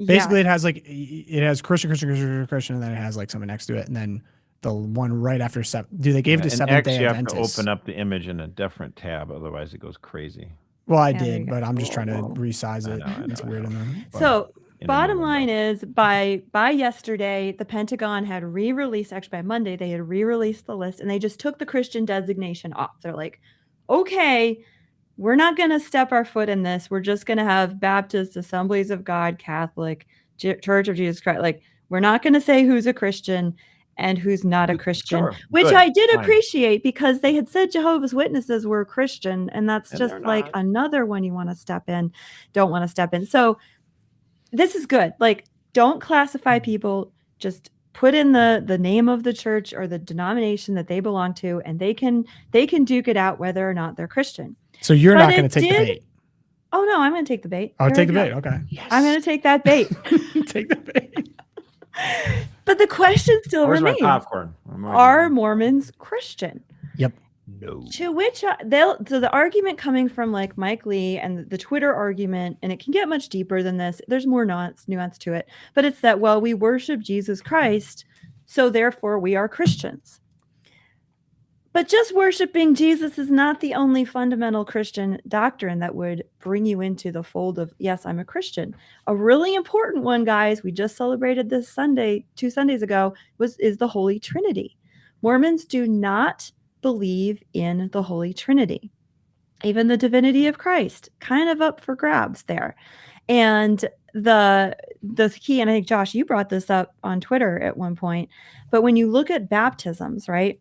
Speaker 1: basically it has Christian, and then it has like something next to it, and then the one right after they gave it to Seventh-day Adventists.
Speaker 3: You have to open up the image in a different tab, otherwise it goes crazy.
Speaker 1: Well, I did, but I'm just trying to resize it. It's weird in them.
Speaker 2: So bottom line is, by yesterday, the Pentagon had re-released. Actually, by Monday, they had re-released the list, and they just took the Christian designation off. They're like, okay, we're not going to step our foot in this. We're just going to have Baptist, Assemblies of God, Catholic, Church of Jesus Christ. Like, we're not going to say who's a Christian and who's not a Christian, which I did appreciate because they had said Jehovah's Witnesses were Christian, and that's just like another one you want to step in, don't want to step in. So this is good. Like, don't classify people, just put in the name of the church or the denomination that they belong to, and they can duke it out whether or not they're Christian.
Speaker 1: So you're not going to take the bait.
Speaker 2: Oh no, I'm going to take the bait.
Speaker 1: Oh, take the bait. Okay.
Speaker 2: Yes. I'm going to take that bait.
Speaker 1: Take the bait.
Speaker 2: But the question still remains: are Mormons Christian?
Speaker 1: Yep.
Speaker 3: No.
Speaker 2: To which so the argument coming from like Mike Lee and the Twitter argument, and it can get much deeper than this. There's more nuance to it, but it's that, well, we worship Jesus Christ, so therefore we are Christians. But just worshiping Jesus is not the only fundamental Christian doctrine that would bring you into the fold of, yes, I'm a Christian. A really important one, guys, we just celebrated this Sunday, 2 Sundays ago, is the Holy Trinity. Mormons do not believe in the Holy Trinity. Even the divinity of Christ, kind of up for grabs there. And the key, and I think, Josh, you brought this up on Twitter at one point, but when you look at baptisms, right?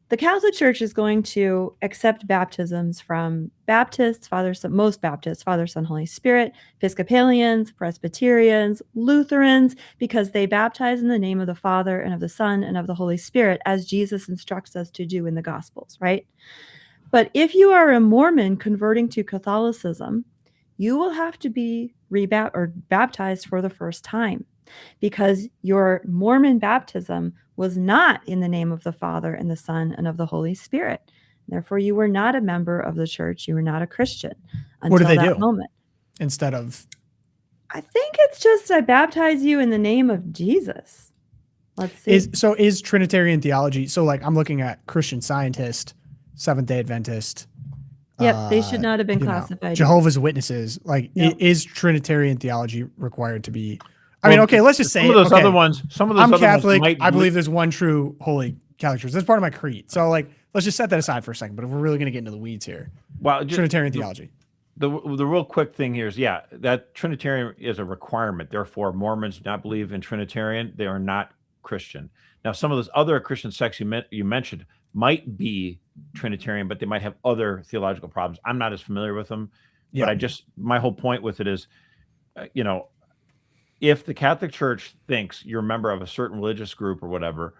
Speaker 2: The Catholic Church is going to accept baptisms from Baptists, most Baptists, Father, Son, Holy Spirit, Episcopalians, Presbyterians, Lutherans, because they baptize in the name of the Father and of the Son and of the Holy Spirit, as Jesus instructs us to do in the Gospels, right? But if you are a Mormon converting to Catholicism, you will have to be baptized for the first time, because your Mormon baptism was not in the name of the Father and the Son and of the Holy Spirit. Therefore, you were not a member of the church. You were not a Christian until
Speaker 1: what do they
Speaker 2: that
Speaker 1: do
Speaker 2: moment.
Speaker 1: instead of?
Speaker 2: I think it's just I baptize you in the name of Jesus. Let's see.
Speaker 1: Is Trinitarian theology? So like I'm looking at Christian Scientist, Seventh-day Adventist.
Speaker 2: Yep, they should not have been classified.
Speaker 1: Jehovah's Witnesses. Like, is Trinitarian theology required to be? I mean, okay, let's just say
Speaker 3: some of those other ones. Some of those
Speaker 1: I'm
Speaker 3: other
Speaker 1: Catholic.
Speaker 3: ones
Speaker 1: I believe there's one true holy Catholic church. That's part of my creed. So like, let's just set that aside for a second. But if we're really going to get into the weeds here, Trinitarian theology.
Speaker 3: The real quick thing here is, that Trinitarian is a requirement. Therefore, Mormons do not believe in Trinitarian. They are not Christian. Now, some of those other Christian sects you mentioned might be Trinitarian, but they might have other theological problems. I'm not as familiar with them, but my whole point with it is, if the Catholic Church thinks you're a member of a certain religious group or whatever,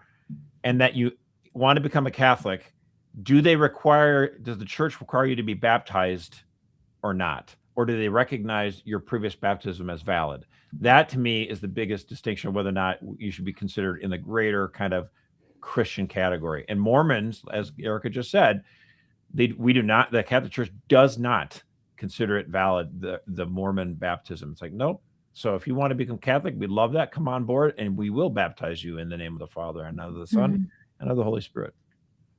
Speaker 3: and that you want to become a Catholic, does the church require you to be baptized or not? Or do they recognize your previous baptism as valid? That to me is the biggest distinction of whether or not you should be considered in the greater kind of Christian category. And Mormons, as Erica just said, the Catholic Church does not consider it valid, the Mormon baptism. It's like, nope. So if you want to become Catholic, we'd love that. Come on board, and we will baptize you in the name of the Father and of the Son and of the Holy Spirit.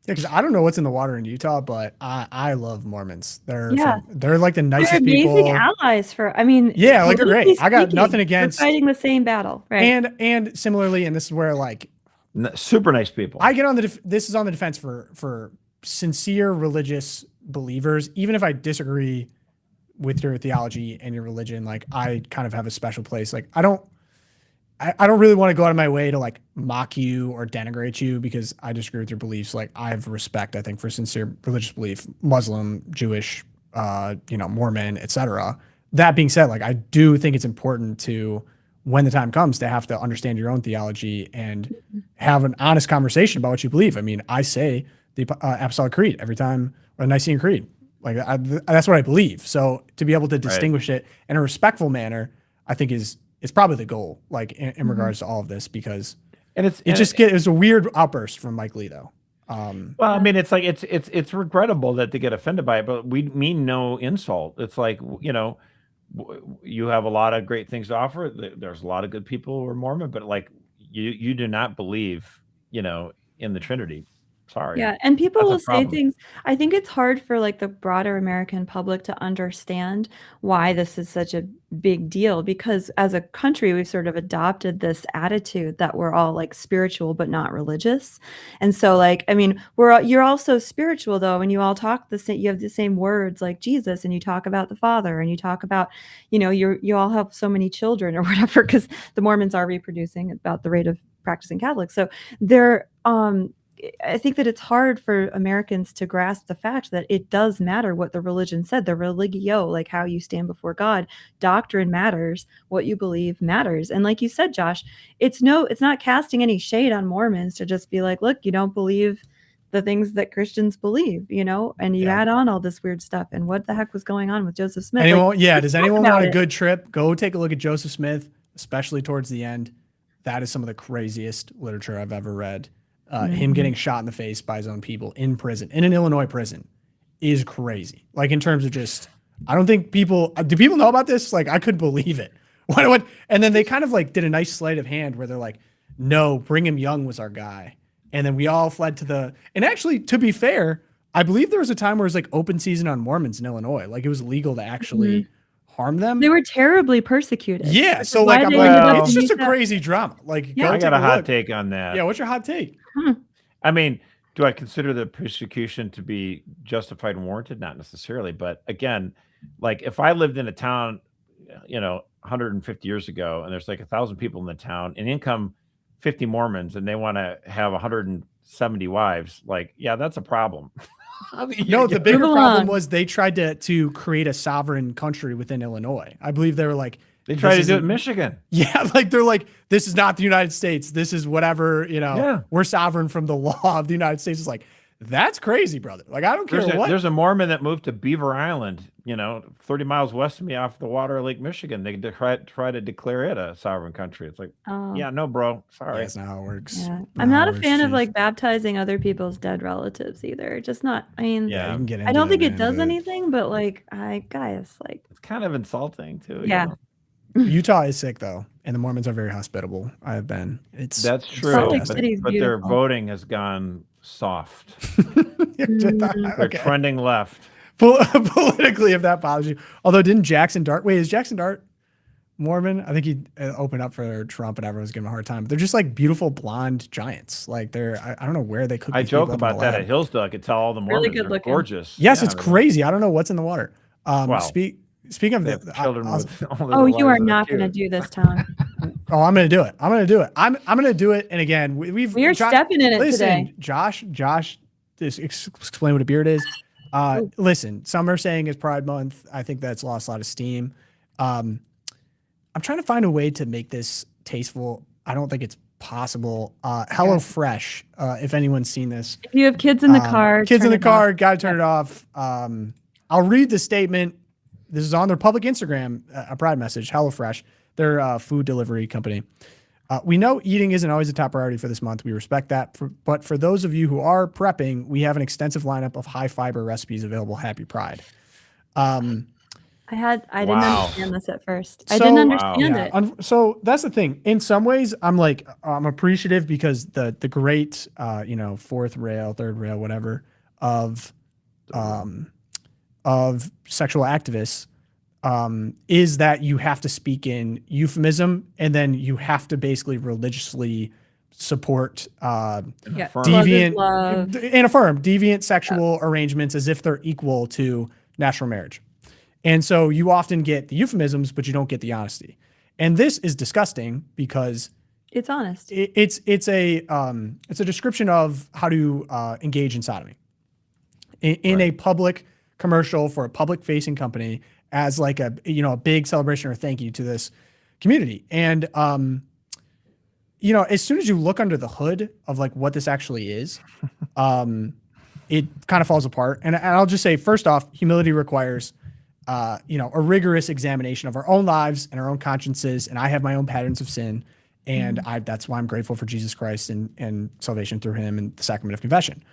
Speaker 1: Yeah, because I don't know what's in the water in Utah, but I love Mormons. They're like the nicest
Speaker 2: they're amazing
Speaker 1: people.
Speaker 2: Allies for.
Speaker 1: Like they're great. I got nothing against
Speaker 2: fighting the same battle, right?
Speaker 1: And similarly, and this is where like
Speaker 3: super nice people.
Speaker 1: I get on this is on the defense for sincere religious believers, even if I disagree with your theology and your religion. Like I kind of have a special place. Like I don't really want to go out of my way to like mock you or denigrate you because I disagree with your beliefs. Like I have respect, I think, for sincere religious belief, Muslim, Jewish, Mormon, etc. That being said, like I do think it's important to, when the time comes, to have to understand your own theology and have an honest conversation about what you believe. I mean, I say the Apostolic Creed every time, or the Nicene Creed. Like that's what I believe. So to be able to distinguish it in a respectful manner, I think is probably the goal, like in regards to all of this, because it's a weird outburst from Mike Lee though.
Speaker 3: Well, I mean, it's like it's regrettable that they get offended by it, but we mean no insult. It's like, you have a lot of great things to offer. There's a lot of good people who are Mormon, but like you do not believe, in the Trinity. Sorry.
Speaker 2: Yeah, and people will say things. I think it's hard for like the broader American public to understand why this is such a big deal, because as a country, we've sort of adopted this attitude that we're all like spiritual but not religious. And so like, I mean, you're all so spiritual though, and you all talk the same, you have the same words like Jesus, and you talk about the Father, and you talk about, you all have so many children or whatever, because the Mormons are reproducing about the rate of practicing Catholics. So they're I think that it's hard for Americans to grasp the fact that it does matter what the religion said, the religio, like how you stand before God. Doctrine matters. What you believe matters. And like you said, Josh, it's not casting any shade on Mormons to just be like, look, you don't believe the things that Christians believe, and you add on all this weird stuff. And what the heck was going on with Joseph Smith?
Speaker 1: Does anyone want a good trip? Go take a look at Joseph Smith, especially towards the end. That is some of the craziest literature I've ever read. Him getting shot in the face by his own people in prison, in an Illinois prison, is crazy. Like in terms of just, I don't think do people know about this? Like I couldn't believe it. What? And then they kind of like did a nice sleight of hand where they're like, no, Brigham Young was our guy. And then we all fled and actually, to be fair, I believe there was a time where it was like open season on Mormons in Illinois. Like it was legal to actually harm them.
Speaker 2: They were terribly persecuted.
Speaker 1: Yeah. So like, I'm like, it's just a crazy drama. Like,
Speaker 3: I got a hot take on that.
Speaker 1: Yeah. What's your hot take?
Speaker 3: I mean, do I consider the persecution to be justified and warranted? Not necessarily. But again, like if I lived in a town, 150 years ago, and there's like 1,000 people in the town, and in come 50 Mormons, and they want to have 170 wives, like, yeah, that's a problem.
Speaker 1: No, the bigger problem was they tried to create a sovereign country within Illinois. I believe they were like,
Speaker 3: they tried to do it in Michigan.
Speaker 1: Yeah, like they're like, this is not the United States. This is whatever, we're sovereign from the law of the United States. It's like, That's crazy, brother. Like, I don't care what.
Speaker 3: There's a Mormon that moved to Beaver Island, 30 miles west of me off the water of Lake Michigan. They try to declare it a sovereign country. It's like, yeah, no, bro. Sorry.
Speaker 1: That's not how it works.
Speaker 2: Yeah. I'm not a fan of like baptizing other people's dead relatives either. Just not, I mean,
Speaker 1: Yeah, you can get into
Speaker 2: I don't think
Speaker 1: that,
Speaker 2: it does
Speaker 1: man, but-
Speaker 2: anything, but like, guys, like,
Speaker 3: It's kind of insulting too.
Speaker 2: yeah.
Speaker 1: Utah is sick though, and the Mormons are very hospitable. I have been.
Speaker 3: That's true,
Speaker 2: Salt Lake
Speaker 3: but
Speaker 2: City's
Speaker 3: their
Speaker 2: beautiful.
Speaker 3: voting has gone soft.
Speaker 1: Okay.
Speaker 3: They're trending left.
Speaker 1: Politically, if that bothers you. Although, didn't Jackson Dart? Wait, is Jackson Dart Mormon? I think he opened up for Trump, and everyone's giving him a hard time. But they're just like beautiful blonde giants. Like I don't know where they cook.
Speaker 3: I
Speaker 1: these
Speaker 3: joke
Speaker 1: people up in
Speaker 3: about
Speaker 1: the
Speaker 3: that
Speaker 1: lab.
Speaker 3: at Hillsdale. I could tell all the
Speaker 2: Really
Speaker 3: Mormons
Speaker 2: good
Speaker 3: are
Speaker 2: looking.
Speaker 3: gorgeous.
Speaker 1: Yes,
Speaker 3: Yeah,
Speaker 1: it's crazy. I don't know what's in the water.
Speaker 3: Wow.
Speaker 1: Speaking of
Speaker 3: They have
Speaker 1: the
Speaker 3: children
Speaker 1: I was-
Speaker 3: with only
Speaker 2: Oh,
Speaker 3: the
Speaker 2: you are
Speaker 3: lives that
Speaker 2: not going to
Speaker 3: cute.
Speaker 2: do this, Tom.
Speaker 1: Oh, I'm gonna do it. I'm gonna do it. I'm gonna do it. And again, we've
Speaker 2: We're stepping in it
Speaker 1: listen,
Speaker 2: today.
Speaker 1: Josh, just explain what a beard is. Listen, some are saying it's Pride Month. I think that's lost a lot of steam. I'm trying to find a way to make this tasteful. I don't think it's possible. HelloFresh, if anyone's seen this.
Speaker 2: If you have kids in the car,
Speaker 1: Kids in
Speaker 2: turn
Speaker 1: the
Speaker 2: it
Speaker 1: car,
Speaker 2: off.
Speaker 1: gotta turn it off. I'll read the statement. This is on their public Instagram, a Pride message, HelloFresh. They're a food delivery company. We know eating isn't always a top priority for this month. We respect that. But for those of you who are prepping, we have an extensive lineup of high fiber recipes available. Happy Pride.
Speaker 2: I didn't understand this at first. I
Speaker 1: So-
Speaker 2: didn't understand it.
Speaker 1: So that's the thing. In some ways, I'm appreciative because the great, fourth rail, third rail, whatever of sexual activists is that you have to speak in euphemism and then you have to basically religiously support deviant
Speaker 2: Love.
Speaker 1: and affirm deviant sexual arrangements as if they're equal to natural marriage. And so you often get the euphemisms, but you don't get the honesty. And this is disgusting because
Speaker 2: It's honest.
Speaker 1: it's a description of how to engage in sodomy in a public commercial for a public facing company as like a big celebration or thank you to this community. And as soon as you look under the hood of like what this actually is, it kind of falls apart. And I'll just say, first off, humility requires a rigorous examination of our own lives and our own consciences. And I have my own patterns of sin. And that's why I'm grateful for Jesus Christ and salvation through him and the sacrament of confession.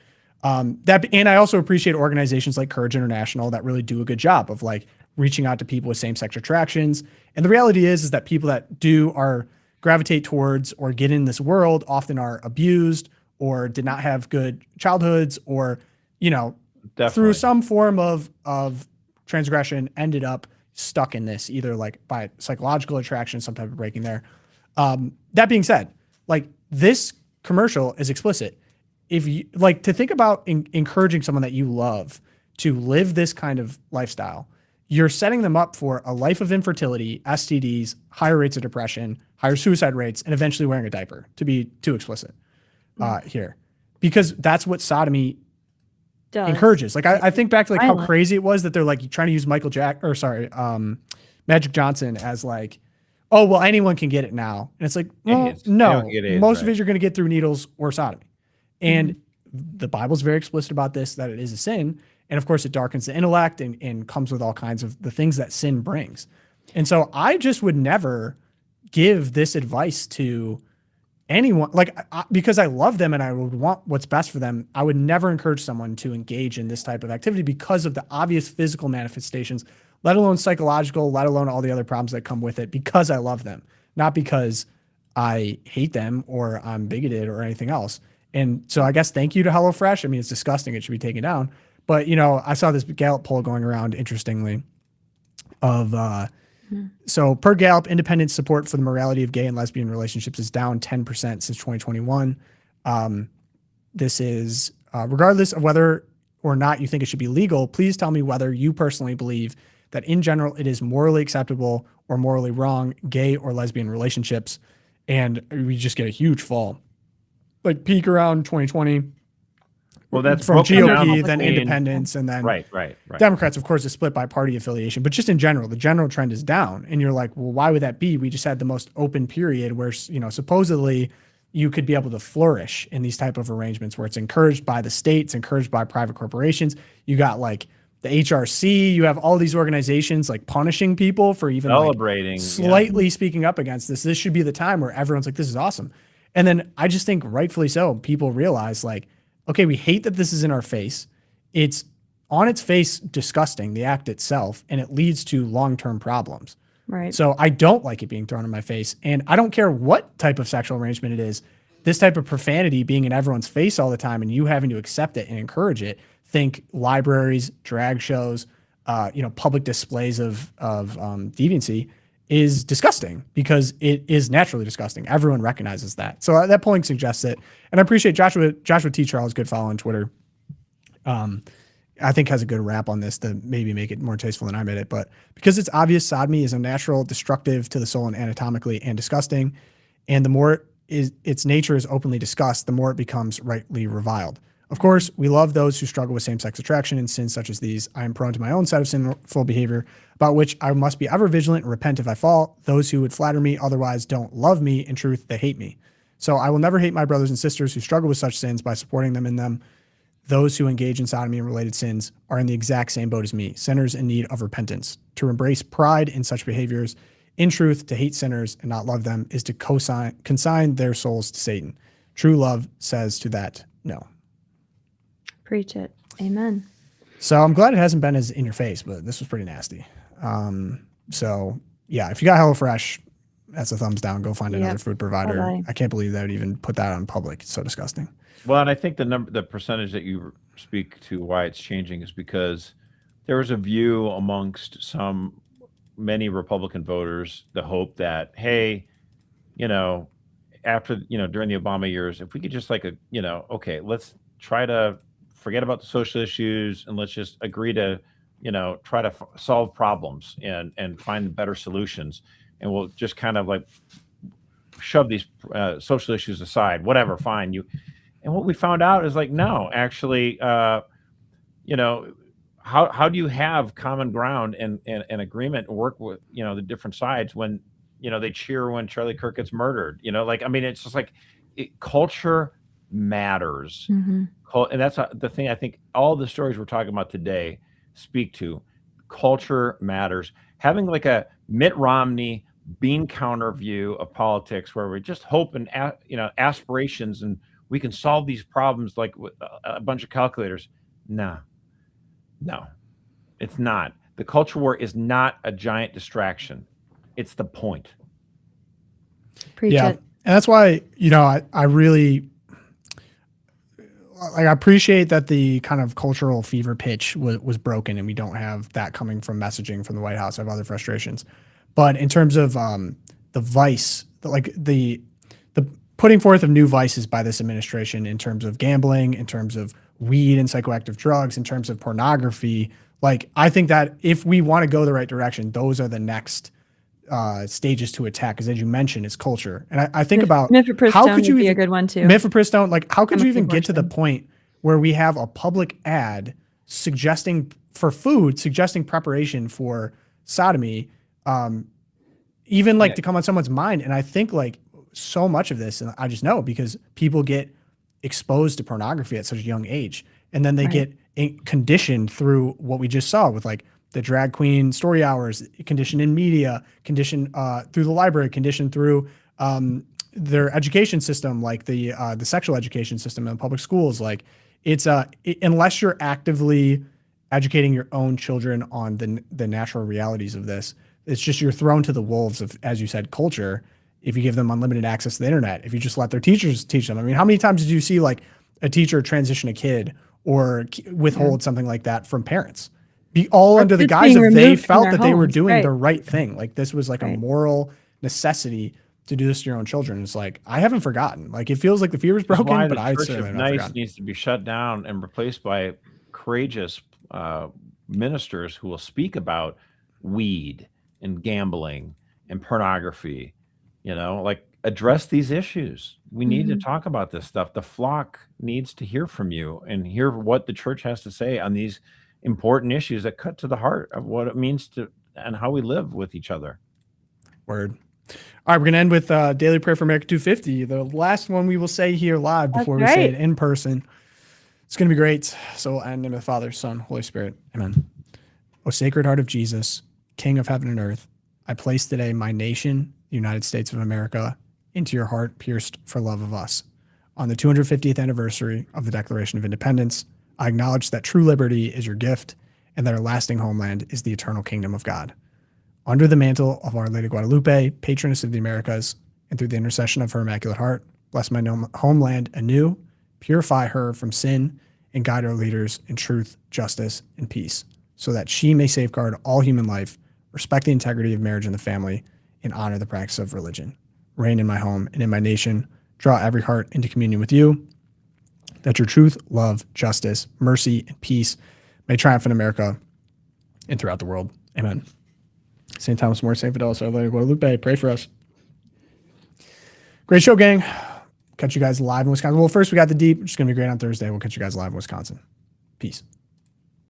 Speaker 1: And I also appreciate organizations like Courage International that really do a good job of like reaching out to people with same-sex attractions. And the reality is that people that gravitate towards or get in this world often are abused or did not have good childhoods or, through some form of transgression ended up stuck in this, either like by psychological attraction, some type of breaking there. That being said, like this commercial is explicit. If you like to think about encouraging someone that you love to live this kind of lifestyle, you're setting them up for a life of infertility, STDs, higher rates of depression, higher suicide rates, and eventually wearing a diaper, to be too explicit here. Because that's what sodomy encourages. Like I think back to like how crazy it was that they're like trying to use Magic Johnson as like, oh, well, anyone can get it now. And it's like, well, no, most of it you're going to get through needles or sodomy. And the Bible's very explicit about this, that it is a sin. And of course it darkens the intellect and comes with all kinds of the things that sin brings. And so I just would never give this advice to anyone, because I love them and I would want what's best for them. I would never encourage someone to engage in this type of activity because of the obvious physical manifestations, let alone psychological, let alone all the other problems that come with it, because I love them, not because I hate them or I'm bigoted or anything else. And so I guess thank you to HelloFresh. I mean, it's disgusting. It should be taken down. But, I saw this Gallup poll going around, interestingly, of so per Gallup, independent support for the morality of gay and lesbian relationships is down 10% since 2021. This is regardless of whether or not you think it should be legal, please tell me whether you personally believe that in general it is morally acceptable or morally wrong, gay or lesbian relationships. And we just get a huge fall. Like peak around 2020.
Speaker 3: Well, that's
Speaker 1: from GOP,
Speaker 3: then
Speaker 1: independents, and then
Speaker 3: right.
Speaker 1: Democrats, of course, is split by party affiliation. But just in general, the general trend is down. And you're like, well, why would that be? We just had the most open period where, supposedly you could be able to flourish in these type of arrangements where it's encouraged by the state, it's encouraged by private corporations. You got like the HRC, you have all these organizations like punishing people for even
Speaker 3: celebrating,
Speaker 1: like slightly speaking up against this. This should be the time where everyone's like, this is awesome. And then I just think rightfully so, people realize like, okay, we hate that this is in our face. It's on its face disgusting, the act itself, and it leads to long-term problems.
Speaker 2: Right.
Speaker 1: So I don't like it being thrown in my face. And I don't care what type of sexual arrangement it is. This type of profanity being in everyone's face all the time and you having to accept it and encourage it. Think libraries, drag shows, public displays of deviancy is disgusting because it is naturally disgusting. Everyone recognizes that. So that polling suggests it. And I appreciate Joshua T. Charles, good follow on Twitter. I think has a good rap on this to maybe make it more tasteful than I made it. But because it's obvious sodomy is unnatural, destructive to the soul and anatomically and disgusting, and the more its nature is openly discussed, the more it becomes rightly reviled. Of course, we love those who struggle with same-sex attraction and sins such as these. I am prone to my own set of sinful behavior, about which I must be ever vigilant and repent if I fall. Those who would flatter me otherwise don't love me. In truth, they hate me. So I will never hate my brothers and sisters who struggle with such sins by supporting them in them. Those who engage in sodomy and related sins are in the exact same boat as me, sinners in need of repentance. To embrace pride in such behaviors, in truth, to hate sinners and not love them is to consign their souls to Satan. True love says to that, no.
Speaker 2: Preach it. Amen.
Speaker 1: So I'm glad it hasn't been as in your face, but this was pretty nasty. So yeah, if you got HelloFresh, that's a thumbs down. Go find another food provider.
Speaker 2: Bye-bye.
Speaker 1: I can't believe they would even put that on public. It's so disgusting.
Speaker 3: Well, and I think the percentage that you speak to why it's changing is because there was a view amongst many Republican voters, the hope that, hey, after, during the Obama years, if we could just okay, let's try to forget about the social issues and let's just agree to, try to solve problems and find better solutions. And we'll just kind of like shove these social issues aside, whatever, fine. And what we found out is like, no, actually, how do you have common ground and agreement and work with, the different sides when, they cheer when Charlie Kirk gets murdered, it's just like culture matters.
Speaker 2: Mm-hmm.
Speaker 3: And that's the thing I think all the stories we're talking about today speak to. Culture matters. Having like a Mitt Romney bean counter view of politics where we just hope and, aspirations and we can solve these problems like with a bunch of calculators. No, it's not. The culture war is not a giant distraction. It's the point.
Speaker 2: Preach it.
Speaker 1: And that's why, I really I appreciate that the kind of cultural fever pitch was broken and we don't have that coming from messaging from the White House. I have other frustrations. But in terms of the vice, the putting forth of new vices by this administration in terms of gambling, in terms of weed and psychoactive drugs, in terms of pornography, I think that if we want to go the right direction, those are the next stages to attack. Because as you mentioned, it's culture. And I think about
Speaker 2: how could you be a good one too.
Speaker 1: Mifepristone, how could you even get to the point where we have a public ad suggesting preparation for sodomy, even to come on someone's mind. And I think so much of this, and I just know because people get exposed to pornography at such a young age, and then they get conditioned through what we just saw with the drag queen story hours, conditioned in media, conditioned through the library, conditioned through their education system, the sexual education system in public schools. Unless you're actively educating your own children on the natural realities of this, it's just you're thrown to the wolves of, as you said, culture. If you give them unlimited access to the internet, if you just let their teachers teach them. I mean, how many times did you see a teacher transition a kid or withhold something like that from parents? All under the guise of they felt that they were doing the right thing. This was a moral necessity to do this to your own children. It's I haven't forgotten. It feels like the fever's broken, but I certainly haven't forgotten.
Speaker 3: Needs to be shut down and replaced by courageous ministers who will speak about weed and gambling and pornography. Address these issues. We need to talk about this stuff. The flock needs to hear from you and hear what the church has to say on these important issues that cut to the heart of what it means to and how we live with each other.
Speaker 1: Word. All right, we're going to end with Daily Prayer for America 250, the last one we will say here live before we say it in person. It's going to be great. So, in the name of the Father, Son, Holy Spirit. Amen. O Sacred Heart of Jesus, King of heaven and earth, I place today my nation, the United States of America, into your heart pierced for love of us. On the 250th anniversary of the Declaration of Independence, I acknowledge that true liberty is your gift and that our lasting homeland is the eternal kingdom of God. Under the mantle of Our Lady of Guadalupe, patroness of the Americas, and through the intercession of her Immaculate Heart, bless my homeland anew, purify her from sin, and guide our leaders in truth, justice, and peace, so that she may safeguard all human life, respect the integrity of marriage and the family, and honor the practice of religion. Reign in my home and in my nation. Draw every heart into communion with you, that your truth, love, justice, mercy, and peace may triumph in America and throughout the world. Amen. St. Thomas More, St. Fidelis, Our Lady of Guadalupe, pray for us. Great show, gang. Catch you guys live in Wisconsin. Well, first we got the deep, which is going to be great on Thursday. We'll catch you guys live in Wisconsin. Peace.